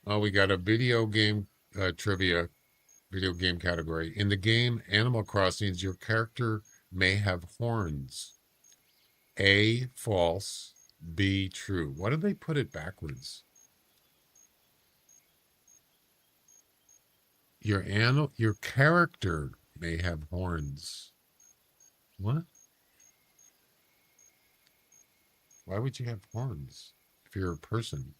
Speaker 3: Oh, we got a video game trivia, video game category. In the game Animal Crossings, your character may have horns. A, false. B, true. Why did they put it backwards? Your character may have horns. What? Why would you have horns if you're a person?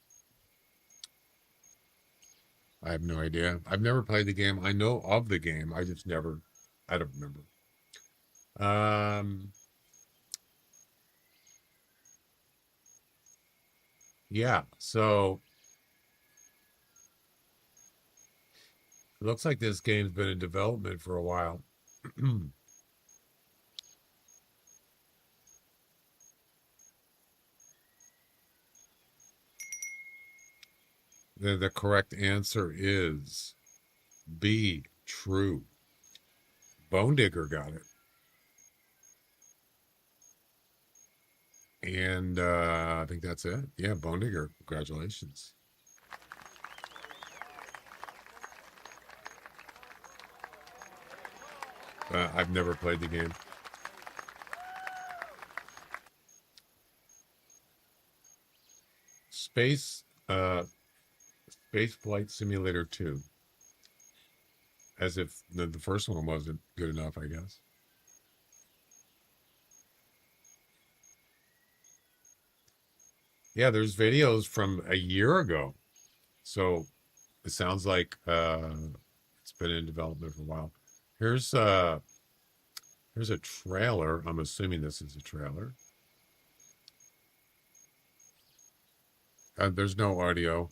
Speaker 3: I have no idea. I've never played the game. I know of the game. I don't remember. Yeah, so it looks like this game's been in development for a while. The correct answer is B, true. Bone Digger got it. And I think that's it. Yeah, Bone Digger. Congratulations. I've never played the game. Space Flight Simulator 2. As if the first one wasn't good enough, I guess. Yeah, there's videos from a year ago. So it sounds like it's been in development for a while. Here's a trailer. I'm assuming this is a trailer. There's no audio.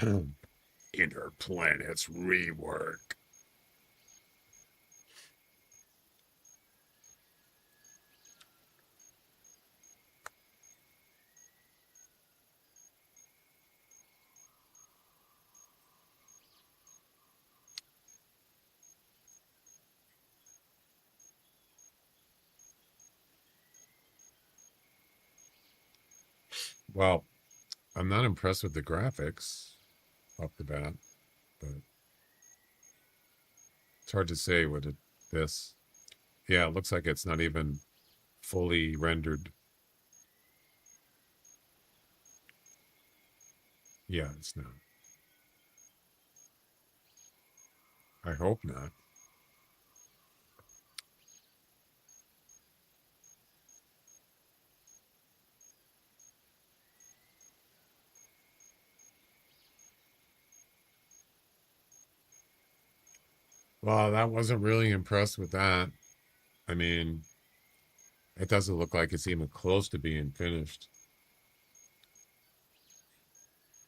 Speaker 3: Inner Planets Rework. Well, I'm not impressed with the graphics off the bat, but it's hard to say with this. Yeah, it looks like it's not even fully rendered. Yeah, it's not. I hope not. Well, that wasn't really impressed with that. I mean, it doesn't look like it's even close to being finished.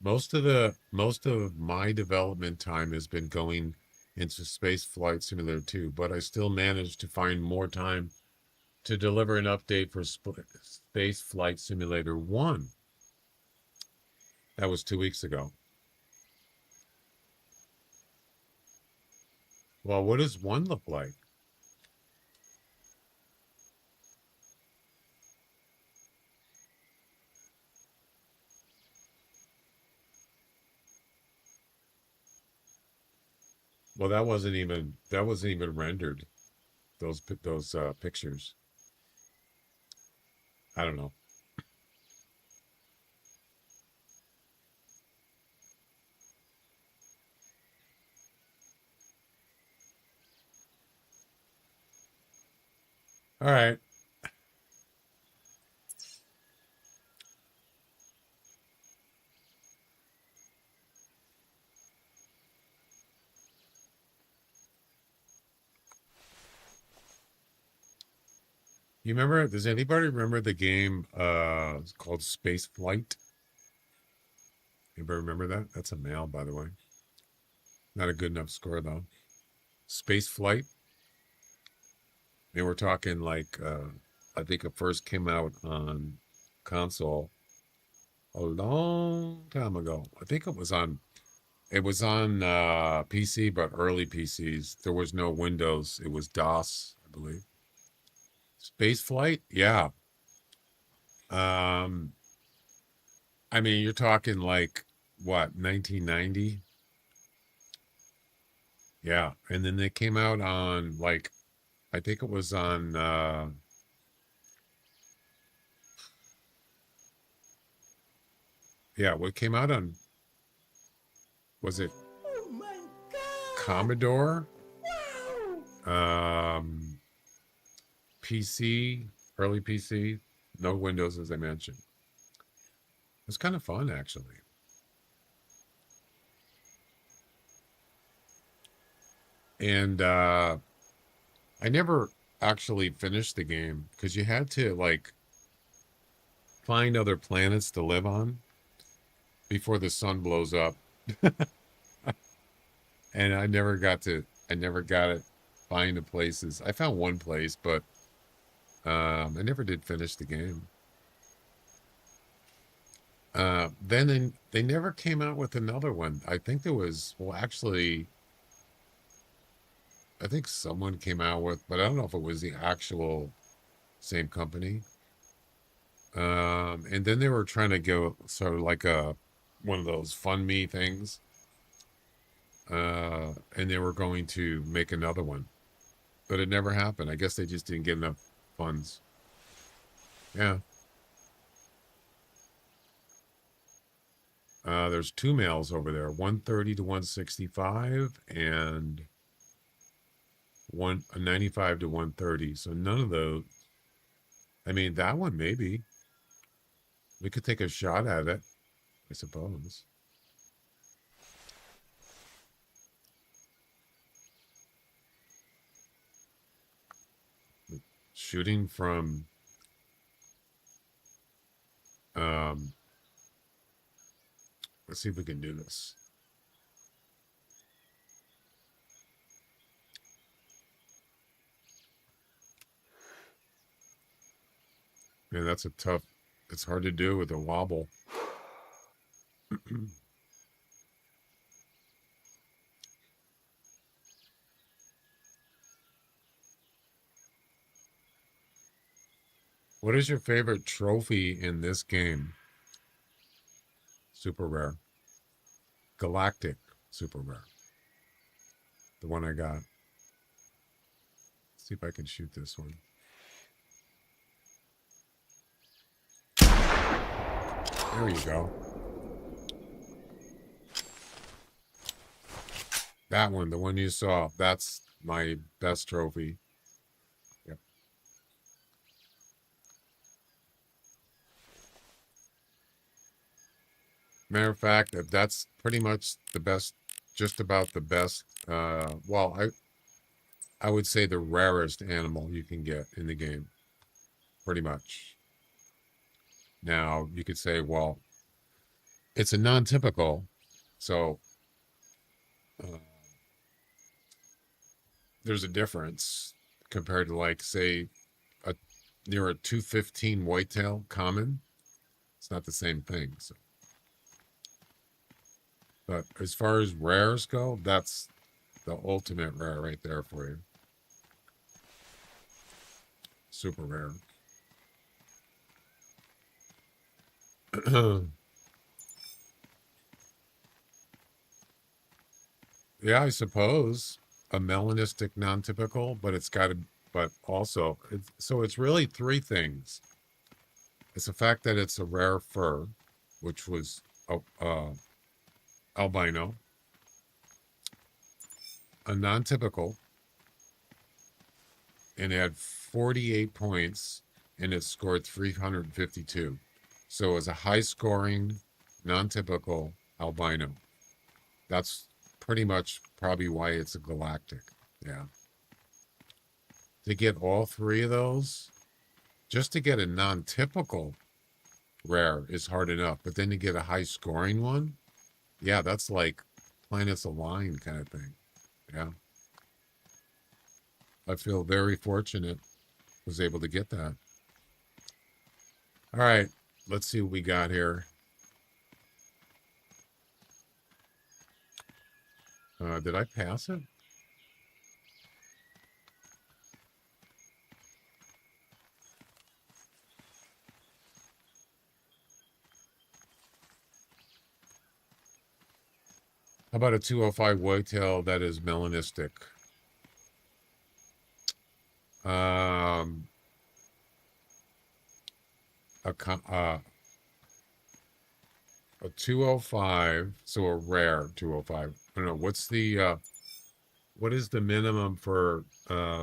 Speaker 3: Most of my development time has been going into Space Flight Simulator 2, but I still managed to find more time to deliver an update for Space Flight Simulator 1. That was 2 weeks ago. Well, what does 1 look like? Well, that wasn't even rendered. Those pictures. I don't know. All right. You remember, does anybody remember the game called Space Flight? Anybody remember that? That's a male, by the way. Not a good enough score, though. Space Flight. They were talking like, I think it first came out on console a long time ago. I think it was on PC, but early PCs. There was no Windows. It was DOS, I believe. Space Flight? Yeah. I mean, you're talking like, what, 1990? Yeah. And then they came out on, like, I think it was on, yeah, what came out on, was it Commodore? PC, early PC, no Windows, as I mentioned. It's kind of fun, actually. And I never actually finished the game because you had to like find other planets to live on before the sun blows up. And I never got it find the places. I found one place, but I never did finish the game. Then they never came out with another one. I think there was, well, actually, I think someone came out with, but I don't know if it was the actual same company. And then they were trying to go sort of like one of those fund me things. And they were going to make another one, but it never happened. I guess they just didn't get enough funds. Yeah. There's 2 males over there, 130 to 165 and 95 to 130. So none of those. I mean, that one maybe. We could take a shot at it, I suppose. Shooting from let's see if we can do this. Man, that's it's hard to do with a wobble. What is your favorite trophy in this game? Super rare. Galactic super rare. The one I got. Let's see if I can shoot this one. There you go. That one, the one you saw, that's my best trophy. Yep. Matter of fact, that's pretty much the best, just about the best. Well, I would say the rarest animal you can get in the game, pretty much. Now, you could say, well, it's a non-typical, so there's a difference compared to, like, say, near a 215 whitetail common. It's not the same thing. So. But as far as rares go, that's the ultimate rare right there for you. Super rare. Yeah, I suppose a melanistic non-typical, but it's got to, but also, so it's really three things. It's the fact that it's a rare fur, which was albino, a non-typical, and it had 48 points, and it scored 352. So it was a high-scoring, non-typical albino. That's pretty much probably why it's a galactic. Yeah. To get all three of those, just to get a non-typical rare is hard enough, but then to get a high-scoring one, yeah, that's like planets align kind of thing. Yeah. I feel very fortunate was able to get that. All right, let's see what we got here. Did I pass it? How about a 205 whitetail that is melanistic? A 205, so a rare 205. I don't know, what is the minimum for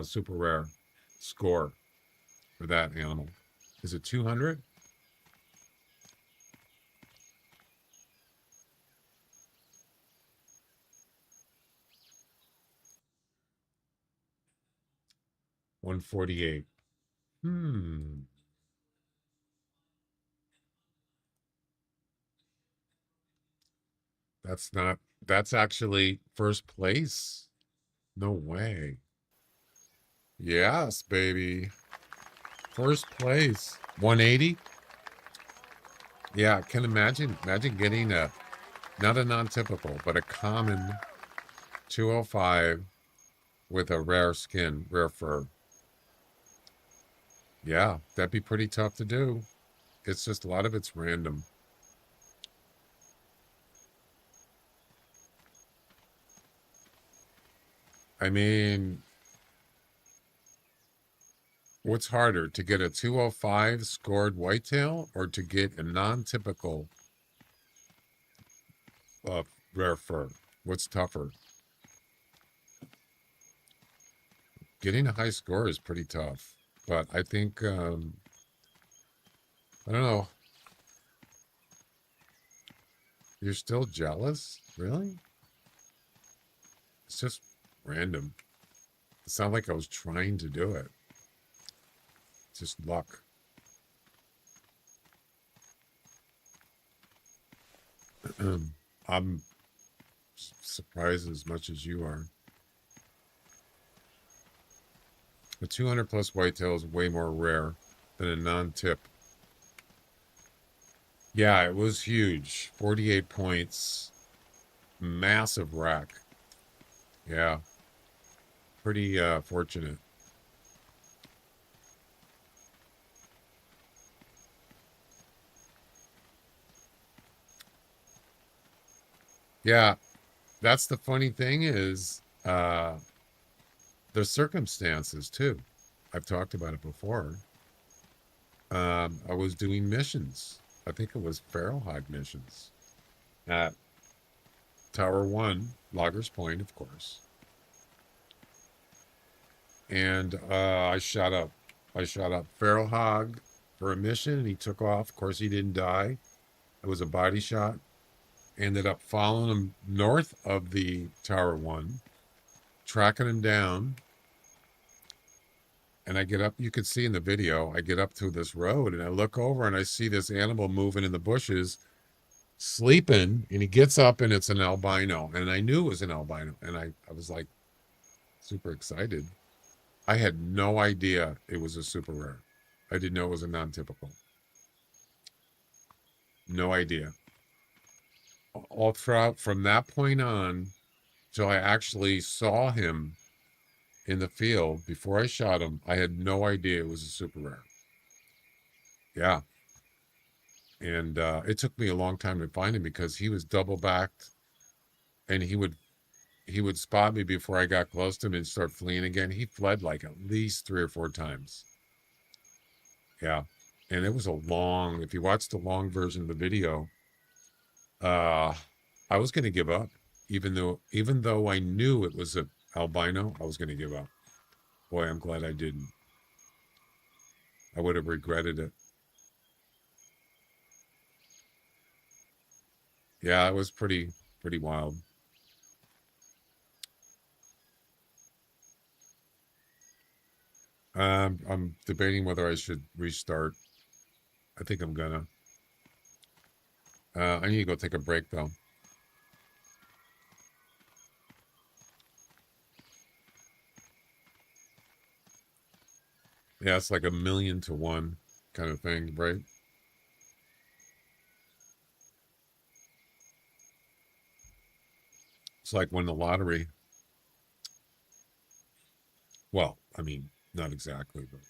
Speaker 3: super rare score for that animal? Is it 200? $148. That's actually first place. No way. Yes, baby. First place. 180. Yeah, I can imagine getting not a non-typical, but a common 205 with a rare skin, rare fur. Yeah, that'd be pretty tough to do. It's just a lot of it's random. I mean, what's harder, to get a 205 scored whitetail or to get a non-typical rare fur? What's tougher? Getting a high score is pretty tough, but I think, I don't know. You're still jealous? Really? It's just random. It sounded like I was trying to do it. It's just luck. I'm surprised as much as you are. A 200 plus whitetail is way more rare than a non-tip. Yeah, it was huge. 48 points. Massive rack. Yeah. Pretty fortunate. Yeah, that's the funny thing is the circumstances too. I've talked about it before. I was doing missions. I think it was feral hog missions at Tower 1, Loggers Point, of course. And I shot up feral hog for a mission, and he took off. Of course, he didn't die. It was a body shot. Ended up following him north of the Tower 1, tracking him down. And I get up, you could see in the video, I get up to this road and I look over and I see this animal moving in the bushes, sleeping, and he gets up and it's an albino. And I knew it was an albino. And I was like super excited. I had no idea it was a super rare. I didn't know it was a non-typical. No idea. All throughout from that point on till I actually saw him in the field before I shot him, I had no idea it was a super rare. Yeah. And it took me a long time to find him because he was double backed, and he would spot me before I got close to him and start fleeing again. He fled like at least 3 or 4 times. Yeah. And it was a long, if you watch the long version of the video, I was going to give up. Even though I knew it was a albino, I was going to give up. Boy, I'm glad I didn't. I would have regretted it. Yeah, it was pretty wild. I'm debating whether I should restart. I think I'm gonna. I need to go take a break though. Yeah, it's like 1,000,000 to 1 kind of thing, right? It's like winning the lottery. Well, I mean, not exactly, but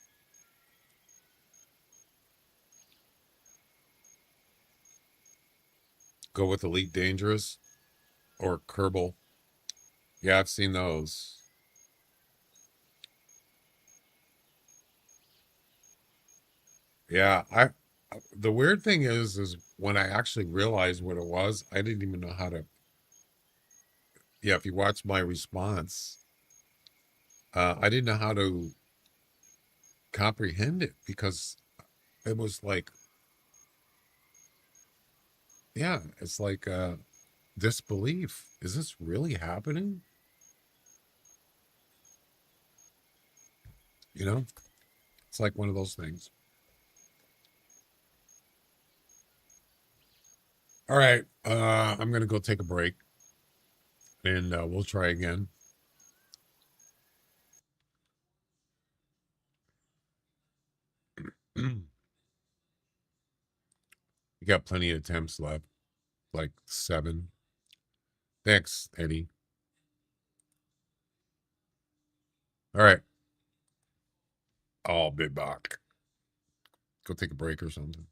Speaker 3: go with Elite Dangerous or Kerbal. Yeah, I've seen those. Yeah, the weird thing is when I actually realized what it was, I didn't even know how to. Yeah, if you watch my response, I didn't know how to comprehend it because it was like, yeah, it's like disbelief. Is this really happening? You know, it's like one of those things. All right, I'm gonna go take a break, and we'll try again. You got plenty of attempts left, like 7. Thanks, Eddie. All right, I'll be back. Go take a break or something.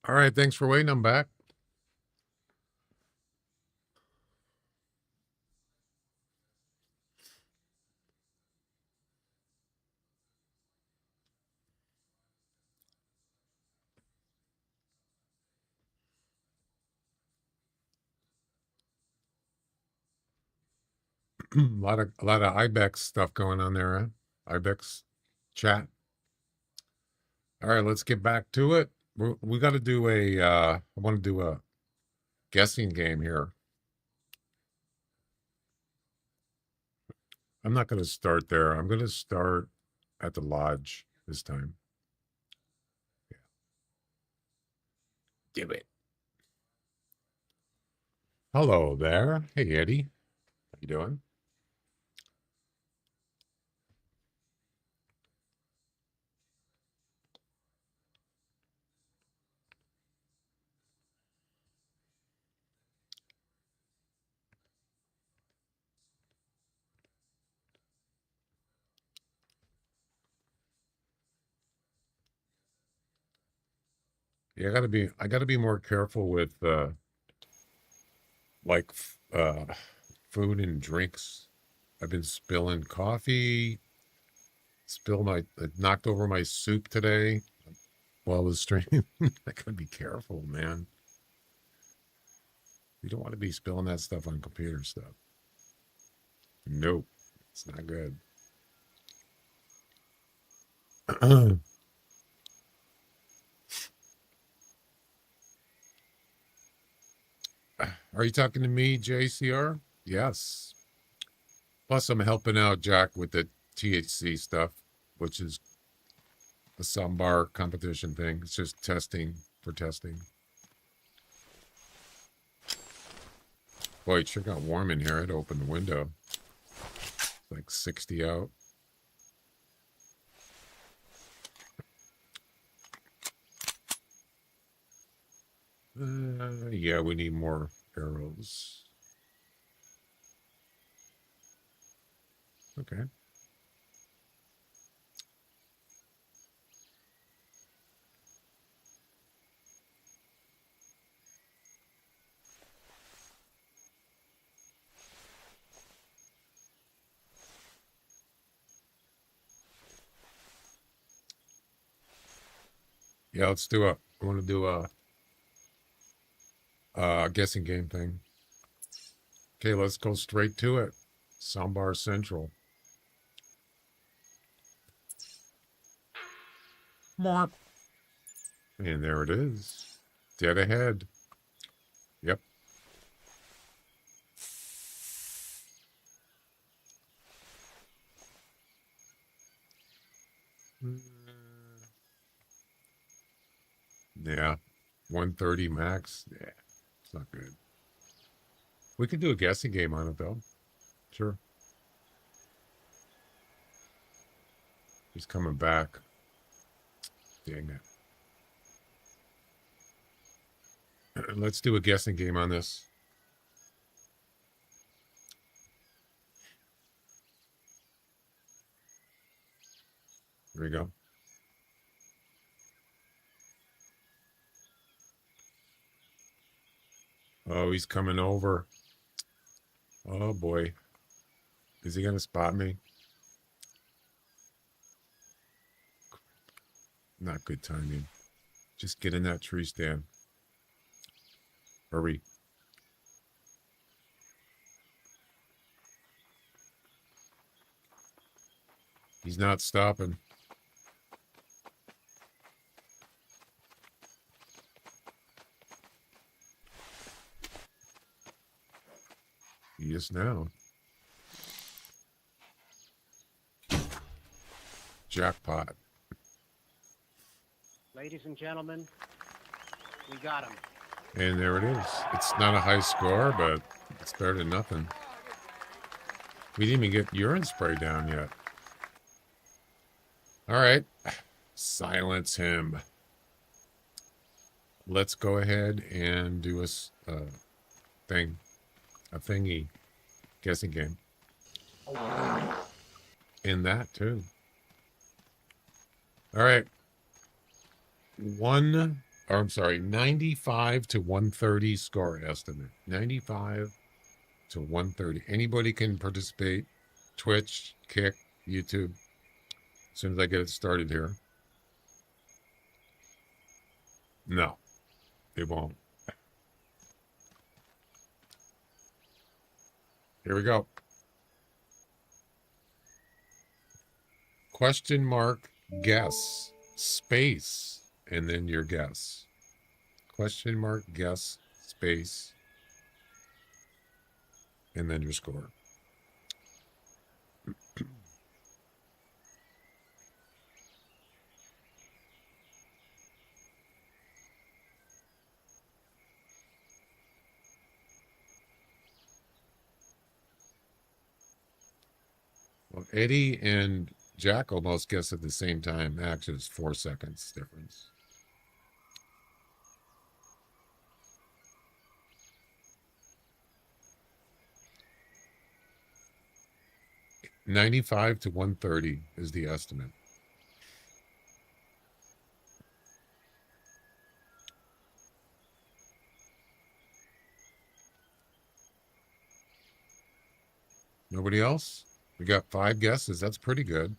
Speaker 3: All right, thanks for waiting. I'm back. a lot of Ibex stuff going on there, huh? Ibex chat. All right, let's get back to it. We got to do a. I want to do a guessing game here. I'm not going to start there. I'm going to start at the lodge this time. Yeah. Do it. Hello there. Hey, Eddie. How you doing? Yeah, I gotta be more careful with like food and drinks. I've been spilling coffee, knocked over my soup today while I was streaming. I gotta be careful, man. You don't want to be spilling that stuff on computer stuff. Nope, it's not good. Are you talking to me, JCR? Yes. Plus, I'm helping out Jack with the THC stuff, which is a Sambar competition thing. It's just testing for testing. Boy, it sure got warm in here. I had to open the window. It's like 60 out. Yeah, we need more arrows. Okay. Yeah, let's do I want to do a guessing game thing. Okay, let's go straight to it. Sambar Central. Morp. And there it is. Dead ahead. Yep. Yeah. 130 max. Yeah. It's not good. We could do a guessing game on it, though. Sure. He's coming back. Dang it. Let's do a guessing game on this. There we go. Oh, he's coming over. Oh, boy. Is he going to spot me? Not good timing. Just get in that tree stand. Hurry. He's not stopping. He is now. Jackpot.
Speaker 9: Ladies and gentlemen, we got him.
Speaker 3: And there it is. It's not a high score, but it's better than nothing. We didn't even get urine spray down yet. All right. Silence him. Let's go ahead and do a thingy guessing game. In that, too. All right. or I'm sorry, 95 to 130 score estimate. 95 to 130. Anybody can participate. Twitch, Kick, YouTube. As soon as I get it started here. No, it won't. Here we go. Question mark, guess, space, and then your guess. Question mark, guess, space, and then your score. Well, Eddie and Jack almost guessed at the same time. Actually, it's 4 seconds difference. $95 to $130 is the estimate. Nobody else? We got 5 guesses. That's pretty good.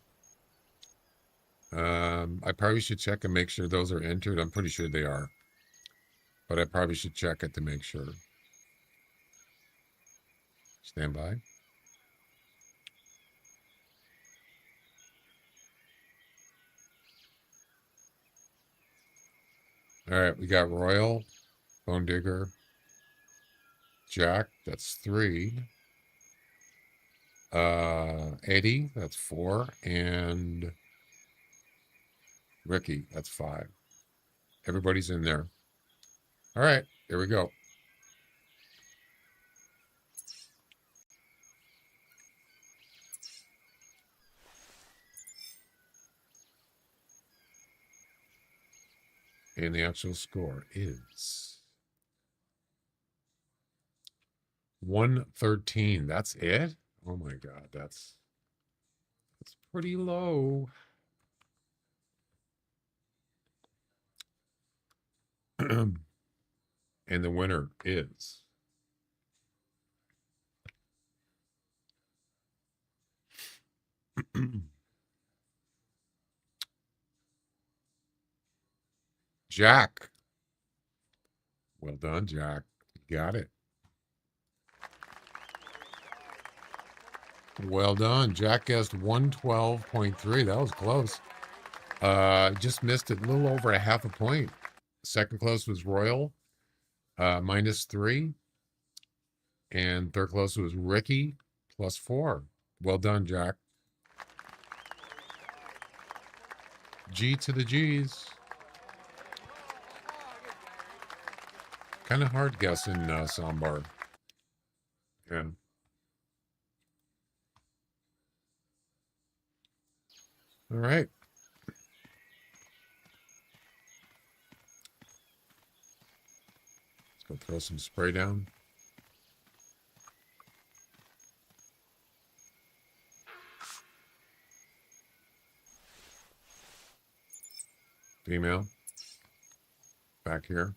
Speaker 3: I probably should check and make sure those are entered. I'm pretty sure they are. But I probably should check it to make sure. Stand by. All right, we got Royal, Bone Digger, Jack, that's 3. Eddie, that's 4, and Ricky, that's 5. Everybody's in there. All right, here we go. And the actual score is 113. That's it? Oh my God, that's pretty low. And the winner is Jack. Well done, Jack. You got it. Well done. Jack guessed 112.3. That was close. Just missed it, a little over a half a point. Second close was Royal, -3. And third close was Ricky, +4. Well done, Jack. G to the G's. Kind of hard guessing Sambar. Yeah. All right. Let's go throw some spray down. Female. Back here.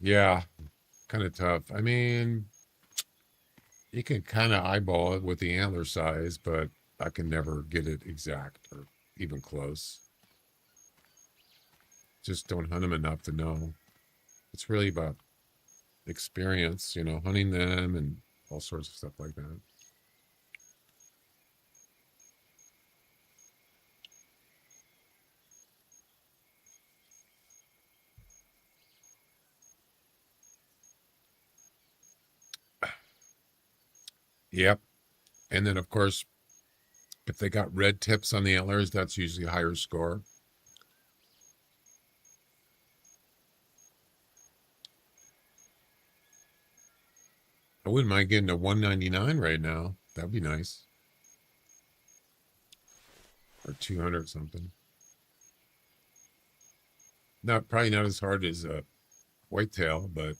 Speaker 3: Yeah, kind of tough. I mean, you can kind of eyeball it with the antler size, but I can never get it exact or even close. Just don't hunt them enough to know. It's really about experience, you know, hunting them and all sorts of stuff like that. Yep. And then, of course, if they got red tips on the antlers, that's usually a higher score. I wouldn't mind getting a 199 right now. That'd be nice. Or 200 something. Probably not as hard as a whitetail, but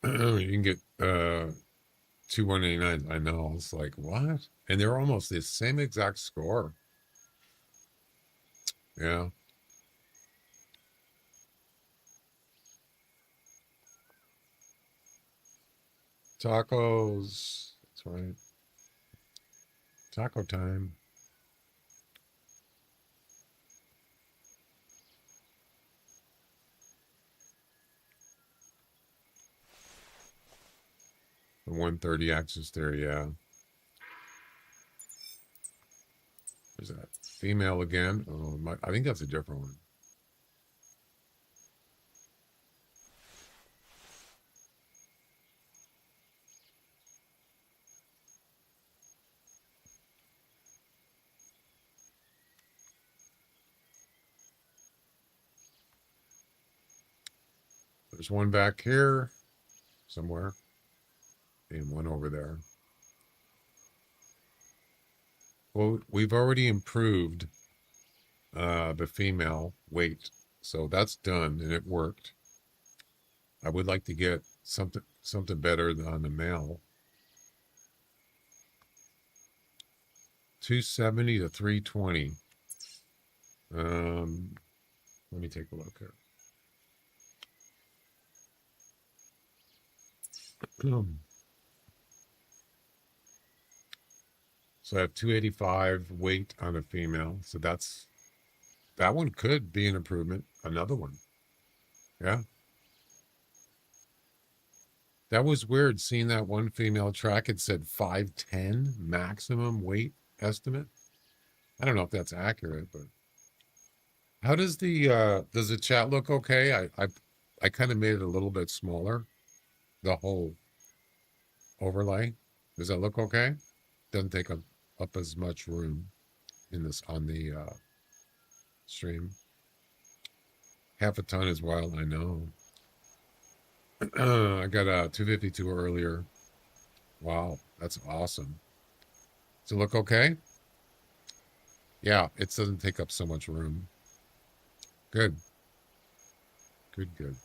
Speaker 3: You can get 2 189. I know. It's like, what? And they're almost the same exact score. Yeah. Tacos. That's right. Taco time. The 130 axis there, yeah. There's that female again. Oh, I think that's a different one. There's one back here somewhere and one over there. Well, we've already improved the female weight, so that's done and it worked. I would like to get something better on the male. 270 to 320. Let me take a look here. So I have 285 weight on a female. So that one could be an improvement. Another one. Yeah. That was weird seeing that one female track. It said 510 maximum weight estimate. I don't know if that's accurate, but how does the chat look okay? I kind of made it a little bit smaller. The whole overlay. Does that look okay? Doesn't take up as much room in this on the stream. Half a ton is wild, I know. I got a 252 earlier. Wow, that's awesome. Does it look okay? Yeah, it doesn't take up so much room. Good. Good.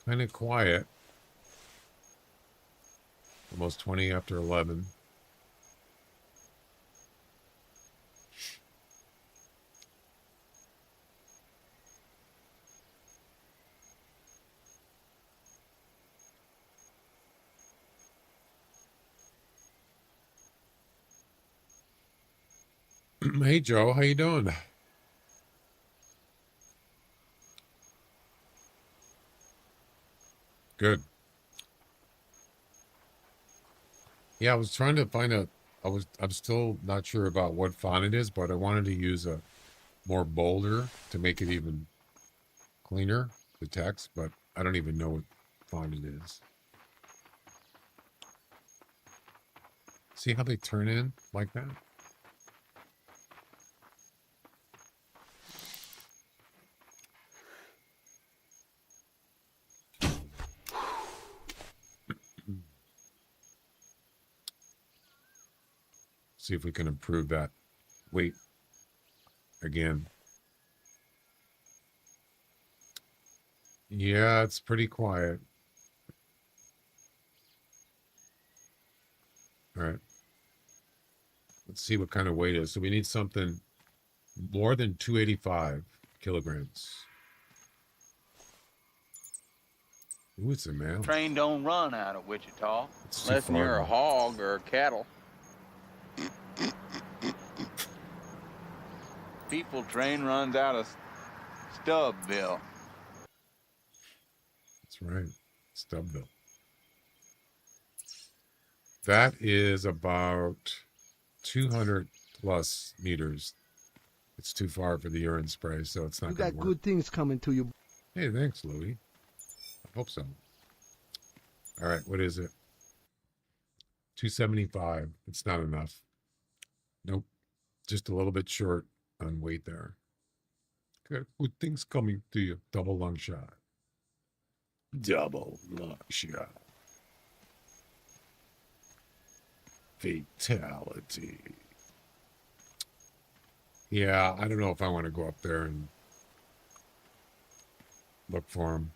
Speaker 3: Kind of quiet. Almost 20 after 11. Hey Joe, how you doing? Good. Yeah, I was trying to find I'm still not sure about what font it is, but I wanted to use a more bolder to make it even cleaner, the text, but I don't even know what font it is. See how they turn in like that? See if we can improve that weight again. Yeah, it's pretty quiet. All right. Let's see what kind of weight it is. So we need something more than 285 kilograms. Ooh, it's a male.
Speaker 10: Train don't run out of Wichita
Speaker 3: It's
Speaker 10: unless
Speaker 3: too far
Speaker 10: you're a
Speaker 3: now.
Speaker 10: hog or a cattle. People train runs out of Stubbville.
Speaker 3: That's right. Stubbville. That is about 200 plus meters. It's too far for the urine spray, so it's not
Speaker 5: You
Speaker 3: going
Speaker 5: got
Speaker 3: to work.
Speaker 5: good things coming to you.
Speaker 3: Hey, thanks, Louie. I hope so. All right, what is it? 275. It's not enough. Nope. Just a little bit short on weight there. Good things coming to you. Double lung shot. Double lung shot. Fatality. Yeah, I don't know if I want to go up there and look for him.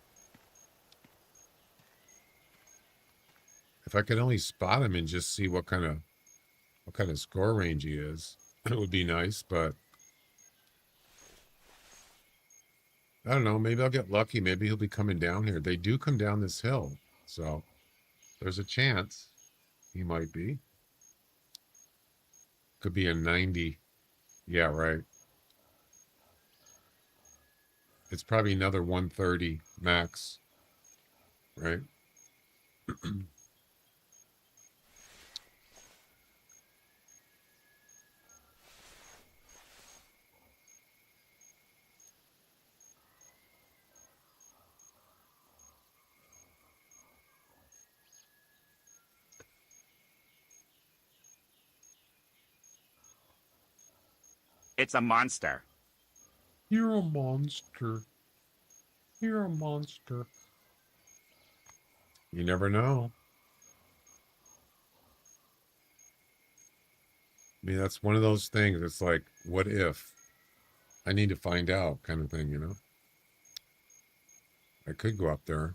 Speaker 3: If I could only spot him and just see what kind of score range he is, it would be nice, but I don't know. Maybe I'll get lucky. Maybe he'll be coming down here. They do come down this hill, so there's a chance he might be. Could be a 90. Yeah, right. It's probably another 130 max, right?
Speaker 11: It's a monster.
Speaker 3: You're a monster. You're a monster. You never know. I mean, that's one of those things. It's like, what if? I need to find out kind of thing, you know? I could go up there.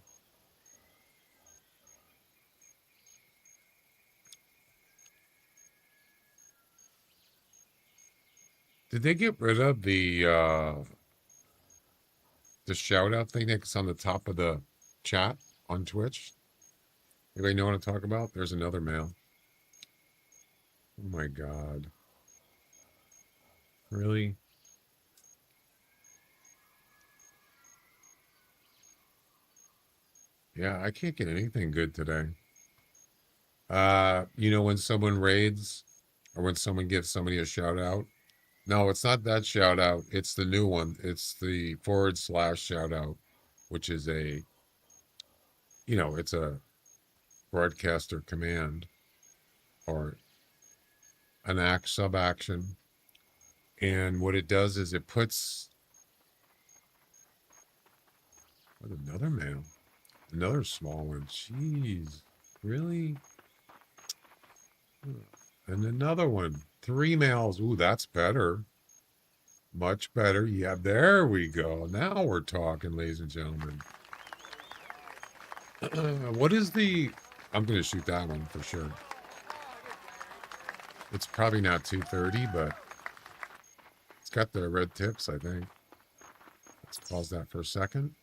Speaker 3: Did they get rid of the shout out thing that's on the top of the chat on Twitch? Anybody know what I'm talking about? There's another mail. Oh my God. Really? Yeah, I can't get anything good today. You know, when someone raids or when someone gives somebody a shout out. No, it's not that shout out. It's the new one. It's the / shout out, which is a, you know, it's a broadcaster command or an sub action. And what it does is it puts another mail, another small one. Jeez, really? And another one. 3 mails. Ooh, that's better. Much better. Yeah, there we go. Now we're talking, ladies and gentlemen. What is the... I'm going to shoot that one for sure. It's probably not 230, but it's got the red tips, I think. Let's pause that for a second.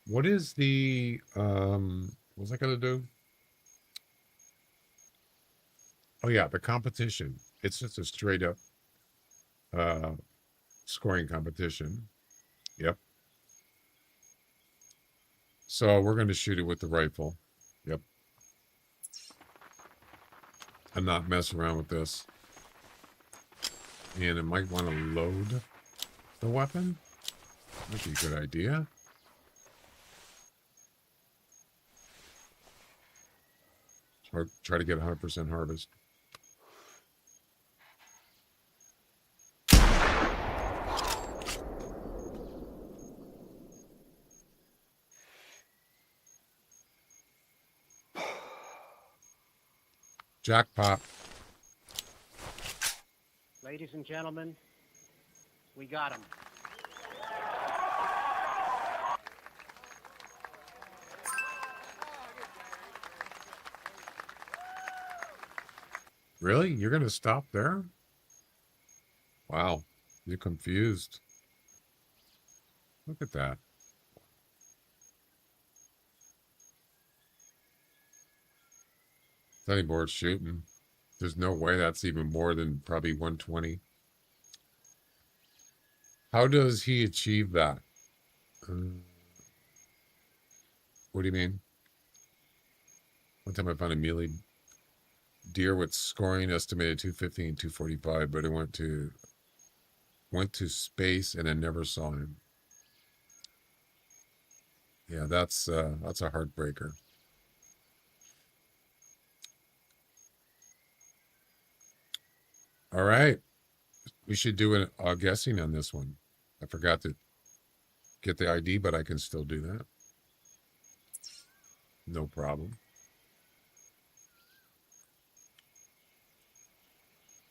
Speaker 3: What is the... What's I gonna do? Oh yeah, the competition. It's just a straight up scoring competition. Yep. So we're gonna shoot it with the rifle. Yep. And not mess around with this. And it might want to load the weapon. That'd be a good idea. Or try to get 100% harvest. Jackpot.
Speaker 9: Ladies and gentlemen, we got him.
Speaker 3: Really? You're going to stop there? Wow. You're confused. Look at that. It's any board shooting. There's no way that's even more than probably 120. How does he achieve that? What do you mean? One time I found a melee deer with scoring estimated 250 and 245, but it went to space and I never saw him. Yeah, that's a heartbreaker. All right, we should do a guessing on this one. I forgot to get the ID, but I can still do that. No problem.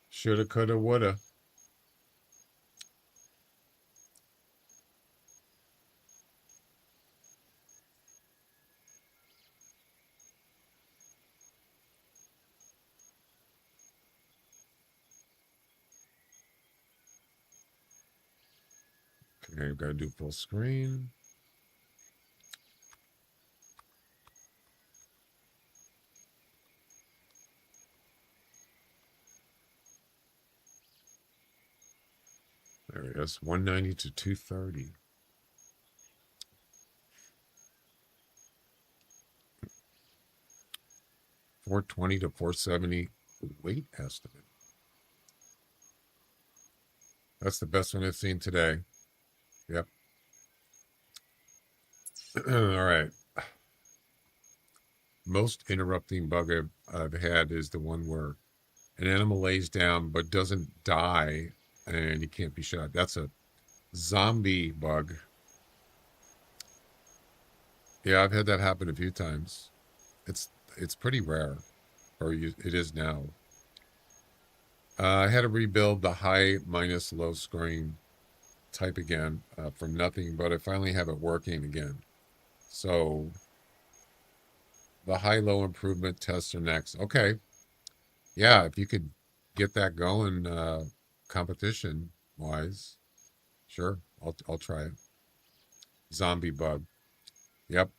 Speaker 3: Shoulda, coulda, woulda. Okay, I've got to do full screen. There it is, 190 to 230. $420 to $470 weight estimate. That's the best one I've seen today. Yep. All right. Most interrupting bug I've had is the one where an animal lays down but doesn't die and he can't be shot. That's a zombie bug. Yeah, I've had that happen a few times. It's pretty rare, or it is now. I had to rebuild the high minus low screen type again from nothing, but I finally have it working again. So the high-low improvement tests are next. Okay. Yeah, if you could get that going competition-wise, sure, I'll try it. Zombie bug. Yep.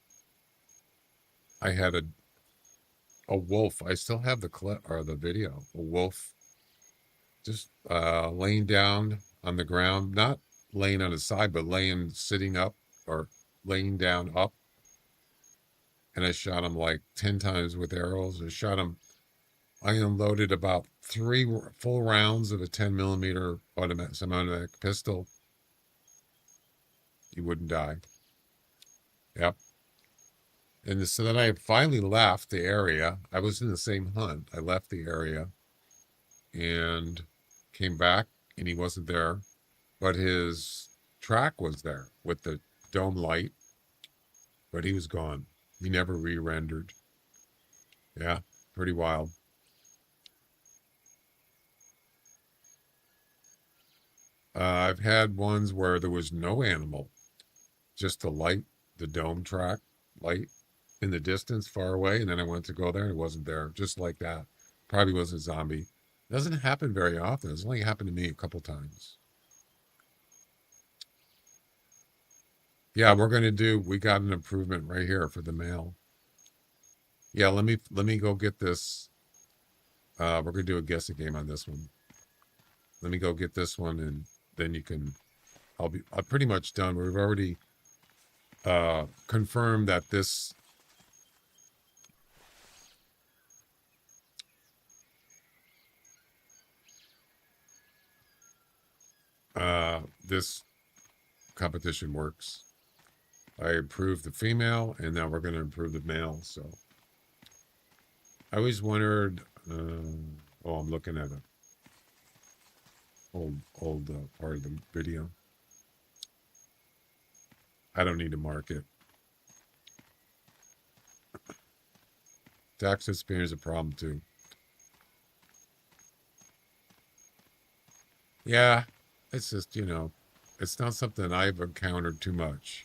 Speaker 3: I had a wolf. I still have the clip or the video. A wolf just laying down on the ground, not laying on his side, but sitting up or laying down up. And I shot him like 10 times with arrows. I unloaded about 3 full rounds of a 10 millimeter automatic pistol. He wouldn't die. Yep. And so then I finally left the area. I was in the same hunt. I left the area and came back, and he wasn't there. But his track was there with the dome light. But he was gone. He never re-rendered. Yeah, pretty wild. I've had ones where there was no animal, just the light, the dome track light in the distance far away, and then I went to go there and it wasn't there, just like that. Probably was a zombie. It doesn't happen very often. It's only happened to me a couple times. Yeah, we got an improvement right here for the male. Yeah, let me go get this. We're gonna do a guessing game on this one. Let me go get this one, and then I'm pretty much done. We've already confirmed that this this competition works. I improved the female, and now we're going to improve the male. So I always wondered. I'm looking at a old part of the video. I don't need to mark it. Tax experience is a problem too. Yeah, it's just, it's not something I've encountered too much.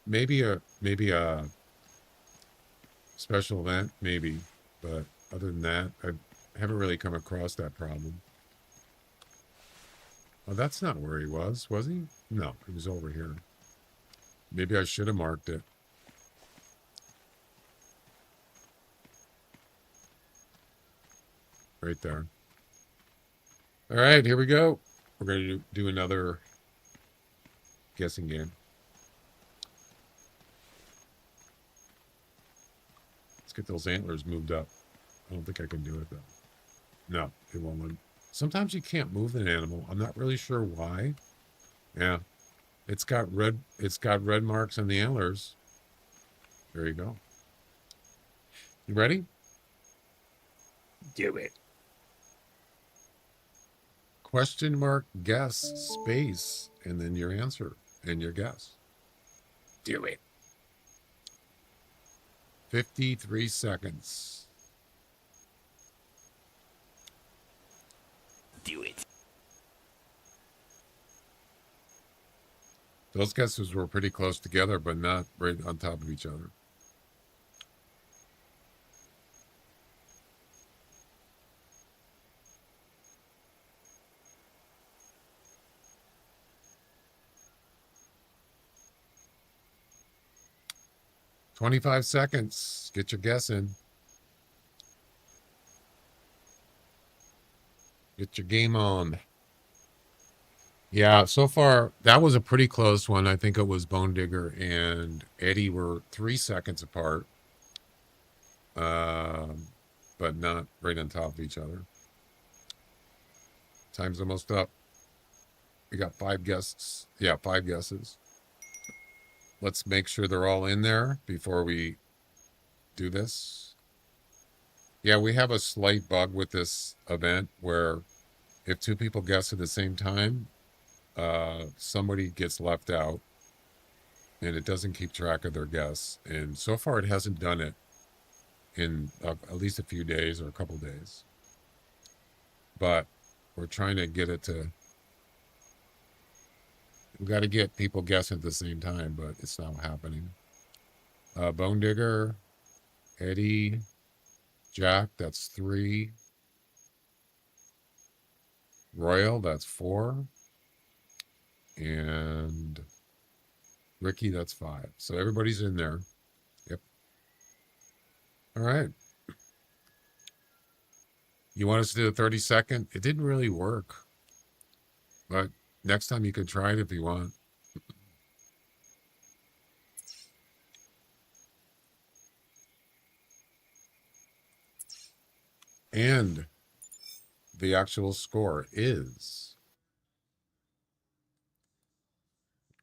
Speaker 3: Maybe a special event, maybe, but other than that, I haven't really come across that problem. Oh, that's not where he was he? No, he was over here. Maybe I should have marked it. Right there. All right, here we go. We're going to do another guessing game. Let's get those antlers moved up. I don't think I can do it, though. No, it won't. Sometimes you can't move an animal. I'm not really sure why. Yeah. It's got red marks on the antlers. There you go. You ready?
Speaker 11: Do it.
Speaker 3: Question mark, guess, space, and then your answer and your guess.
Speaker 11: Do it.
Speaker 3: 53 seconds.
Speaker 11: Do it.
Speaker 3: Those guesses were pretty close together, but not right on top of each other. "25 seconds. Get your guess in. Get your game on." Yeah, so far, that was a pretty close one. I think it was Bone Digger and Eddie were 3 seconds apart. But not right on top of each other. Time's almost up. We got 5 guesses. Yeah, 5 guesses. Let's make sure they're all in there before we do this. Yeah, we have a slight bug with this event where if 2 people guess at the same time, somebody gets left out and it doesn't keep track of their guess. And so far it hasn't done it in at least a few days or a couple days. But we're trying to get it to... We got to get people guessing at the same time, but it's not happening. Bone Digger, Eddie, Jack, that's 3. Royal, that's 4. And Ricky, that's 5. So everybody's in there. Yep. All right. You want us to do a 30-second? It didn't really work. But next time you can try it if you want. And the actual score is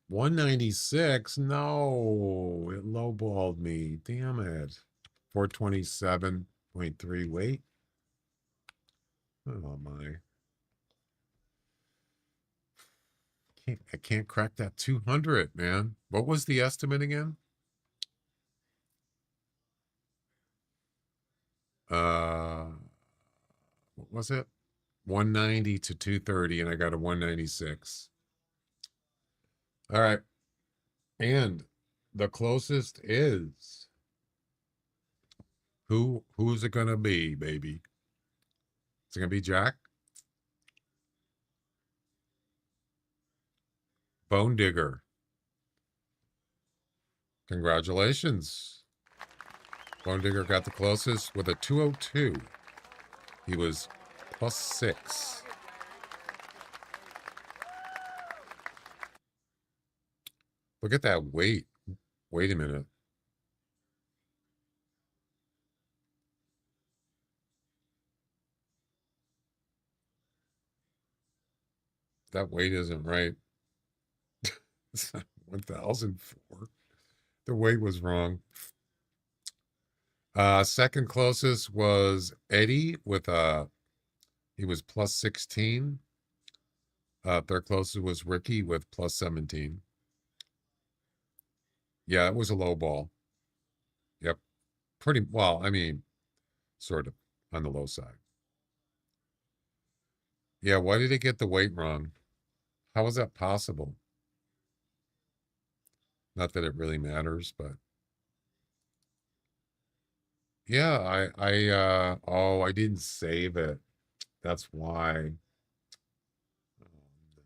Speaker 3: 196. No, it lowballed me. Damn it. 427.3 weight. Oh my. I can't crack that 200, man. What was the estimate again? What was it? 190 to 230, and I got a 196. All right. And the closest is... Who's it gonna be, baby? Is it gonna be Jack? Bone Digger. Congratulations. Bone Digger got the closest with a 202. He was +6. Look at that weight. Wait a minute. That weight isn't right. 1004. The weight was wrong. Second closest was Eddie with he was +16. Third closest was Ricky with +17. Yeah, it was a low ball. Yep. Pretty well, I mean, sort of on the low side. Yeah, why did it get the weight wrong? How was that possible? Not that it really matters, but yeah, I didn't save it. That's why. Oh, no.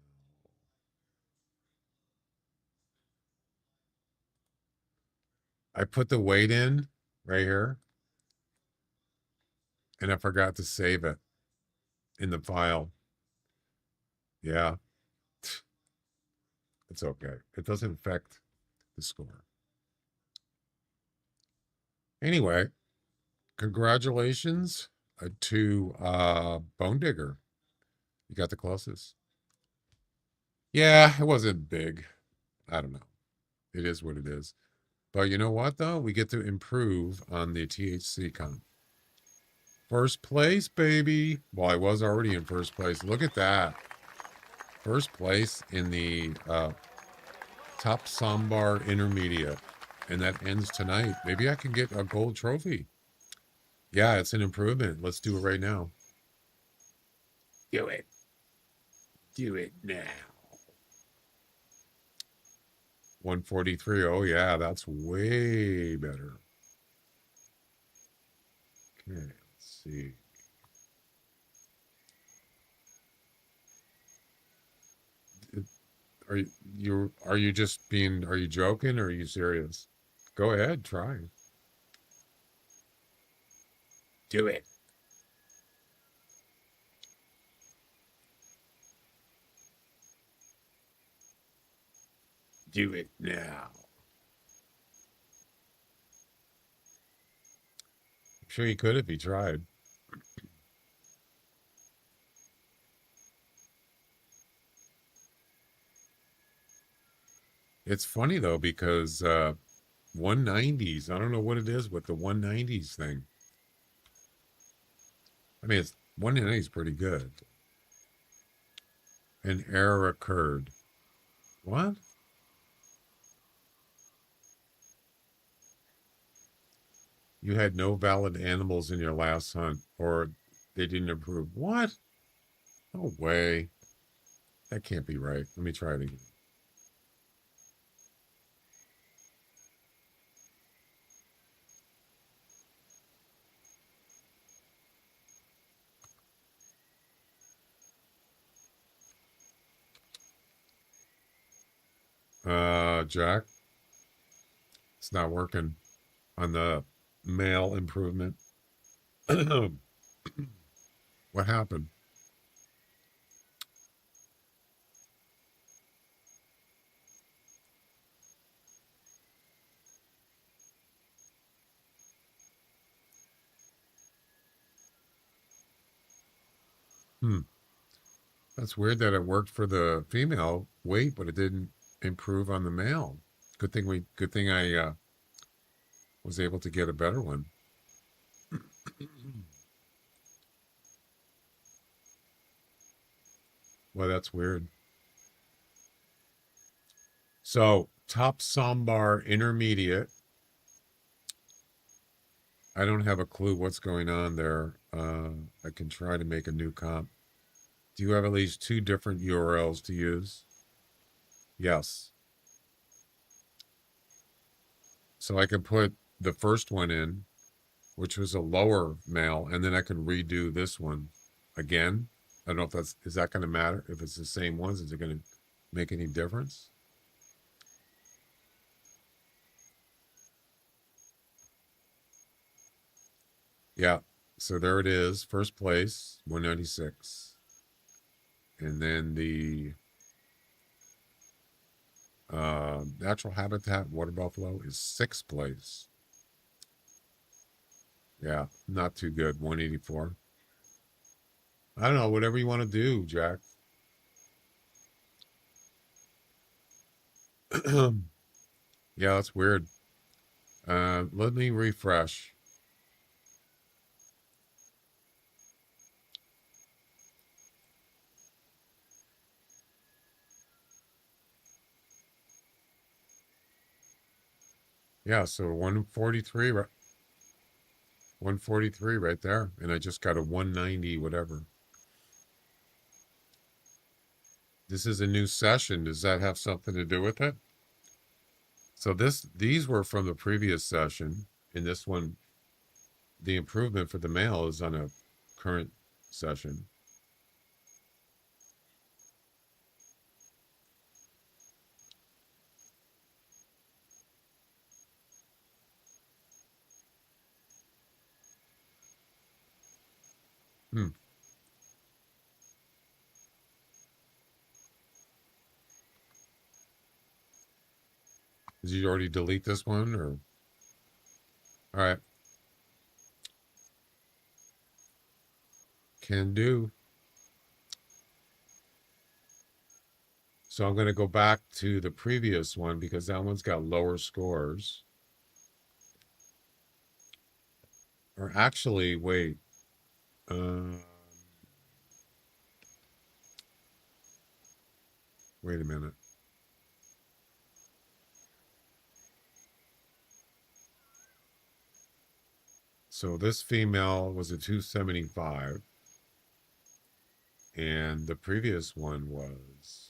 Speaker 3: I put the weight in right here, and I forgot to save it in the file. Yeah. It's okay. It doesn't affect the score. Anyway, congratulations to Bone Digger. You got the closest. Yeah, it wasn't big. I don't know. It is what it is. But you know what, though? We get to improve on the THC count. First place, baby. Well, I was already in first place. Look at that. First place in the top Sambar Intermediate. And that ends tonight. Maybe I can get a gold trophy. Yeah, it's an improvement. Let's do it right now. Do it. Do it now. 143. Oh, yeah, that's way better. Okay, let's see. Are you just being, are you joking or are you serious? Go ahead, try. Do it. Do it now. I'm sure he could if he tried. It's funny though, because 190s, I don't know what it is with the 190s thing. I mean, it's 190 is pretty good. An error occurred. What? You had no valid animals in your last hunt, or they didn't approve. What? No way. That can't be right. Let me try it again. Jack, it's not working on the male improvement. What happened? That's weird that it worked for the female weight, but it didn't improve on the male. Good thing I was able to get a better one. Well, that's weird. So, top Sambar intermediate. I don't have a clue what's going on there. I can try to make a new comp. Do you have at least 2 different URLs to use? Yes. So I can put the first one in, which was a lower male, and then I can redo this one again. I don't know if is that going to matter? If it's the same ones, is it going to make any difference? Yeah. So there it is. First place, 196. And then the natural habitat water buffalo is 6th place. Yeah, not too good. 184. I don't know, whatever you want to do, Jack. Yeah, that's weird. Let me refresh. Yeah, so 143, 143 right there. And I just got a 190, whatever. This is a new session. Does that have something to do with it? So these were from the previous session. In this one, the improvement for the male is on a current session. Did you already delete this one, or? All right. Can do. So I'm going to go back to the previous one because that one's got lower scores. Or actually, wait. Wait a minute. So this female was a 275. And the previous one was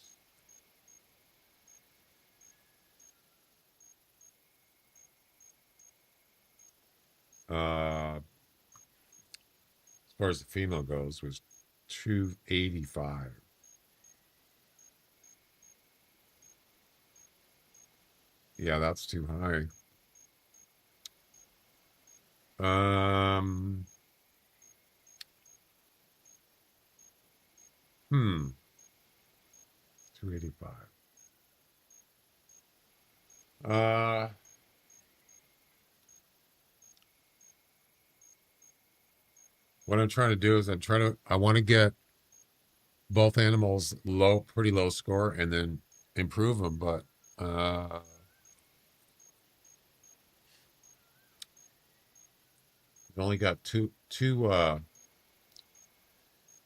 Speaker 3: as far as the female goes, was 285. Yeah, that's too high. 285. What I'm trying to do is I want to get both animals pretty low score, and then improve them, but we've only got two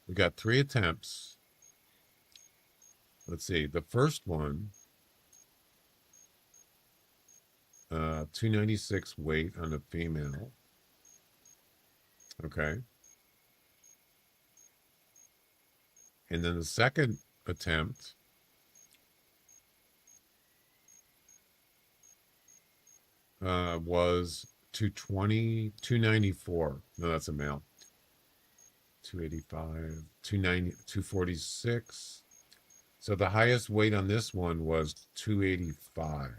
Speaker 3: we got 3 attempts. Let's see, the first one, 296 weight on the female. Okay. And then the second attempt, was 294. No, that's a male. 285, 290, 246. So the highest weight on this one was 285.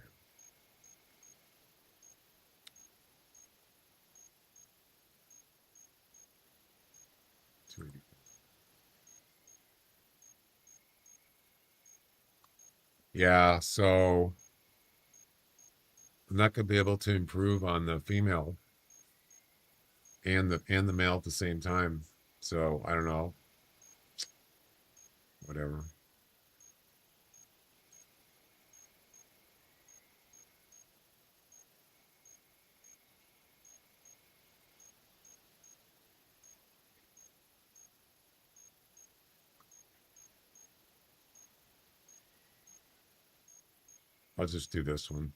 Speaker 3: Yeah, so I'm not gonna be able to improve on the female and the male at the same time. So I don't know. Whatever. I'll just do this one.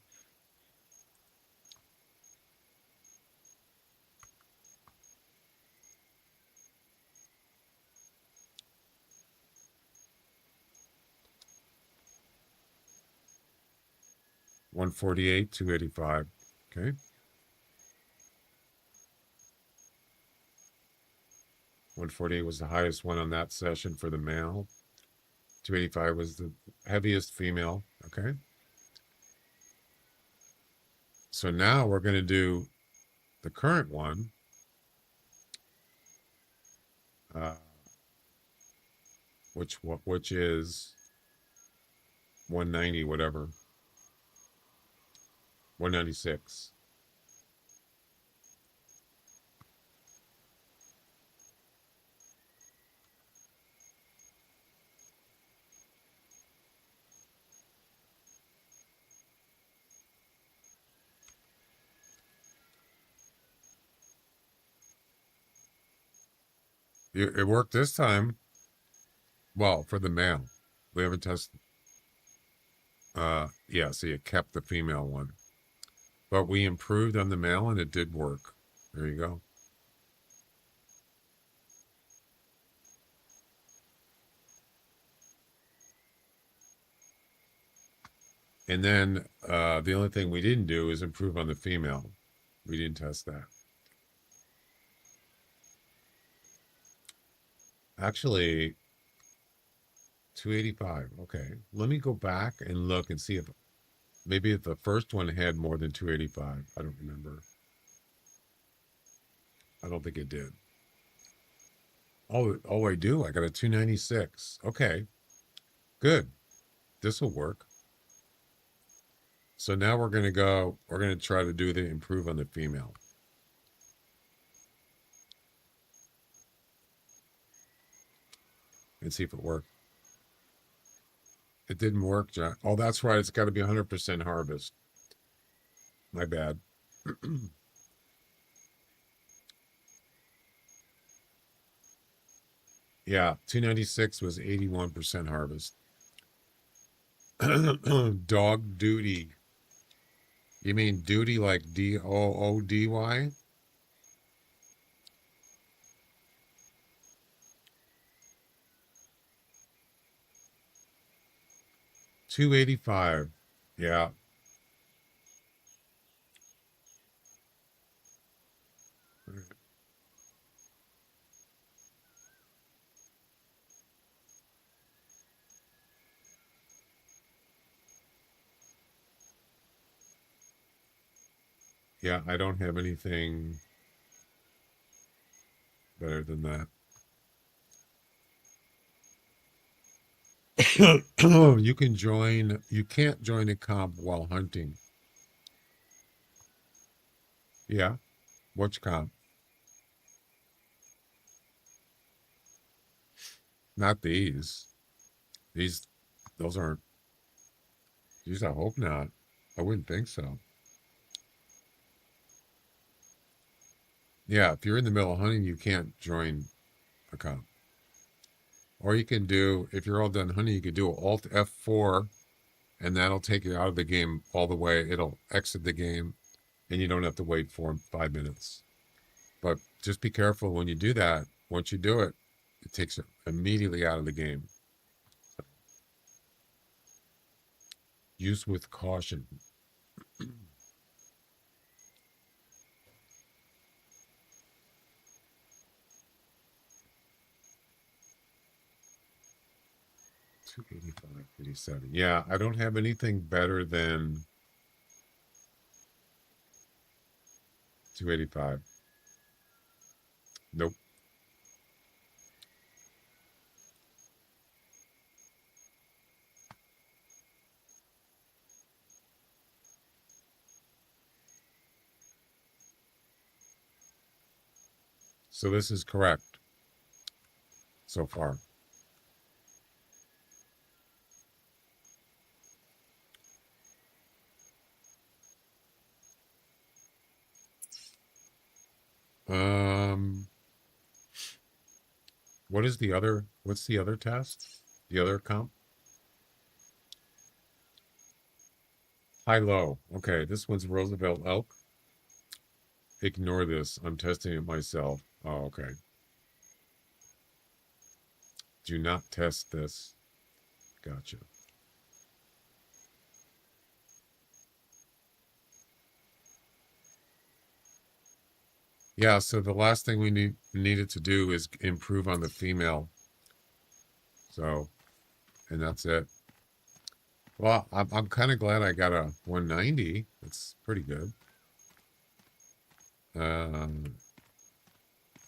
Speaker 3: $148, $285. Okay. $148 was the highest one on that session for the male. $285 was the heaviest female. Okay. So now we're going to do the current one. Which is 190, whatever. 196. It worked this time. Well, for the male. We haven't tested. Yeah, see, it kept the female one. But we improved on the male, and it did work. There you go. And then the only thing we didn't do is improve on the female. We didn't test that. Actually, 285. Okay. Let me go back and look and see if maybe if the first one had more than 285. I don't remember. I don't think it did. Oh, I do. I got a 296. Okay. Good. This will work. So now we're going to try to do the improve on the female. And see if it worked. It didn't work, John. Oh, that's right. It's got to be 100% harvest. My bad. Yeah, 296 was 81% harvest. Dog duty. You mean duty like DOODY? 285. Yeah. Yeah, I don't have anything better than that. You can join, you can't join a comp while hunting. Yeah. Which comp? Not these. Those aren't. Geez, I hope not. I wouldn't think so. Yeah, if you're in the middle of hunting, you can't join a comp. Or you can do, if you're all done hunting, you could do Alt F4, and that'll take you out of the game all the way. It'll exit the game, and you don't have to wait for 5 minutes. But just be careful when you do that. Once you do it, it takes you immediately out of the game. Use with caution. $285.87. Yeah, I don't have anything better than 285. Nope. So this is correct so far. What's the other test? The other comp? High low. Okay, this one's Roosevelt elk. Ignore this. I'm testing it myself. Oh, okay. Do not test this. Gotcha. Yeah, so the last thing we needed to do is improve on the female. So, and that's it. Well, I'm kind of glad I got a 190. That's pretty good.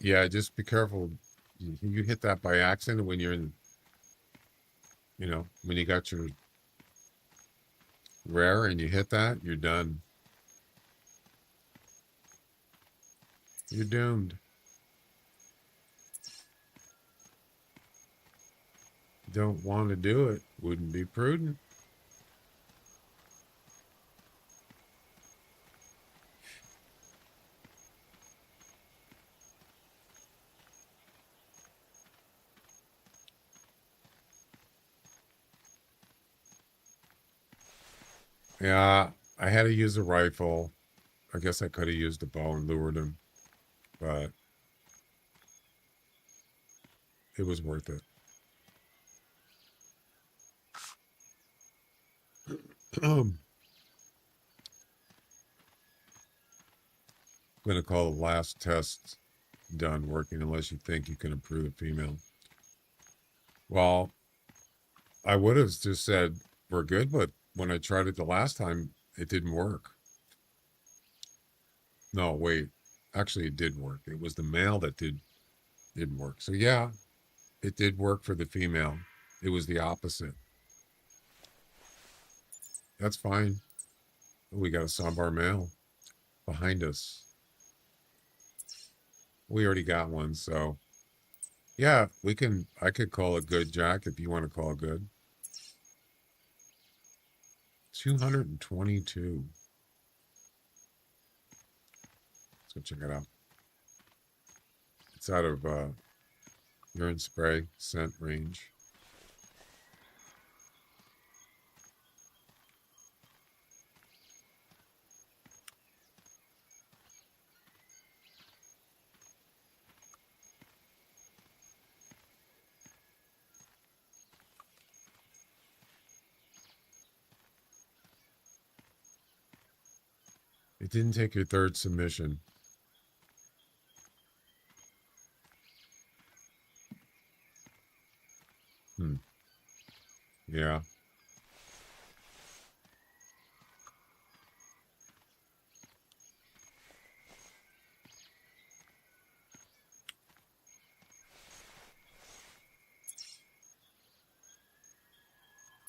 Speaker 3: Yeah, just be careful. You hit that by accident when you're in, when you got your rare and you hit that, you're done. You're doomed. Don't want to do it. Wouldn't be prudent. Yeah, I had to use a rifle. I guess I could have used a bow and lured him, but it was worth it. I'm going to call the last test done working unless you think you can improve the female. Well, I would have just said we're good, but when I tried it the last time, it didn't work. No, wait. Actually, it did work. It was the male that didn't work. So yeah, it did work for the female. It was the opposite. That's fine. We got a Sambar male behind us. We already got one, so yeah, I could call it good, Jack, if you want to call it good. 222. Let's go check it out. It's out of urine spray scent range. It didn't take your third submission. Yeah.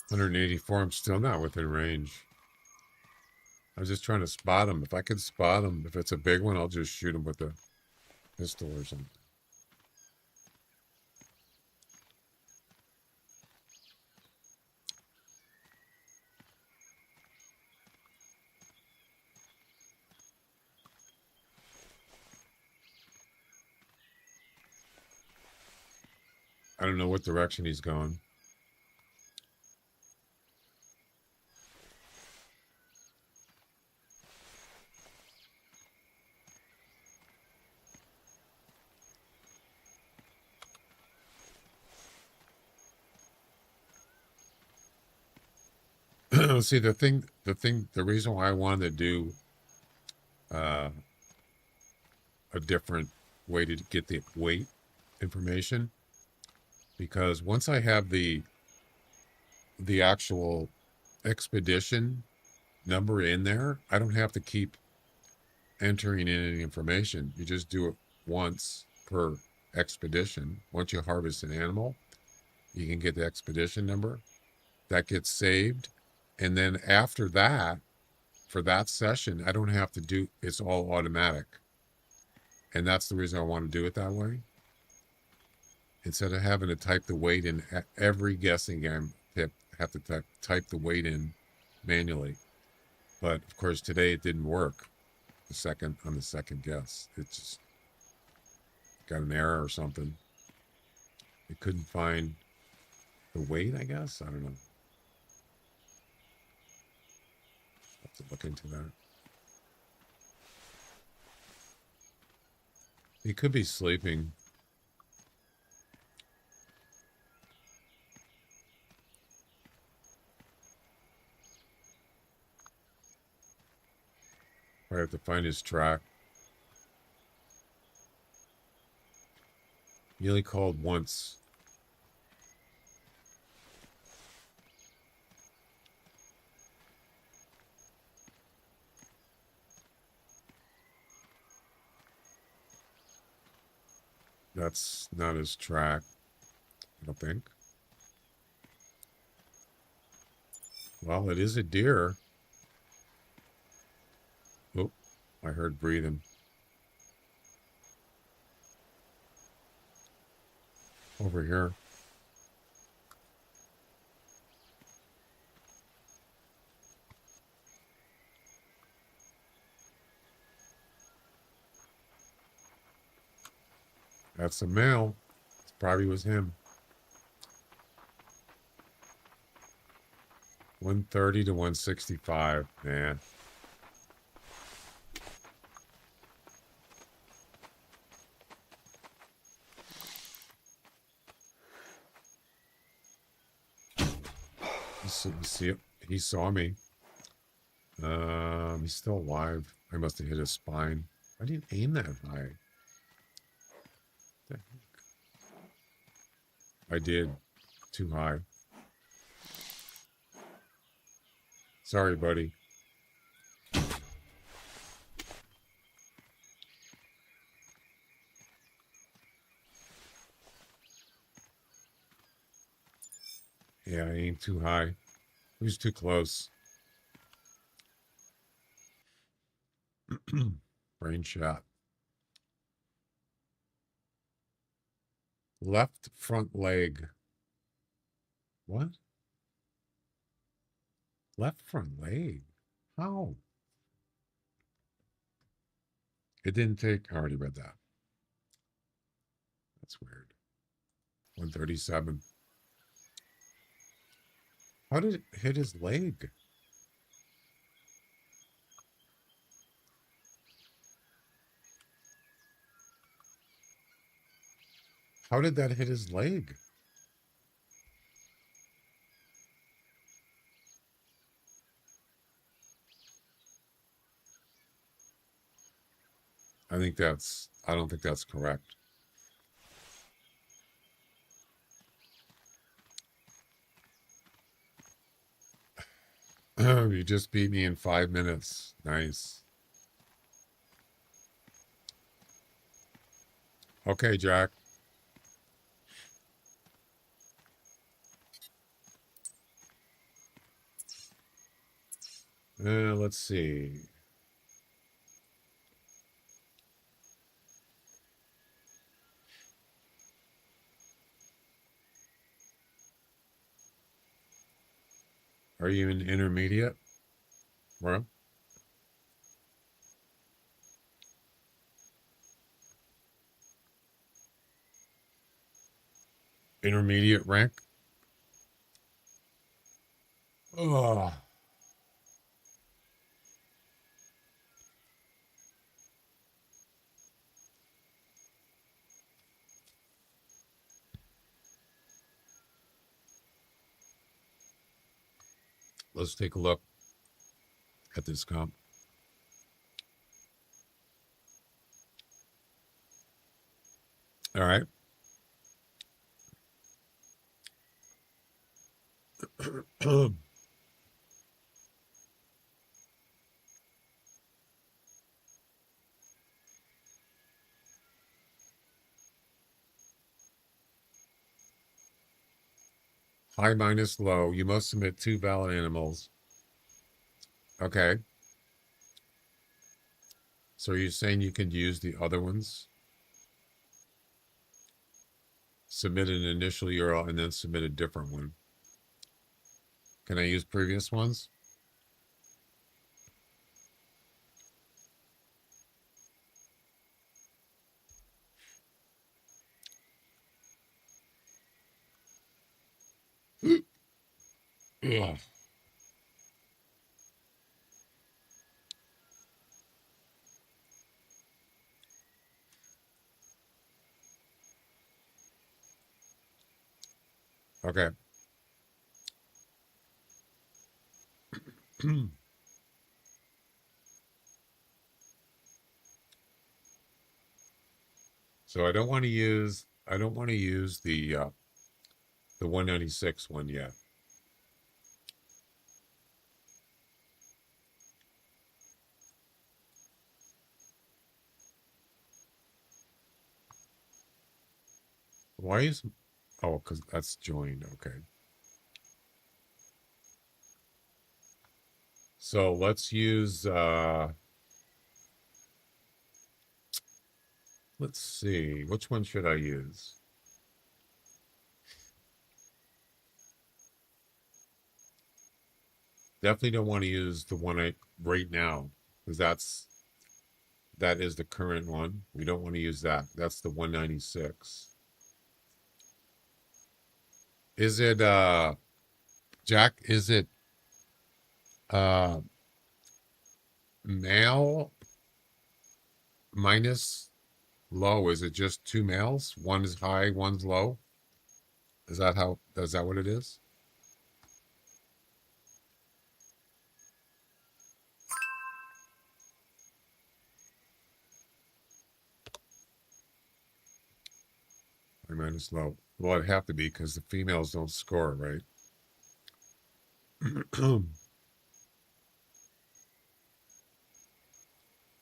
Speaker 3: $184. I'm still not within range. I was just trying to spot him. If I could spot him, if it's a big one, I'll just shoot him with a pistol or something. I don't know what direction he's going. See, the reason why I wanted to do a different way to get the weight information, because once I have the actual expedition number in there, I don't have to keep entering in any information. You just do it once per expedition. Once you harvest an animal, you can get the expedition number. That gets saved. And then after that, for that session, I don't have to do, it's all automatic. And that's the reason I want to do it that way. Instead of having to type the weight in every guessing game, have to type the weight in manually. But of course, today it didn't work. On the second guess, it just got an error or something. It couldn't find the weight, I guess. I don't know. Have to look into that. He could be sleeping. I have to find his track. He only called once. That's not his track, I don't think. Well, it is a deer. Oh, I heard breathing. Over here. That's a male. It probably was him. 130 to 165, man. He saw me. He's still alive. I must have hit his spine. I didn't aim that high. What the heck? I did. Too high. Sorry, buddy. Yeah, I aimed too high. He was too close. Brain shot. Left front leg. What? Left front leg? How? It didn't take. I already read that. That's weird. 137. How did it hit his leg? How did that hit his leg? I don't think that's correct. You just beat me in 5 minutes. Nice. Okay, Jack. Let's see. Are you in intermediate? Well, intermediate rank? Oh. Let's take a look at this comp. All right. High minus low. You must submit 2 valid animals. Okay. So you're saying you could use the other ones? Submit an initial URL and then submit a different one. Can I use previous ones? Ugh. Okay. So I don't want to use the 196 one yet. Why is, oh, because that's joined. Okay. So let's use, let's see, which one should I use? Definitely don't want to use the one right now, because that is the current one. We don't want to use that. That's the 196. Is it, Jack, is it, male minus low? Is it just 2 males? One is high, one's low? Is that what it is? High minus low. Well, it'd have to be because the females don't score, right?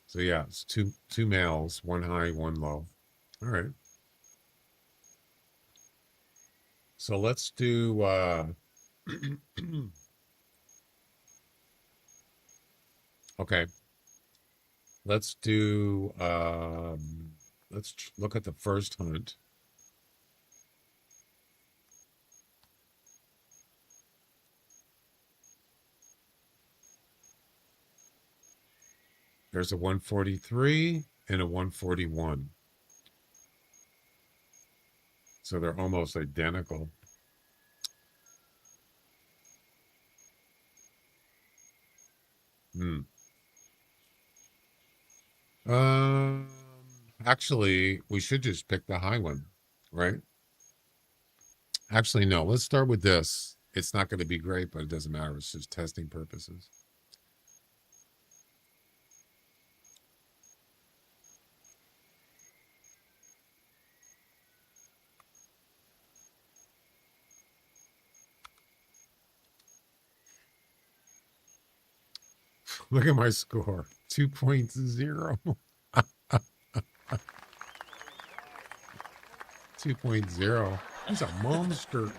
Speaker 3: So yeah, it's two males, one high, one low. All right. So let's do okay. Let's do let's look at the first hunt. There's a 143 and a 141. So they're almost identical. Actually, we should just pick the high one, right? Actually, no. Let's start with this. It's not going to be great, but it doesn't matter. It's just testing purposes. Look at my score. 2.0. 2.0. He's a monster.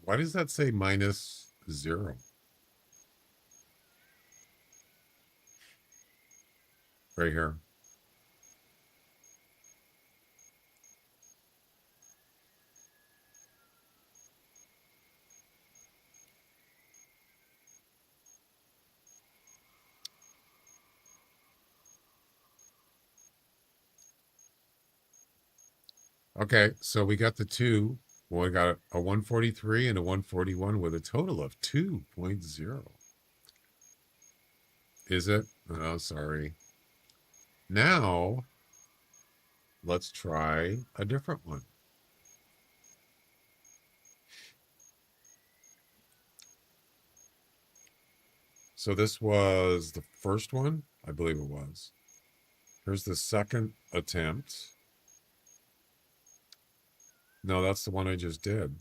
Speaker 3: Why does that say -0? Right here. Okay, so we got the 2. Well, we got a 143 and a 141 with a total of 2.0. Is it? Oh, sorry. Now, let's try a different one. So this was the first one? I believe it was. Here's the second attempt. No, that's the one I just did.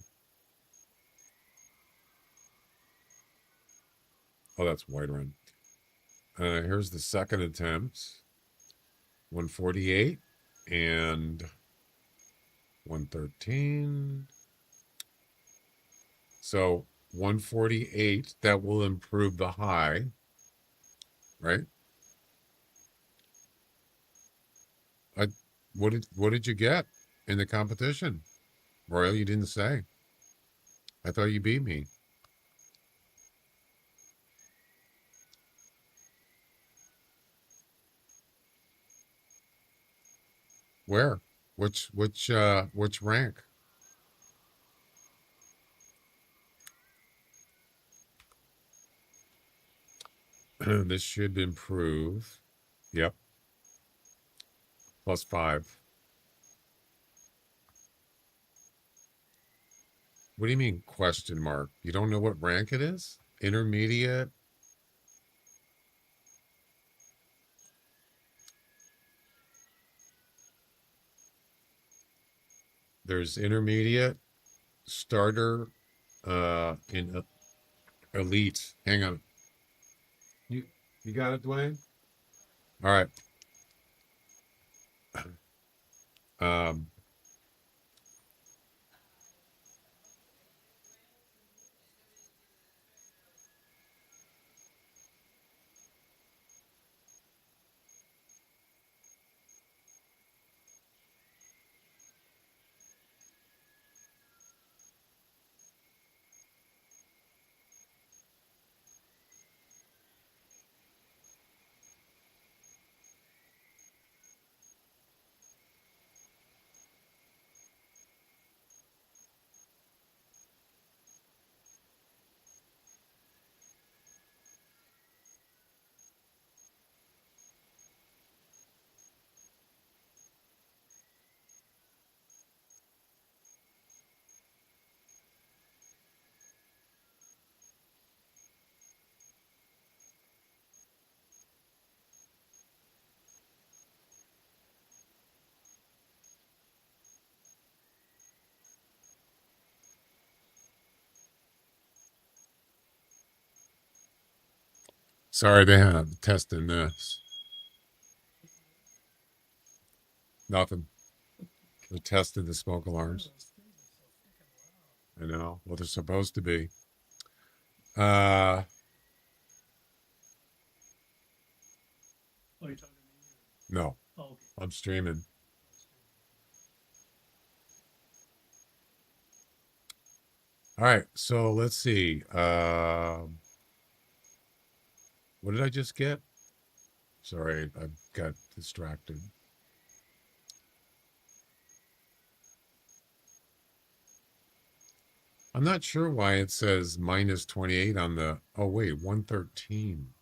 Speaker 3: Oh, that's White Run. Here's the second attempt. 148 and 113. So 148, that will improve the high, right? What did you get in the competition? Royal, you didn't say. I thought you beat me. Where? Which rank? This should improve. Yep. +5. What do you mean question mark? You don't know what rank it is? Intermediate? There's intermediate, starter, in elite. Hang on. You got it, Dwayne? All right. Sorry, they have testing this. Nothing. They're testing the smoke alarms. I know. Well, they're supposed to be. No, I'm streaming. All right, so let's see. What did I just get? Sorry, I got distracted. I'm not sure why it says -28 on the... Oh, wait, 113.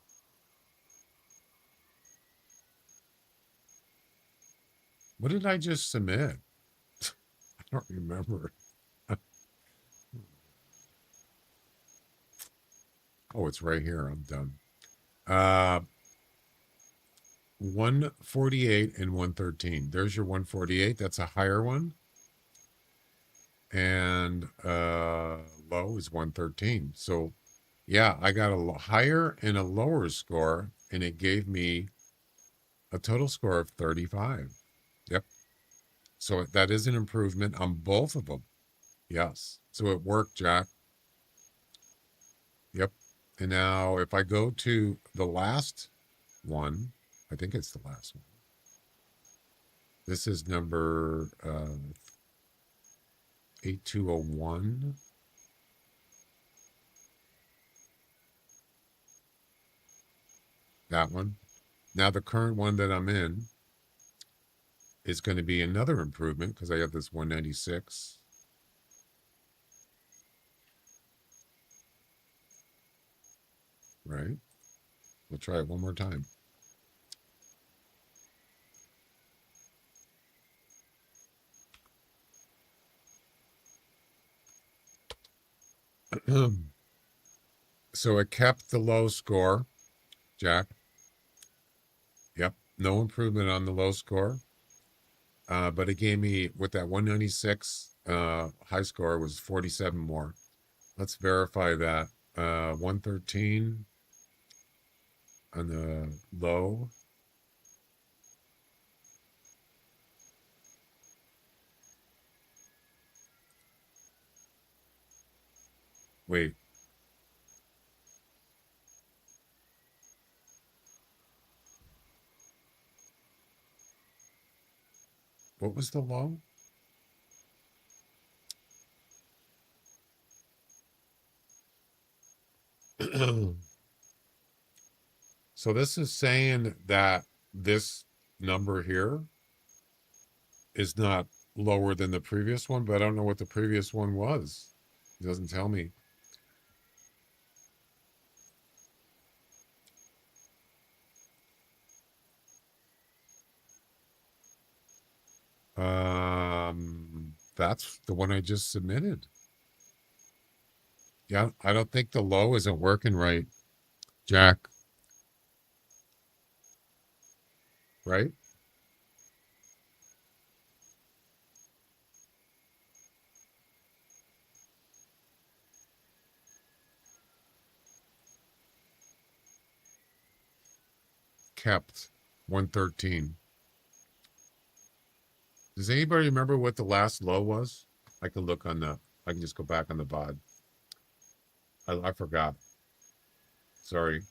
Speaker 3: What did I just submit? I don't remember. Oh, it's right here. I'm done. 148 and 113. There's your 148. That's a higher one. and low is 113. So yeah, I got a higher and a lower score, and it gave me a total score of 35. Yep. So that is an improvement on both of them. Yes. So it worked, Jack. Yep. And now if I go to the last one, I think it's the last one. This is number 8201. That one. Now the current one that I'm in is going to be another improvement because I have this 196. Right? We'll try it one more time. So it kept the low score, Jack. Yep, no improvement on the low score. But it gave me, with that 196 high score, was 47 more. Let's verify that. 113 on the low. Wait. What was the low? So this is saying that this number here is not lower than the previous one, but I don't know what the previous one was. It doesn't tell me. That's the one I just submitted. Yeah, I don't think the low isn't working right, Jack. Right? Kept 113. Does anybody remember what the last low was? I can look on the, I can just go back on the VOD. I forgot. Sorry.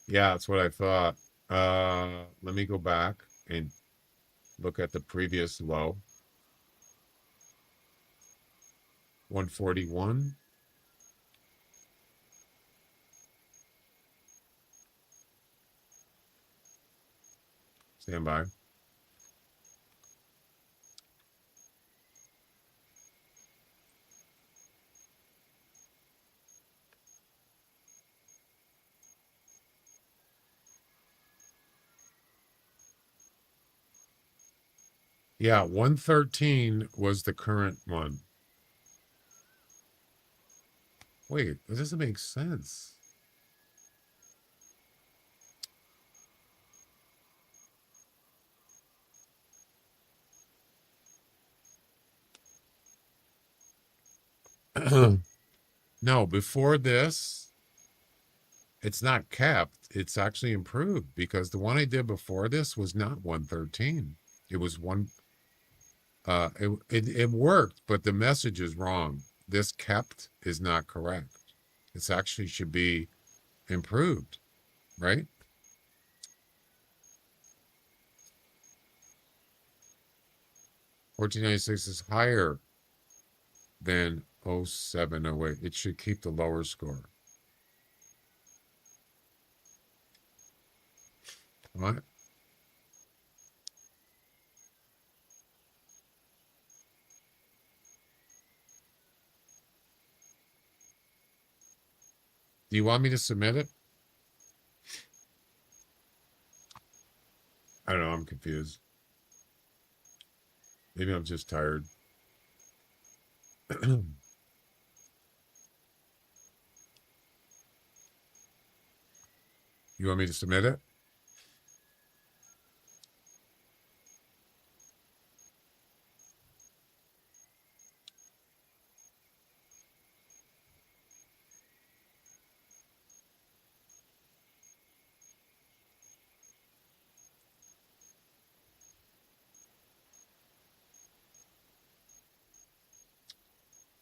Speaker 3: Yeah, that's what I thought. Let me go back and look at the previous low. 141. Stand by. Yeah, 113 was the current one. Wait, that doesn't make sense. No, before this, it's not kept. It's actually improved because the one I did before this was not 113. It was one. It worked, but the message is wrong. This kept is not correct. This actually should be improved, right? $14.96 is higher than 0708. It should keep the lower score. What? Do you want me to submit it? I don't know. I'm confused. Maybe I'm just tired. You want me to submit it?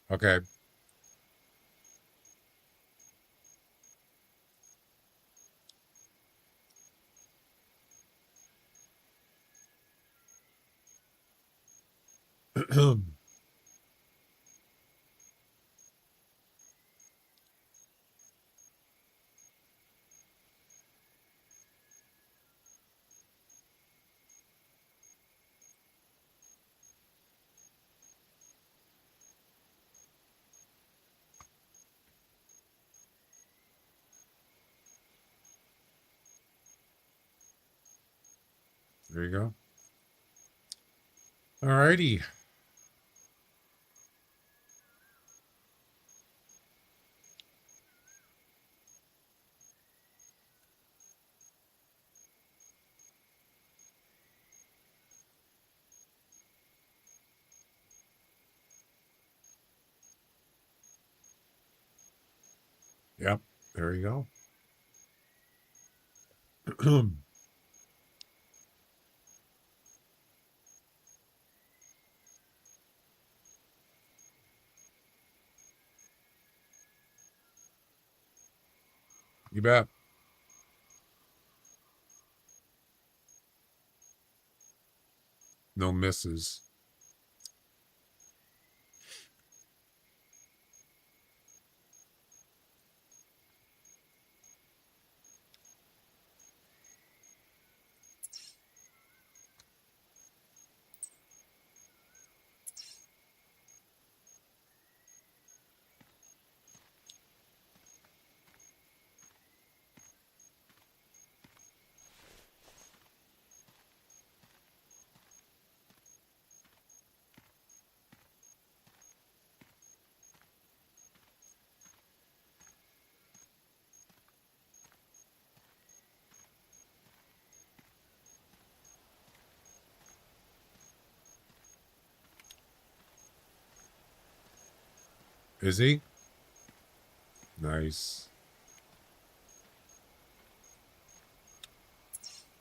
Speaker 3: Okay. There you go. All righty. Yep. There you go. You bet. No misses. Is he? Nice.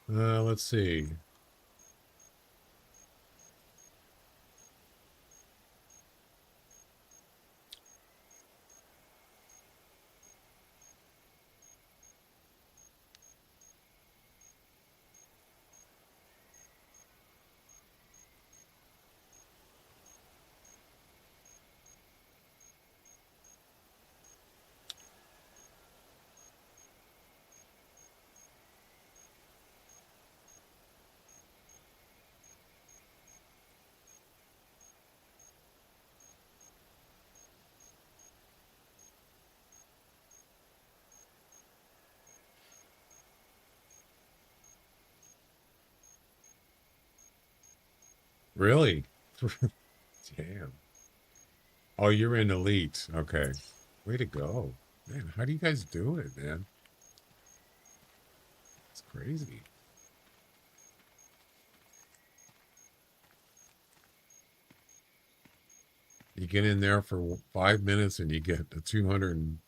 Speaker 3: Let's see. Really? Damn. Oh, you're in elite. Okay. Way to go. Man, how do you guys do it, man? It's crazy. You get in there for 5 minutes and you get a 200 and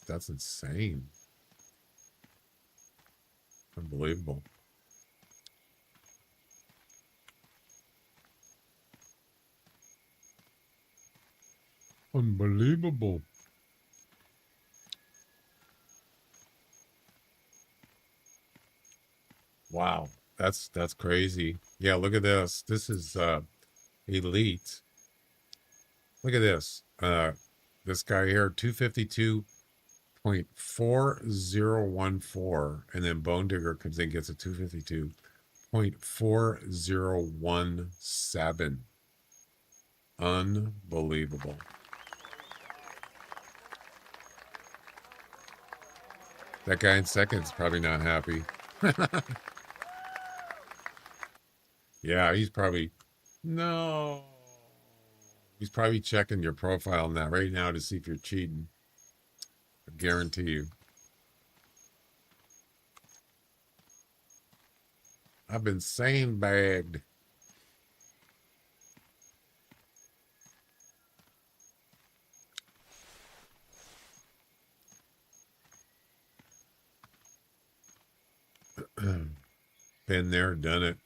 Speaker 3: that's insane. Unbelievable. Unbelievable. Wow. That's crazy. Yeah, look at this. This is elite. Look at this. This guy here, 252.4014, and then Bone Digger comes in, gets a 252.4017. Unbelievable. That guy in second's probably not happy. Yeah, he's probably no. He's probably checking your profile now right now to see if you're cheating. I guarantee you. I've been sandbagged. Been there, done it.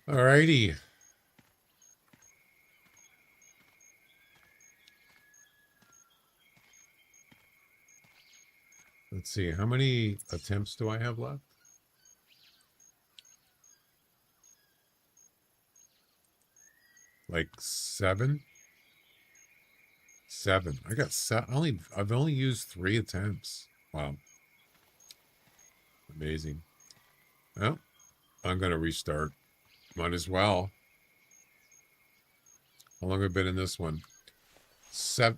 Speaker 3: Alrighty. Let's see, how many attempts do I have left? Like 7? 7. I got I've only used 3 attempts. Wow. Amazing. Well, I'm gonna restart. Might as well. How long have I been in this one?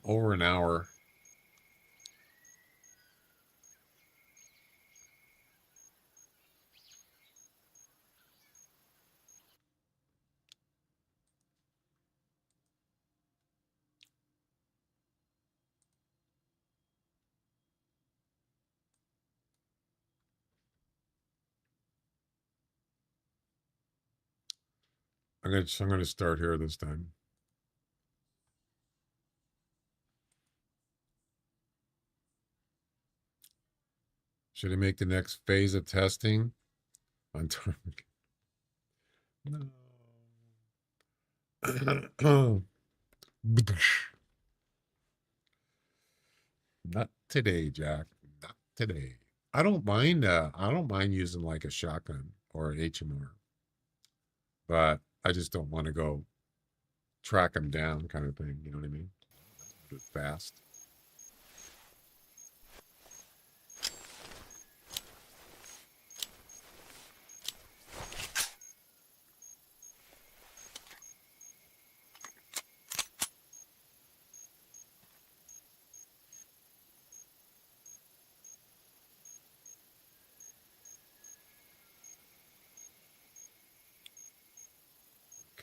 Speaker 3: Over an hour. I'm gonna start here this time. Should I make the next phase of testing on target? No. Not today, Jack. Not today. I don't mind using like a shotgun or an HMR. But I just don't want to go track them down kind of thing, you know what I mean? Do it fast.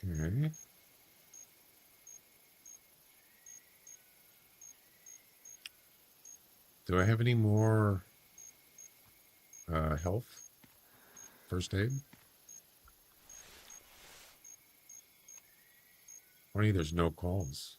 Speaker 3: Okay. Do I have any more health? First aid? Funny, there's no calls.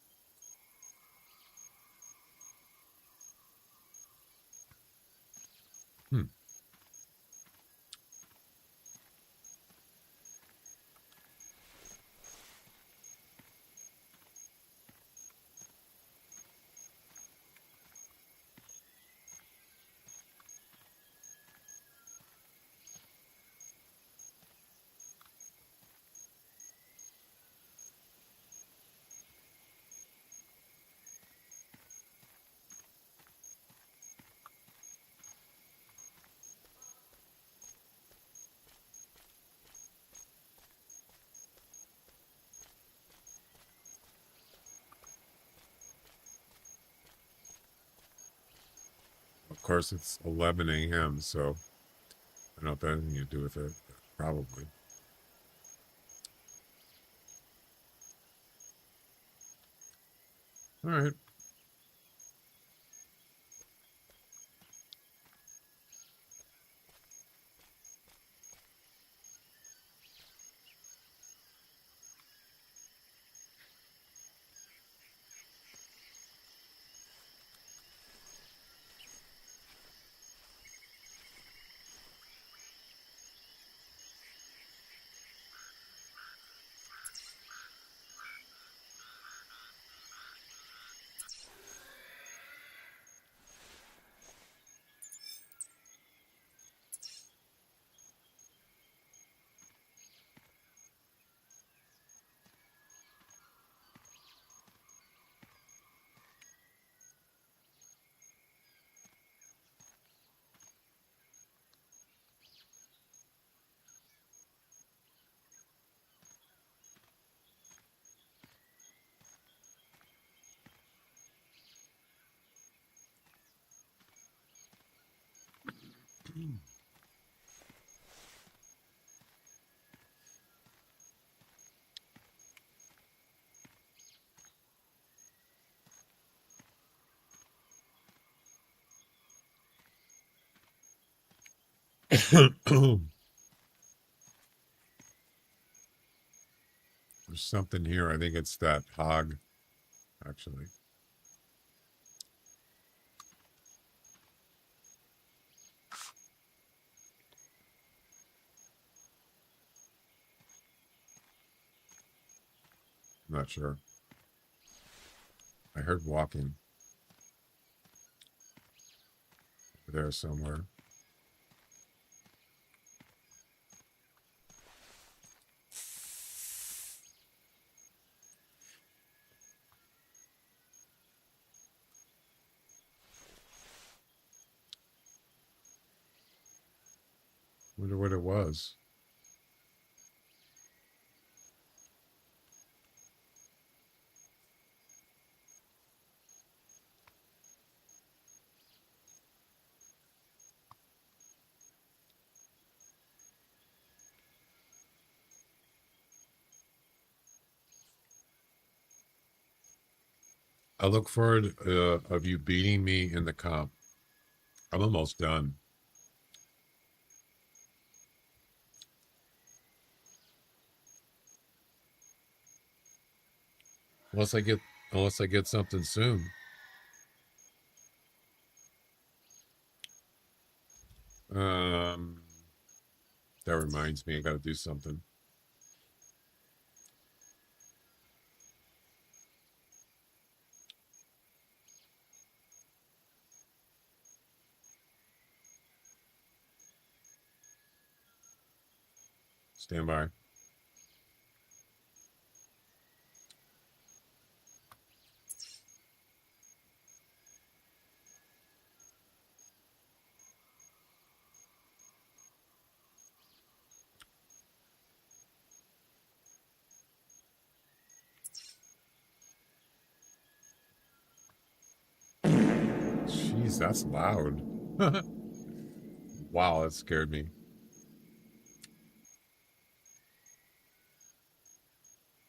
Speaker 3: Of course, it's 11 a.m., so I don't know if that has anything to do with it. Probably. All right. There's something here. I think it's that hog, actually. I'm not sure. I heard walking there somewhere. Wonder what it was. I look forward of you beating me in the comp. I'm almost done. Unless I get something soon. That reminds me, I gotta do something. Stand by. Jeez, that's loud. Wow, that scared me.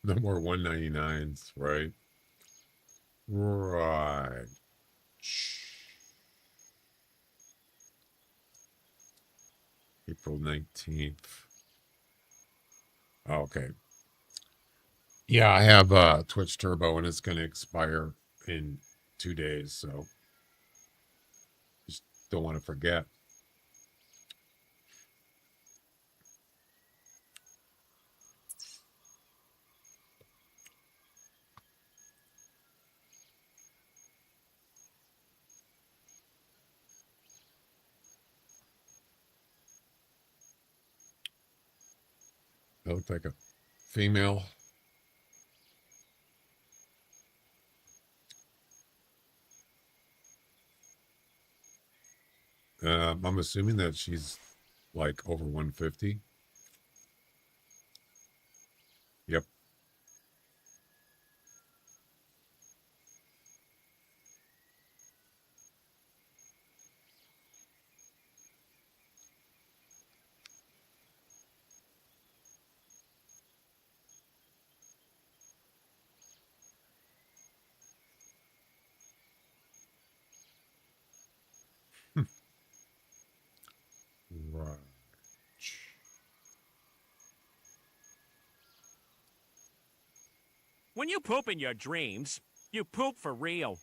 Speaker 3: No more 199s, right? Right. April 19th. Oh, okay. Yeah, I have Twitch Turbo and it's going to expire in 2 days, so just don't want to forget. That looked like a female. I'm assuming that she's like over 150. Yep. Right.
Speaker 11: When you poop in your dreams, you poop for real.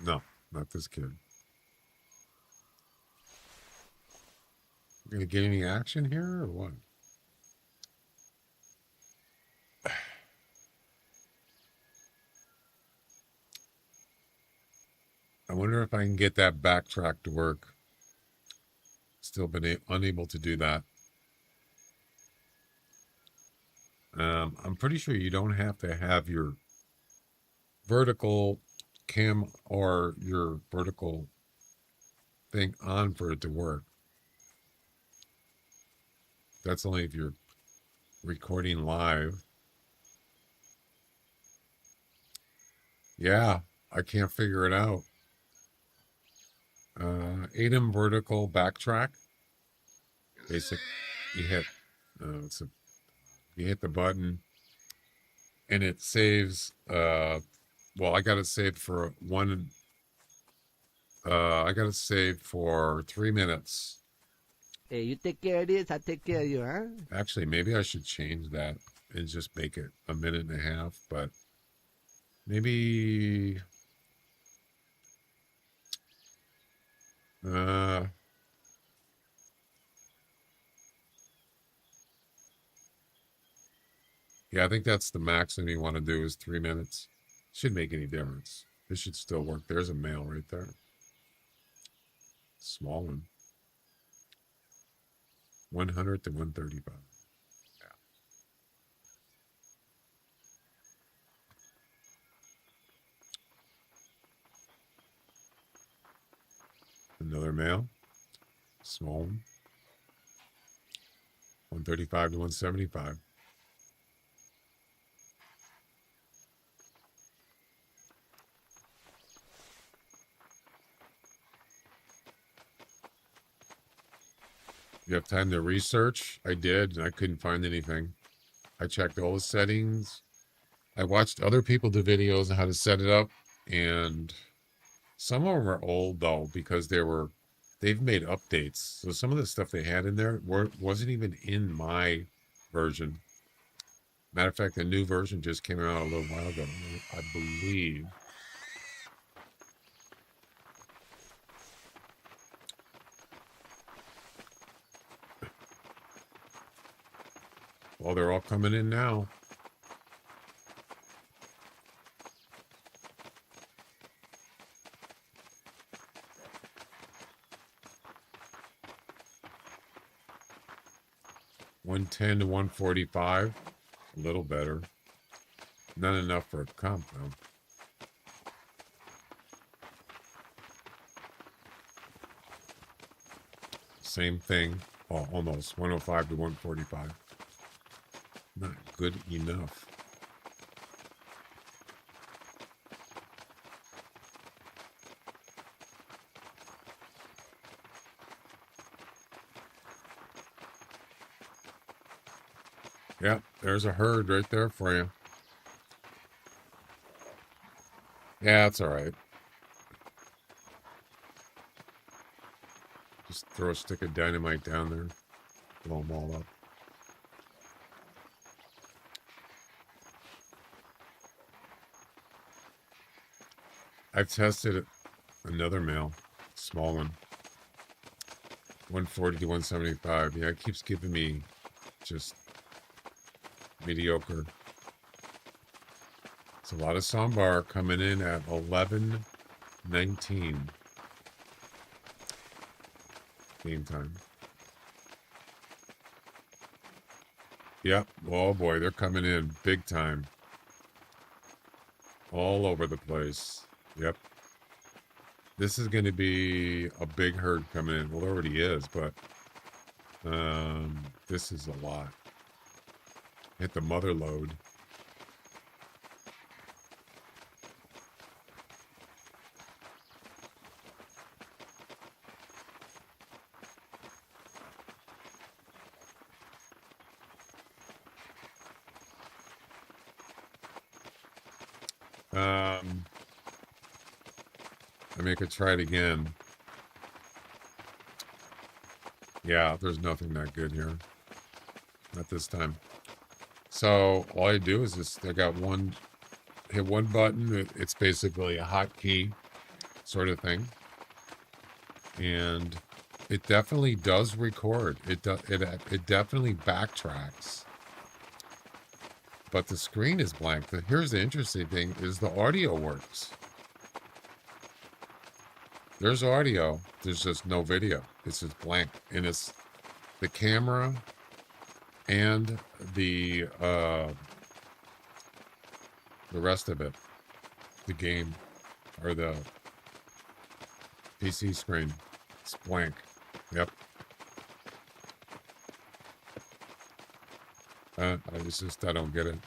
Speaker 3: No, not this kid. Gonna get any action here or what? I wonder if I can get that backtrack to work. Still been unable to do that. I'm pretty sure you don't have to have your vertical cam or your vertical thing on for it to work. That's only if you're recording live. Yeah, I can't figure it out. ADEM vertical backtrack. Basic, you hit, you hit the button, and it saves. Well, I got it saved for one I got it saved for 3 minutes.
Speaker 5: Hey, you take care of this, I take care of you, huh?
Speaker 3: Actually, maybe I should change that and just make it 1.5 minutes, but maybe yeah, I think that's the maximum you want to do is 3 minutes. Shouldn't make any difference. This should still work. There's a male right there. Small one. 100 to 135. Yeah. Another male. Small one. 135 to 175. You have time to research? I did, and I couldn't find anything. I checked all the settings. I watched other people do videos on how to set it up, and some of them are old though because they've made updates. So some of the stuff they had in there wasn't even in my version. Matter of fact, the new version just came out a little while ago, I believe. Well, they're all coming in now. $110 to $145. A little better. Not enough for a comp, though. Same thing. Oh, almost. 105 to 145. Not good enough. Yeah, there's a herd right there for you. Yeah, it's all right. Just throw a stick of dynamite down there. Blow them all up. I've tested another male, small one. 140 to 175. Yeah, it keeps giving me just mediocre. It's a lot of Sambar coming in at 11:19 game time. Yep. Oh boy, they're coming in big time. All over the place. Yep. This is going to be a big herd coming in. Well, it already is, but this is a lot. Hit the mother load. I could try it again. Yeah, there's nothing that good here. Not this time. So all I do is just, I got hit one button. It's basically a hotkey sort of thing. And it definitely does record. It definitely backtracks. But the screen is blank. Here's the interesting thing is the audio works. There's audio. There's just no video. It's just blank. And it's the camera and the rest of it. The game or the PC screen. It's blank. Yep. I don't get it.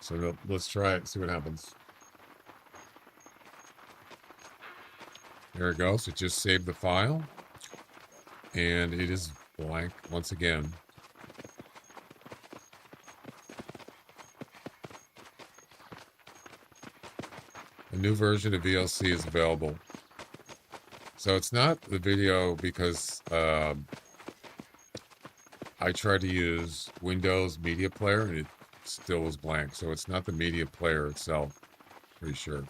Speaker 3: So let's try it, see what happens. There it goes. It just saved the file. And it is blank once again. new version of VLC is available. So it's not the video because I tried to use Windows Media Player and it still was blank. So it's not the media player itself, pretty sure.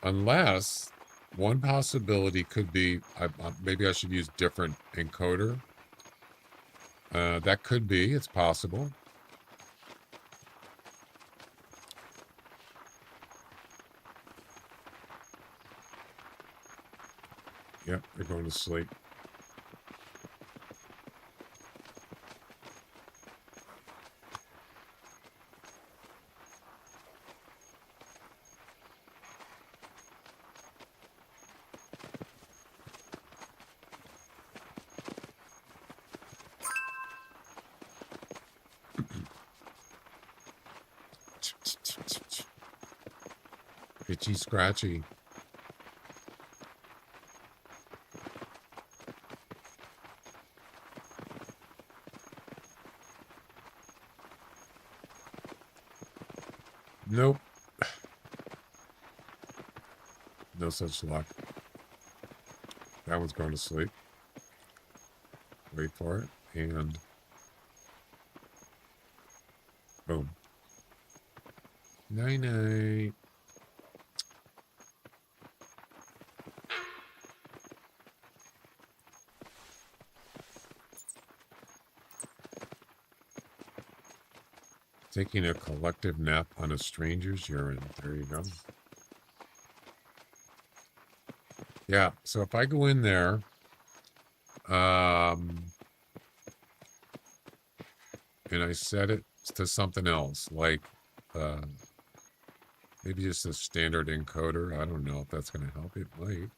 Speaker 3: Unless one possibility could be, maybe I should use different encoder. That could be, it's possible. Yep, they're going to sleep. Itchy, scratchy. Nope. No such luck. That one's going to sleep. Wait for it. And boom. Night-night. Taking a collective nap on a stranger's urine. There you go. Yeah, so if I go in there, and I set it to something else, like maybe just a standard encoder. I don't know if that's going to help. It might.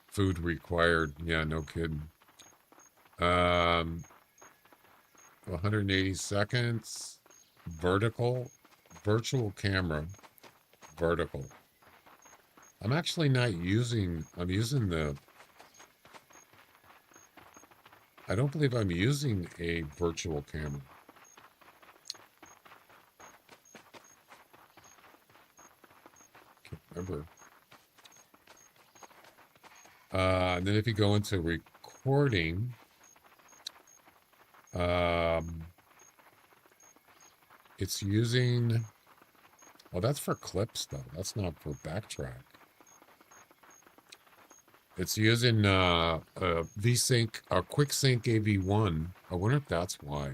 Speaker 3: Food required. Yeah, no kidding. 180 seconds. Vertical. Virtual camera. Vertical. I'm actually not using... I'm using the... I don't believe I'm using a virtual camera. Can't remember. And then if you go into recording, it's using, well, that's for clips though. That's not for backtrack. It's using VSync or QuickSync AV1. I wonder if that's why.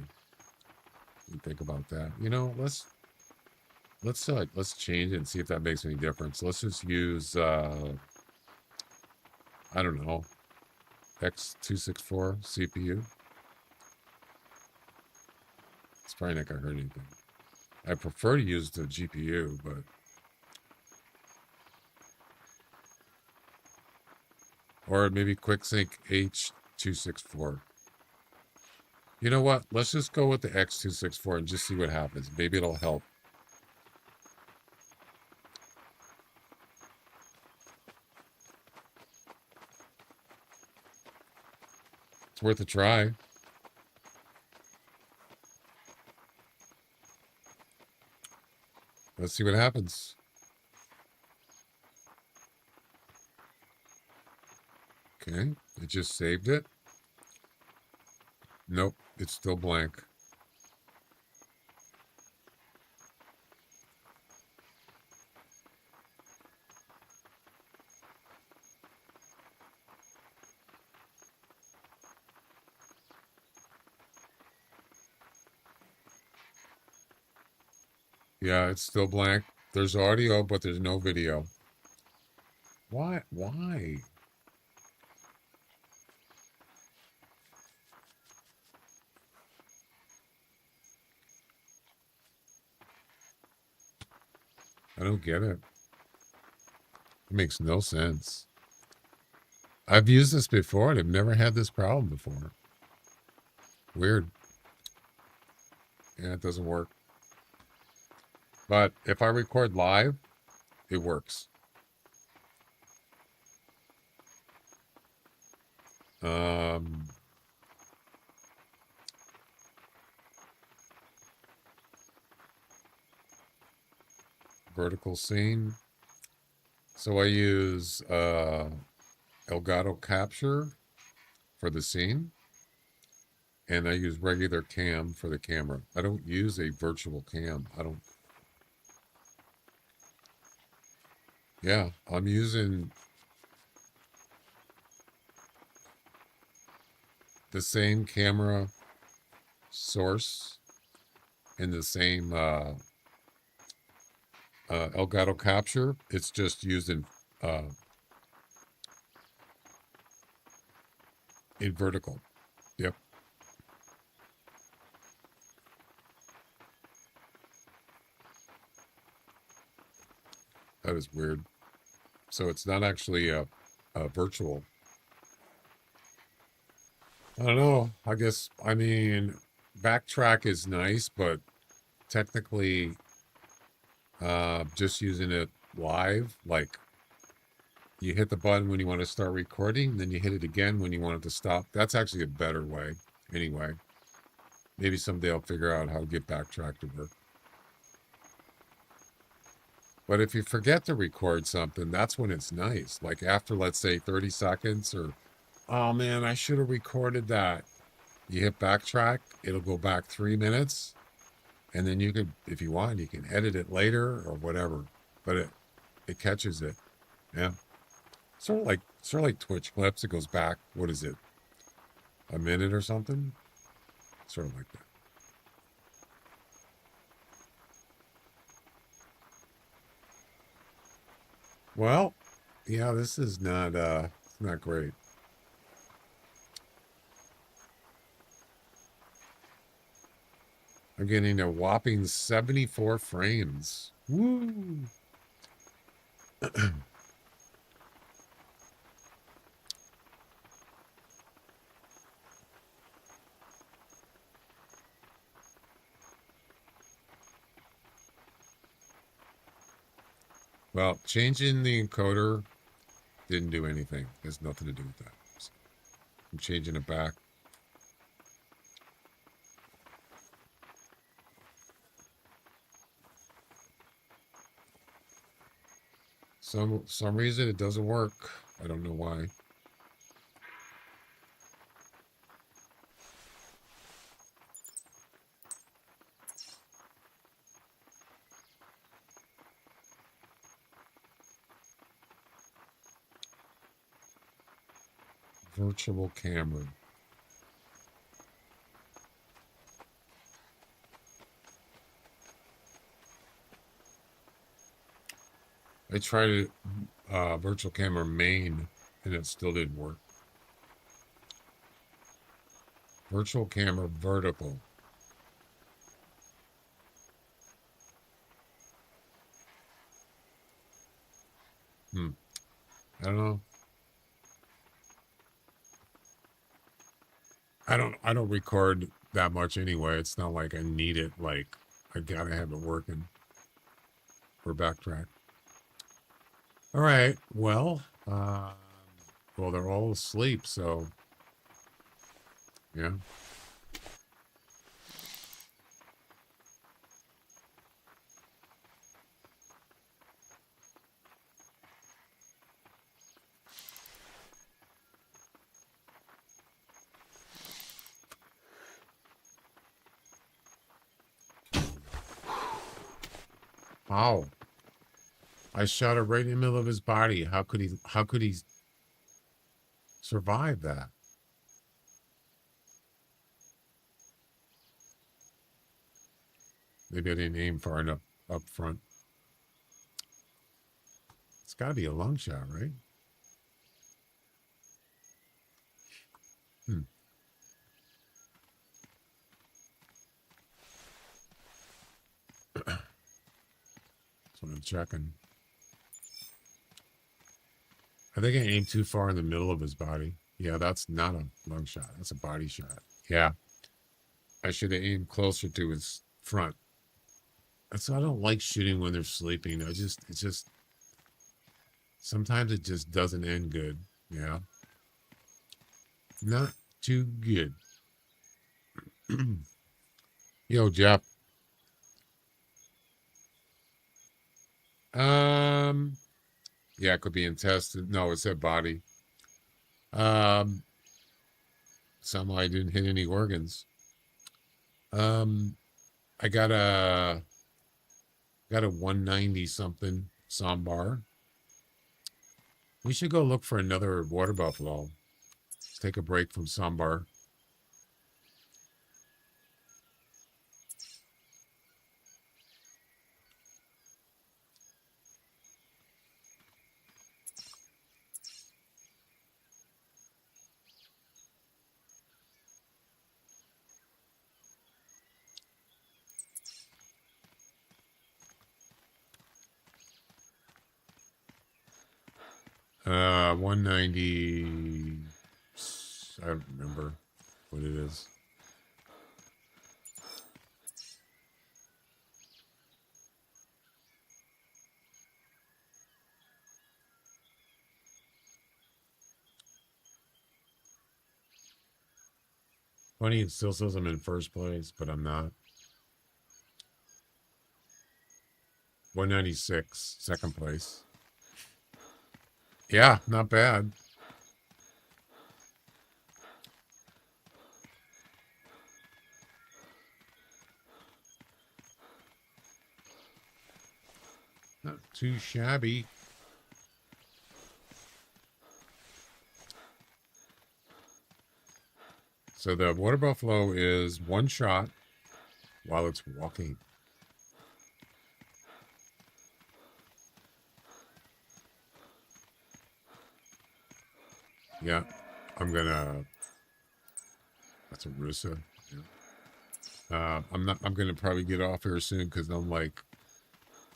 Speaker 3: You think about that. You know, let's change it and see if that makes any difference. Let's just use I don't know, X264 CPU. It's probably not gonna hurt anything. I prefer to use the GPU, but or maybe QuickSync H264. You know what? Let's just go with the X264 and just see what happens. Maybe it'll help. It's worth a try. Let's see what happens. Okay, it just saved it. Nope, it's still blank. Yeah, it's still blank. There's audio, but there's no video. Why? Why? I don't get it. It makes no sense. I've used this before and I've never had this problem before. Weird. Yeah, it doesn't work. But if I record live, it works. vertical scene. So I use Elgato Capture for the scene, and I use regular cam for the camera. I don't use a virtual cam. Yeah, I'm using the same camera source and the same Elgato Capture. It's just used in vertical. Yep. That is weird. So it's not actually a virtual. I don't know. I mean, backtrack is nice, but technically, just using it live, like you hit the button when you want to start recording, then you hit it again when you want it to stop. That's actually a better way. Anyway, maybe someday I'll figure out how to get backtrack to work. But if you forget to record something, that's when it's nice. Like after, let's say, 30 seconds or, oh man, I should have recorded that. You hit backtrack, it'll go back 3 minutes. And then you could, if you want, you can edit it later or whatever. But it catches it. Yeah. Sort of like Twitch clips. It goes back, what is it? A minute or something? Sort of like that. Well, yeah, this is not great. I'm getting a whopping 74 frames. Woo! Well, changing the encoder didn't do anything. There's nothing to do with that. So I'm changing it back. Some reason it doesn't work. I don't know why. Virtual camera. I tried virtual camera main and it still didn't work. Virtual camera vertical. I don't know. I don't record that much anyway. It's not like I need it. Like I gotta have it working for backtrack. All right. Well, they're all asleep. So, yeah. Wow. I shot it right in the middle of his body. How could he survive that? Maybe I didn't aim far enough up front. It's gotta be a long shot, right? That's what I'm checking. I think I aimed too far in the middle of his body. Yeah, that's not a long shot. That's a body shot. Yeah. I should have aimed closer to his front. That's why I don't like shooting when they're sleeping. Sometimes it just doesn't end good. Yeah. Not too good. Yo, Jeff. Yeah, it could be intestine. No, it said body. Somehow I didn't hit any organs. I got a 190 something Sambar. We should go look for another water buffalo. Let's take a break from Sambar. 190. I don't remember what it is. Funny, it still says I'm in first place, but I'm not. 196, second place. Yeah, not bad. Not too shabby. So the water buffalo is one shot while it's walking. Yeah, I'm gonna. That's a Russa. Yeah. I'm gonna probably get off here soon because I'm like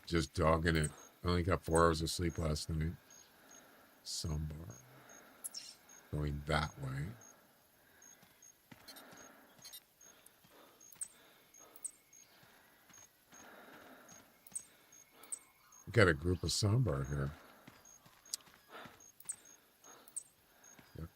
Speaker 3: just dogging it. I only got 4 hours of sleep last night. Sambar. Going that way. We got a group of Sambar here. Yep.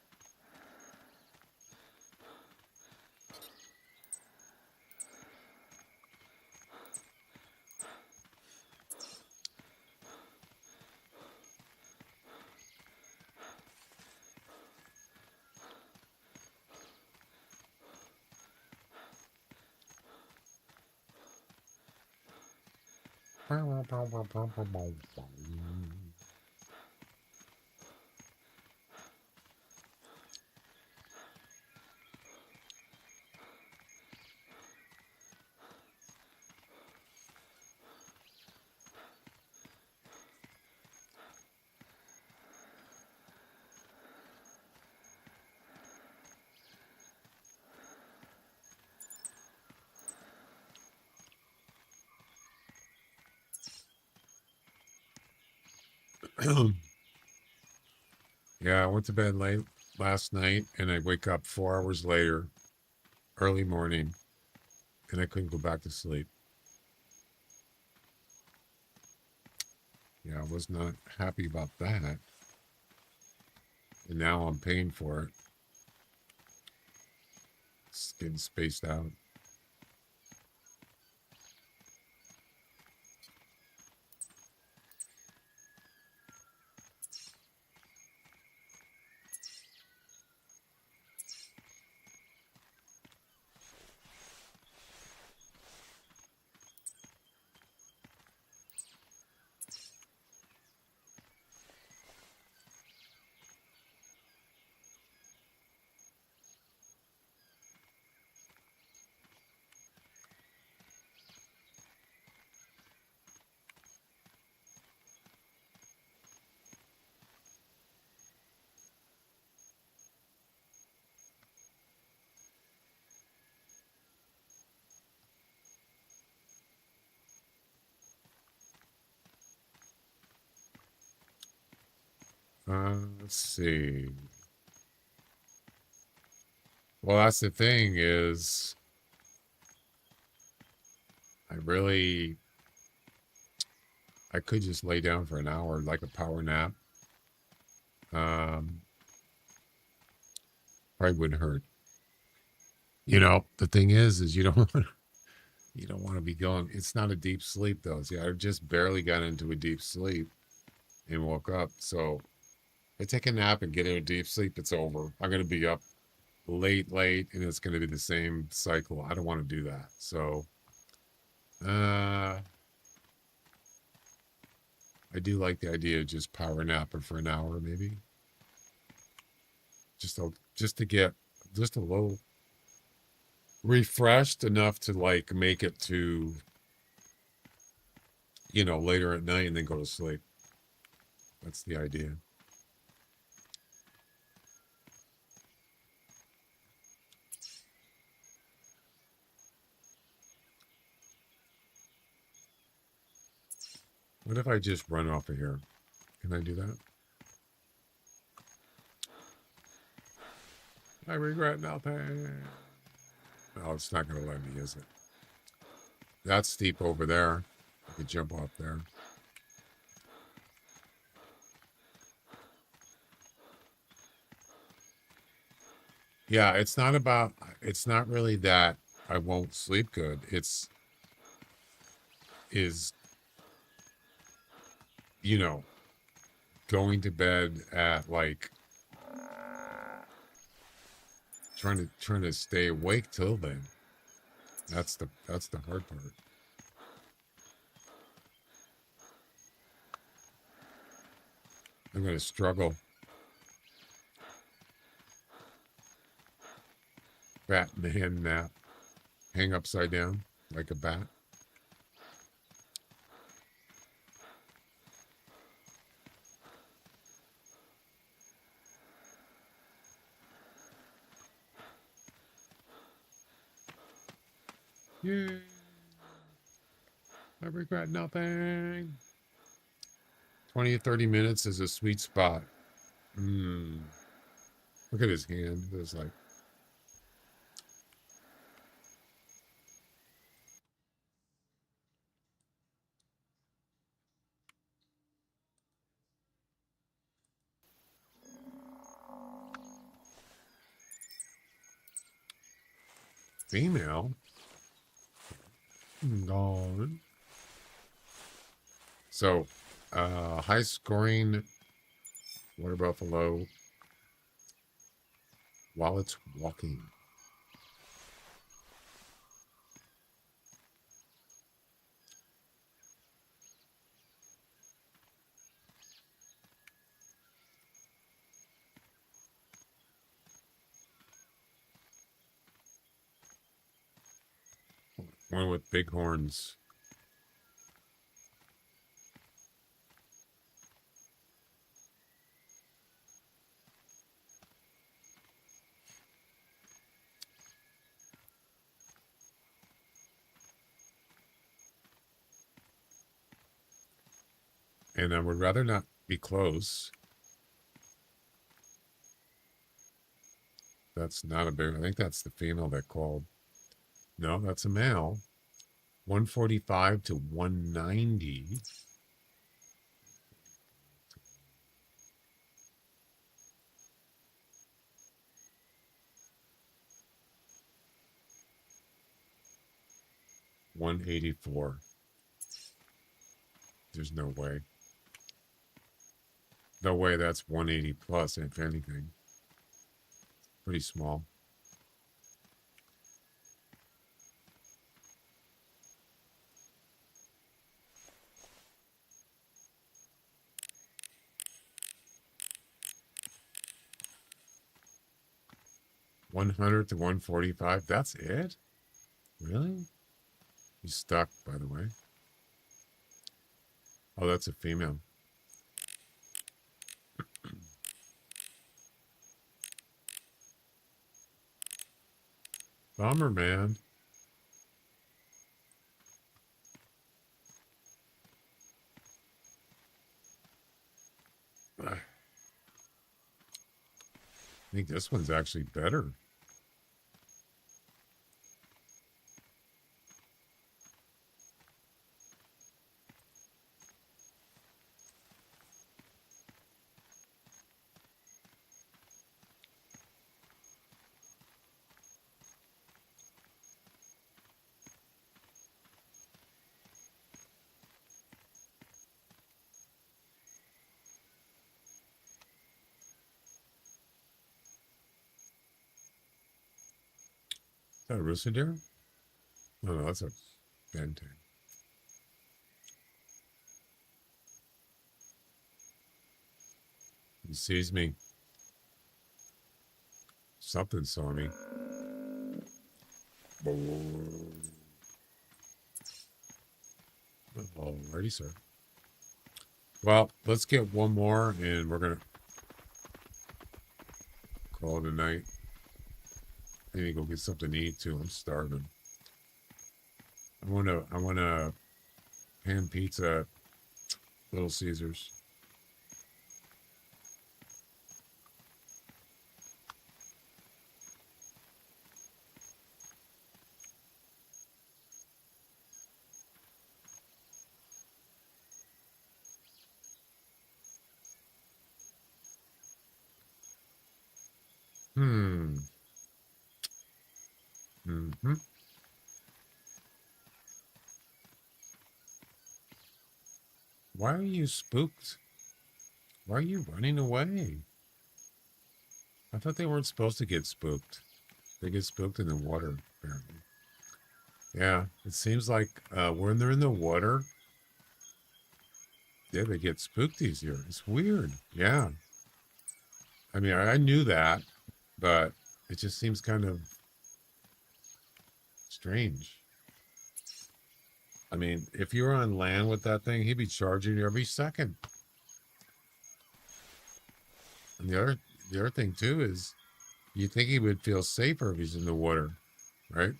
Speaker 3: Yeah, I went to bed late last night and I wake up 4 hours later, early morning, and I couldn't go back to sleep. Yeah, I was not happy about that. And now I'm paying for it. It's getting spaced out. Let's see. Well, that's the thing is, I could just lay down for an hour like a power nap. Probably wouldn't hurt. You know, the thing is you don't You don't want to be going. It's not a deep sleep though. See, I just barely got into a deep sleep and woke up. So I take a nap and get in a deep sleep. It's over. I'm going to be up late, and it's going to be the same cycle. I don't want to do that. So, I do like the idea of just power napping for an hour, maybe. Just to get just a little refreshed enough to like make it to, later at night and then go to sleep. That's the idea. What if I just run off of here? Can I do that? I regret nothing. Oh, it's not going to let me, is it? That's steep over there. I could jump off there. Yeah, it's not really that I won't sleep good. Going to bed at like trying to stay awake till then. That's the hard part. I'm gonna struggle. Batman nap. Hang upside down like a bat. Yay. I regret nothing. 20 to 30 minutes is a sweet spot. Look at his hand. It's like... Female? Gone. So, high scoring water buffalo while it's walking. One with big horns. And I would rather not be close. That's not a big... I think that's the female that called. No, that's a male. 145 to 190. $184. There's no way. No way that's 180 plus, if anything. Pretty small. $100 to $145. That's it? Really? He's stuck, by the way. Oh, that's a female. Bummer, man. I think this one's actually better. that a rooster deer? No, no, that's a bentang. He sees me. Something saw me. Alrighty, sir. Well, let's get one more, and we're gonna call it a night. I need to go get something to eat too. I'm starving. I wanna pan pizza at Little Caesars. Mm-hmm. Why are you spooked? Why are you running away? I thought they weren't supposed to get spooked. They get spooked in the water, apparently. Yeah, it seems like when they're in the water, yeah, they get spooked easier. It's weird. Yeah. I mean, I knew that, but it just seems kind of strange. I mean, if you're on land with that thing, he'd be charging you every second. And the other thing too is, you think he would feel safer if he's in the water, right?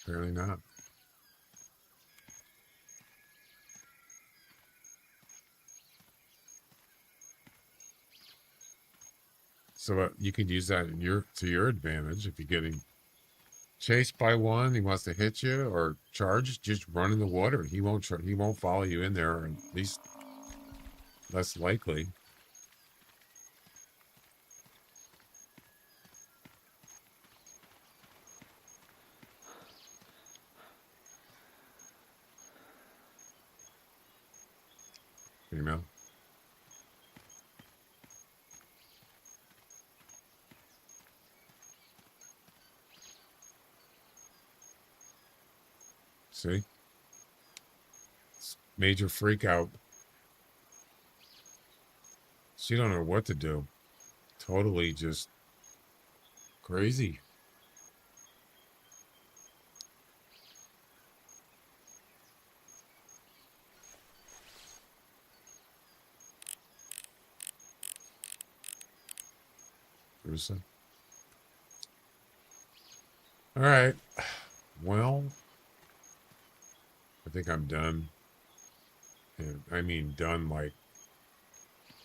Speaker 3: Apparently not. So you could use that to your advantage if you're getting chased by one, he wants to hit you or charge. Just run in the water. He won't follow you in there, or at least less likely. Female. See? It's major freak out. She don't know what to do. Totally just crazy. Bruce. All right. Well, I think I'm done. And I mean done like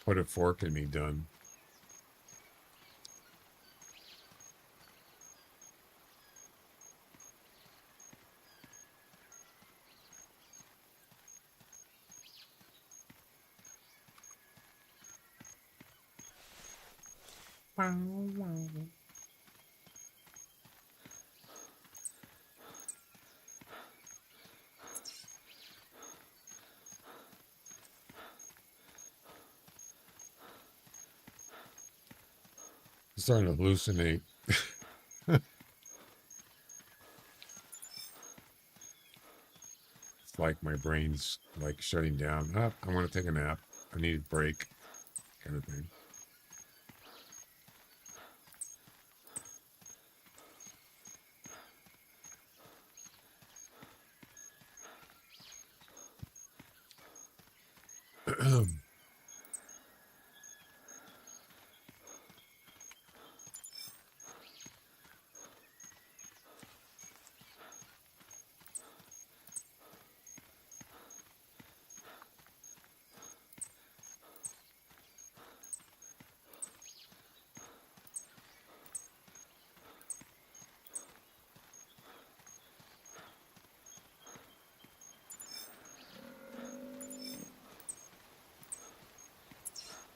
Speaker 3: put a fork in me done. Wow, wow. I'm starting to hallucinate. It's like my brain's like shutting down. Oh, I want to take a nap. I need a break, kind of thing.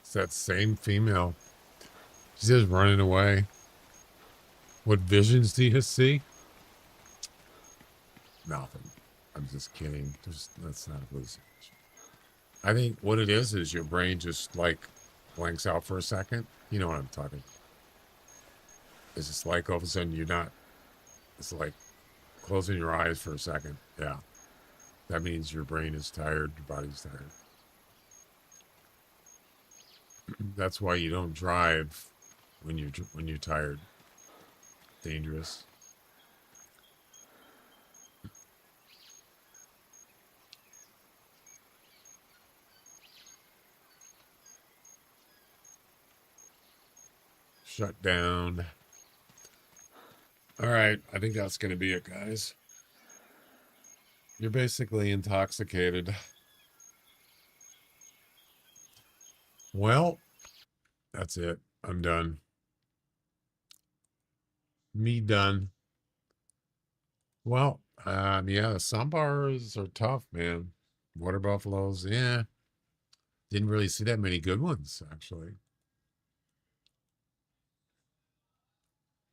Speaker 3: It's that same female. She's just running away. What visions do you see? Nothing. I'm just kidding. That's not a hallucination. I think what it is your brain just like blanks out for a second. You know what I'm talking. It's just like all of a sudden you're not, it's like closing your eyes for a second. Yeah. That means your brain is tired, your body's tired. That's why you don't drive when you're tired. Dangerous. Shut down. All right, I think that's going to be it, guys. You're basically intoxicated. Well, that's it. I'm done. Me done. Well, yeah, the Sambars are tough, man. Water buffaloes, yeah. Didn't really see that many good ones, actually.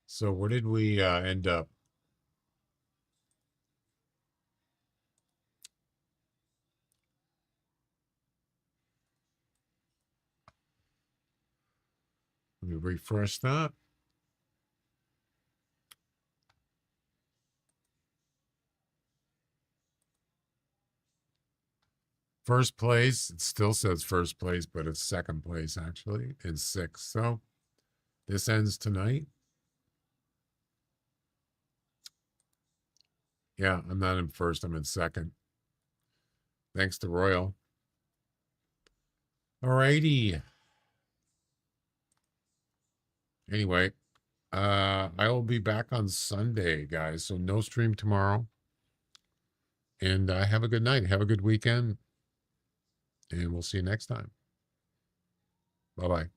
Speaker 3: So where did we end up? Let me refresh that. First place, it still says first place, but it's second place, actually, in 6th. So this ends tonight. Yeah, I'm not in first. I'm in second. Thanks to Royal. All righty. Anyway, I will be back on Sunday, guys. So no stream tomorrow. And have a good night. Have a good weekend. And we'll see you next time. Bye-bye.